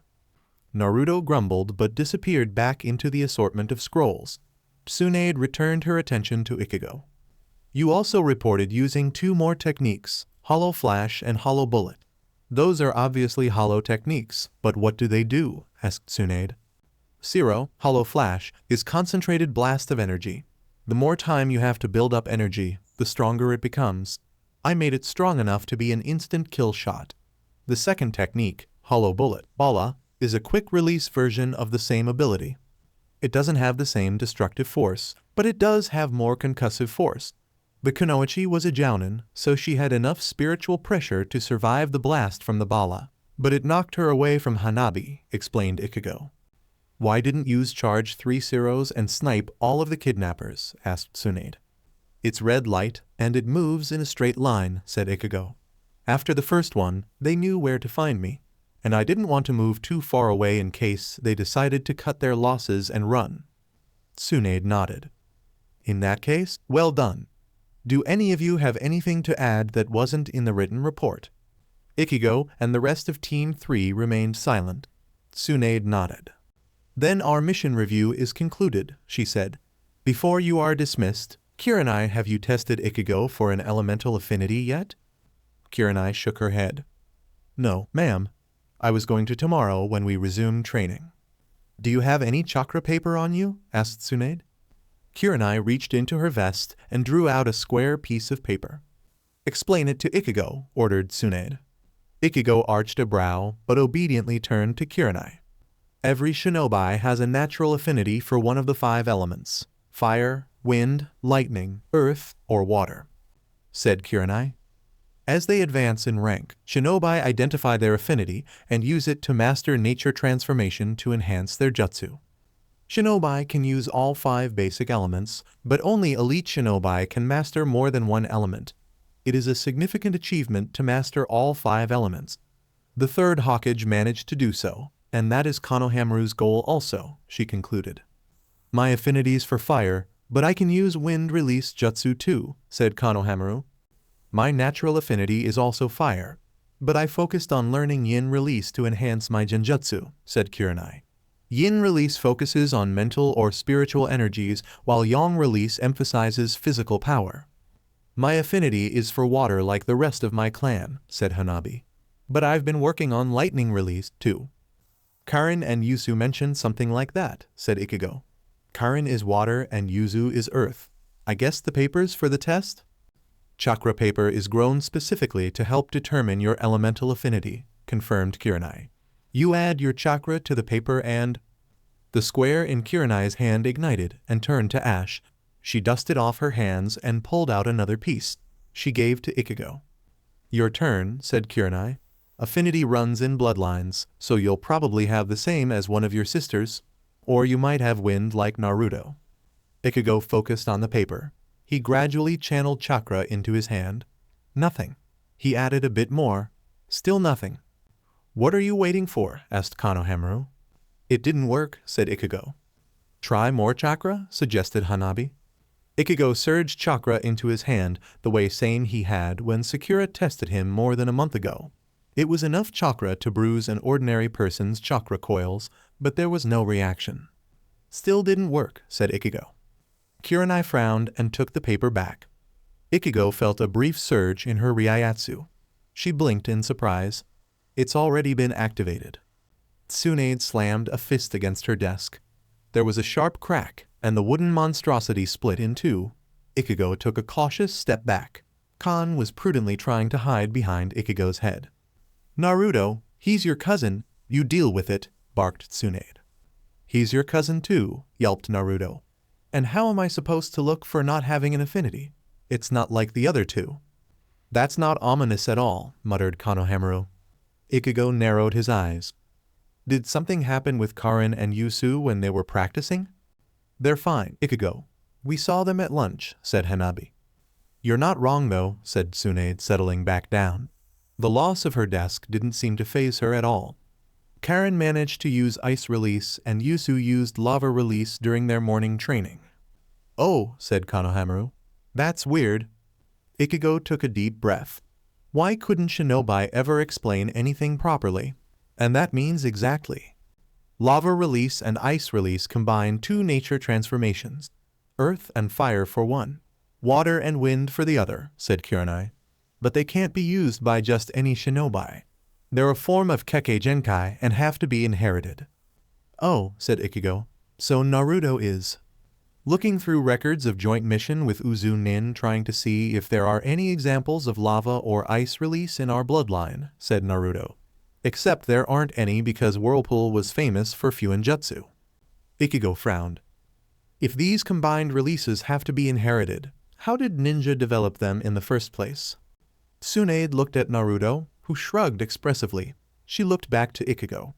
B: Naruto grumbled but disappeared back into the assortment of scrolls. Tsunade returned her attention to Ichigo. "You also reported using 2 more techniques, Hollow Flash and Hollow Bullet. Those are obviously hollow techniques, but what do they do?" asked Tsunade. "Zero, Hollow Flash, is concentrated blast of energy. The more time you have to build up energy, the stronger it becomes. I made it strong enough to be an instant kill shot. The second technique, Hollow Bullet, Bala, is a quick-release version of the same ability. It doesn't have the same destructive force, but it does have more concussive force. The Kunoichi was a jounin, so she had enough spiritual pressure to survive the blast from the Bala, but it knocked her away from Hanabi," explained Ichigo. "Why didn't you charge 3 zeros and snipe all of the kidnappers?" asked Tsunade. "It's red light, and it moves in a straight line," said Ichigo. "After the first one, they knew where to find me, and I didn't want to move too far away in case they decided to cut their losses and run." Tsunade nodded. "In that case, well done. Do any of you have anything to add that wasn't in the written report?" Ichigo and the rest of Team 3 remained silent. Tsunade nodded. "Then our mission review is concluded," she said. "Before you are dismissed, Kiranai, have you tested Ichigo for an elemental affinity yet?" Kiranai shook her head. "No, ma'am. I was going to tomorrow when we resume training." "Do you have any chakra paper on you?" asked Tsunade. Kiranai reached into her vest and drew out a square piece of paper. "Explain it to Ichigo," ordered Tsunade. Ichigo arched a brow, but obediently turned to Kiranai. "Every shinobi has a natural affinity for one of the 5 elements, fire, wind, lightning, earth, or water," said Kiranai. "As they advance in rank, shinobi identify their affinity and use it to master nature transformation to enhance their jutsu. Shinobi can use all 5 basic elements, but only elite shinobi can master more than one element. It is a significant achievement to master all 5 elements. The 3rd Hokage managed to do so, and that is Konohamaru's goal also," she concluded. "My affinity's for fire, but I can use wind release jutsu too," said Konohamaru. "My natural affinity is also fire, but I focused on learning yin release to enhance my genjutsu," said Kiranai. "Yin release focuses on mental or spiritual energies, while yang release emphasizes physical power. My affinity is for water like the rest of my clan," said Hanabi. "But I've been working on lightning release too." "Karin and Yusu mentioned something like that," said Ichigo. "Karin is water and Yuzu is earth. I guess the papers for the test?" "Chakra paper is grown specifically to help determine your elemental affinity," confirmed Kiranai. "You add your chakra to the paper and—" The square in Kiranai's hand ignited and turned to ash. She dusted off her hands and pulled out another piece. She gave to Ichigo. "Your turn," said Kiranai. "Affinity runs in bloodlines, so you'll probably have the same as one of your sisters. Or you might have wind like Naruto." Ichigo focused on the paper. He gradually channeled chakra into his hand. Nothing. He added a bit more. Still nothing. "What are you waiting for?" asked Konohamaru. "It didn't work," said Ichigo. "Try more chakra?" suggested Hanabi. Ichigo surged chakra into his hand the way same he had when Sakura tested him more than a month ago. It was enough chakra to bruise an ordinary person's chakra coils, but there was no reaction. "Still didn't work," said Ichigo. Kiranai frowned and took the paper back. Ichigo felt a brief surge in her Ryayatsu. She blinked in surprise. "It's already been activated." Tsunade slammed a fist against her desk. There was a sharp crack, and the wooden monstrosity split in 2. Ichigo took a cautious step back. Kan was prudently trying to hide behind Ichigo's head. "Naruto, he's your cousin, you deal with it," barked Tsunade. "He's your cousin too," yelped Naruto. "And how am I supposed to look for not having an affinity? It's not like the other 2. That's not ominous at all, muttered Konohamaru. Ichigo narrowed his eyes. Did something happen with Karin and Yusu when they were practicing? They're fine, Ichigo. We saw them at lunch, said Hanabi. You're not wrong though, said Tsunade, settling back down. The loss of her desk didn't seem to faze her at all. Karin managed to use ice release and Yusu used lava release during their morning training. Oh, said Konohamaru. That's weird. Ichigo took a deep breath. Why couldn't Shinobi ever explain anything properly? And that means exactly. Lava release and ice release combine two nature transformations. Earth and fire for one. Water and wind for the other, said Kurenai. But they can't be used by just any shinobi. They're a form of Kekkei Genkai and have to be inherited. Oh, said Ichigo. So Naruto is. Looking through records of joint mission with Uzu Nin trying to see if there are any examples of lava or ice release in our bloodline, said Naruto. Except there aren't any because Whirlpool was famous for Fuinjutsu. Ichigo frowned. If these combined releases have to be inherited, how did ninja develop them in the first place? Tsunade looked at Naruto, who shrugged expressively. She looked back to Ichigo.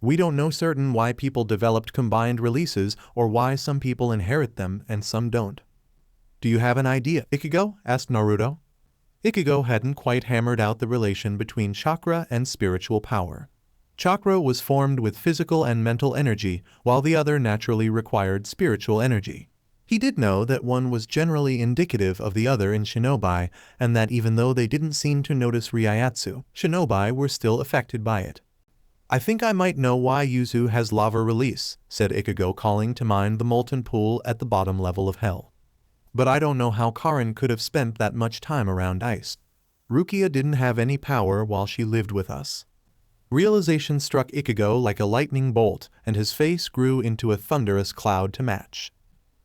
B: We don't know certain why people developed combined releases or why some people inherit them and some don't. Do you have an idea, Ichigo? Asked Naruto. Ichigo hadn't quite hammered out the relation between chakra and spiritual power. Chakra was formed with physical and mental energy, while the other naturally required spiritual energy. He did know that one was generally indicative of the other in shinobi, and that even though they didn't seem to notice Ryayatsu, shinobi were still affected by it. I think I might know why Yuzu has lava release, said Ichigo, calling to mind the molten pool at the bottom level of hell. But I don't know how Karin could have spent that much time around ice. Rukia didn't have any power while she lived with us. Realization struck Ichigo like a lightning bolt, and his face grew into a thunderous cloud to match.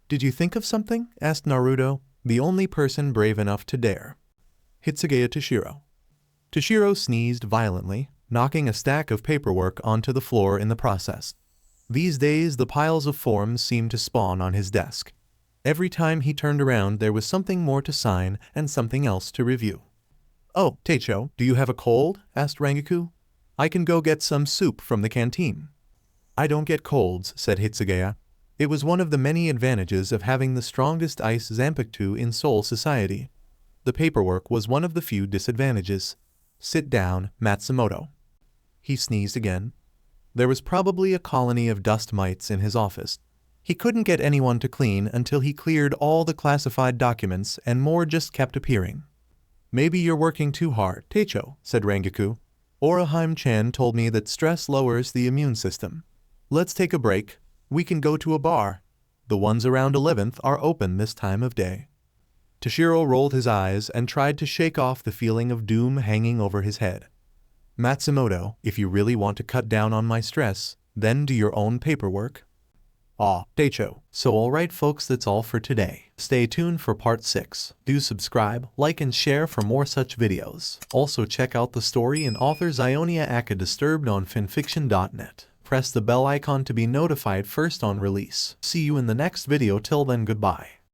B: Did you think of something? Asked Naruto, the only person brave enough to dare. Hitsugeya Toshiro. Toshiro sneezed violently, knocking a stack of paperwork onto the floor in the process. These days the piles of forms seemed to spawn on his desk. Every time he turned around there was something more to sign and something else to review. Oh, Teicho, do you have a cold? Asked Rangaku. I can go get some soup from the canteen. I don't get colds, said Hitsugeya. It was one of the many advantages of having the strongest ice Zanpakuto in Seoul society. The paperwork was one of the few disadvantages. Sit down, Matsumoto. He sneezed again. There was probably a colony of dust mites in his office. He couldn't get anyone to clean until he cleared all the classified documents and more just kept appearing. Maybe you're working too hard, Teicho, said Rangaku. Oraheim-chan told me that stress lowers the immune system. Let's take a break. We can go to a bar. The ones around 11th are open this time of day. Toshiro rolled his eyes and tried to shake off the feeling of doom hanging over his head. Matsumoto, if you really want to cut down on my stress, then do your own paperwork. Ah, Teicho. So alright folks, that's all for today. Stay tuned for part 6. Do subscribe, like and share for more such videos. Also check out the story and author Zeionia Aka Disturbed on FANFICTIONnet. Press the bell icon to be notified first on release. See you in the next video. Till then, goodbye.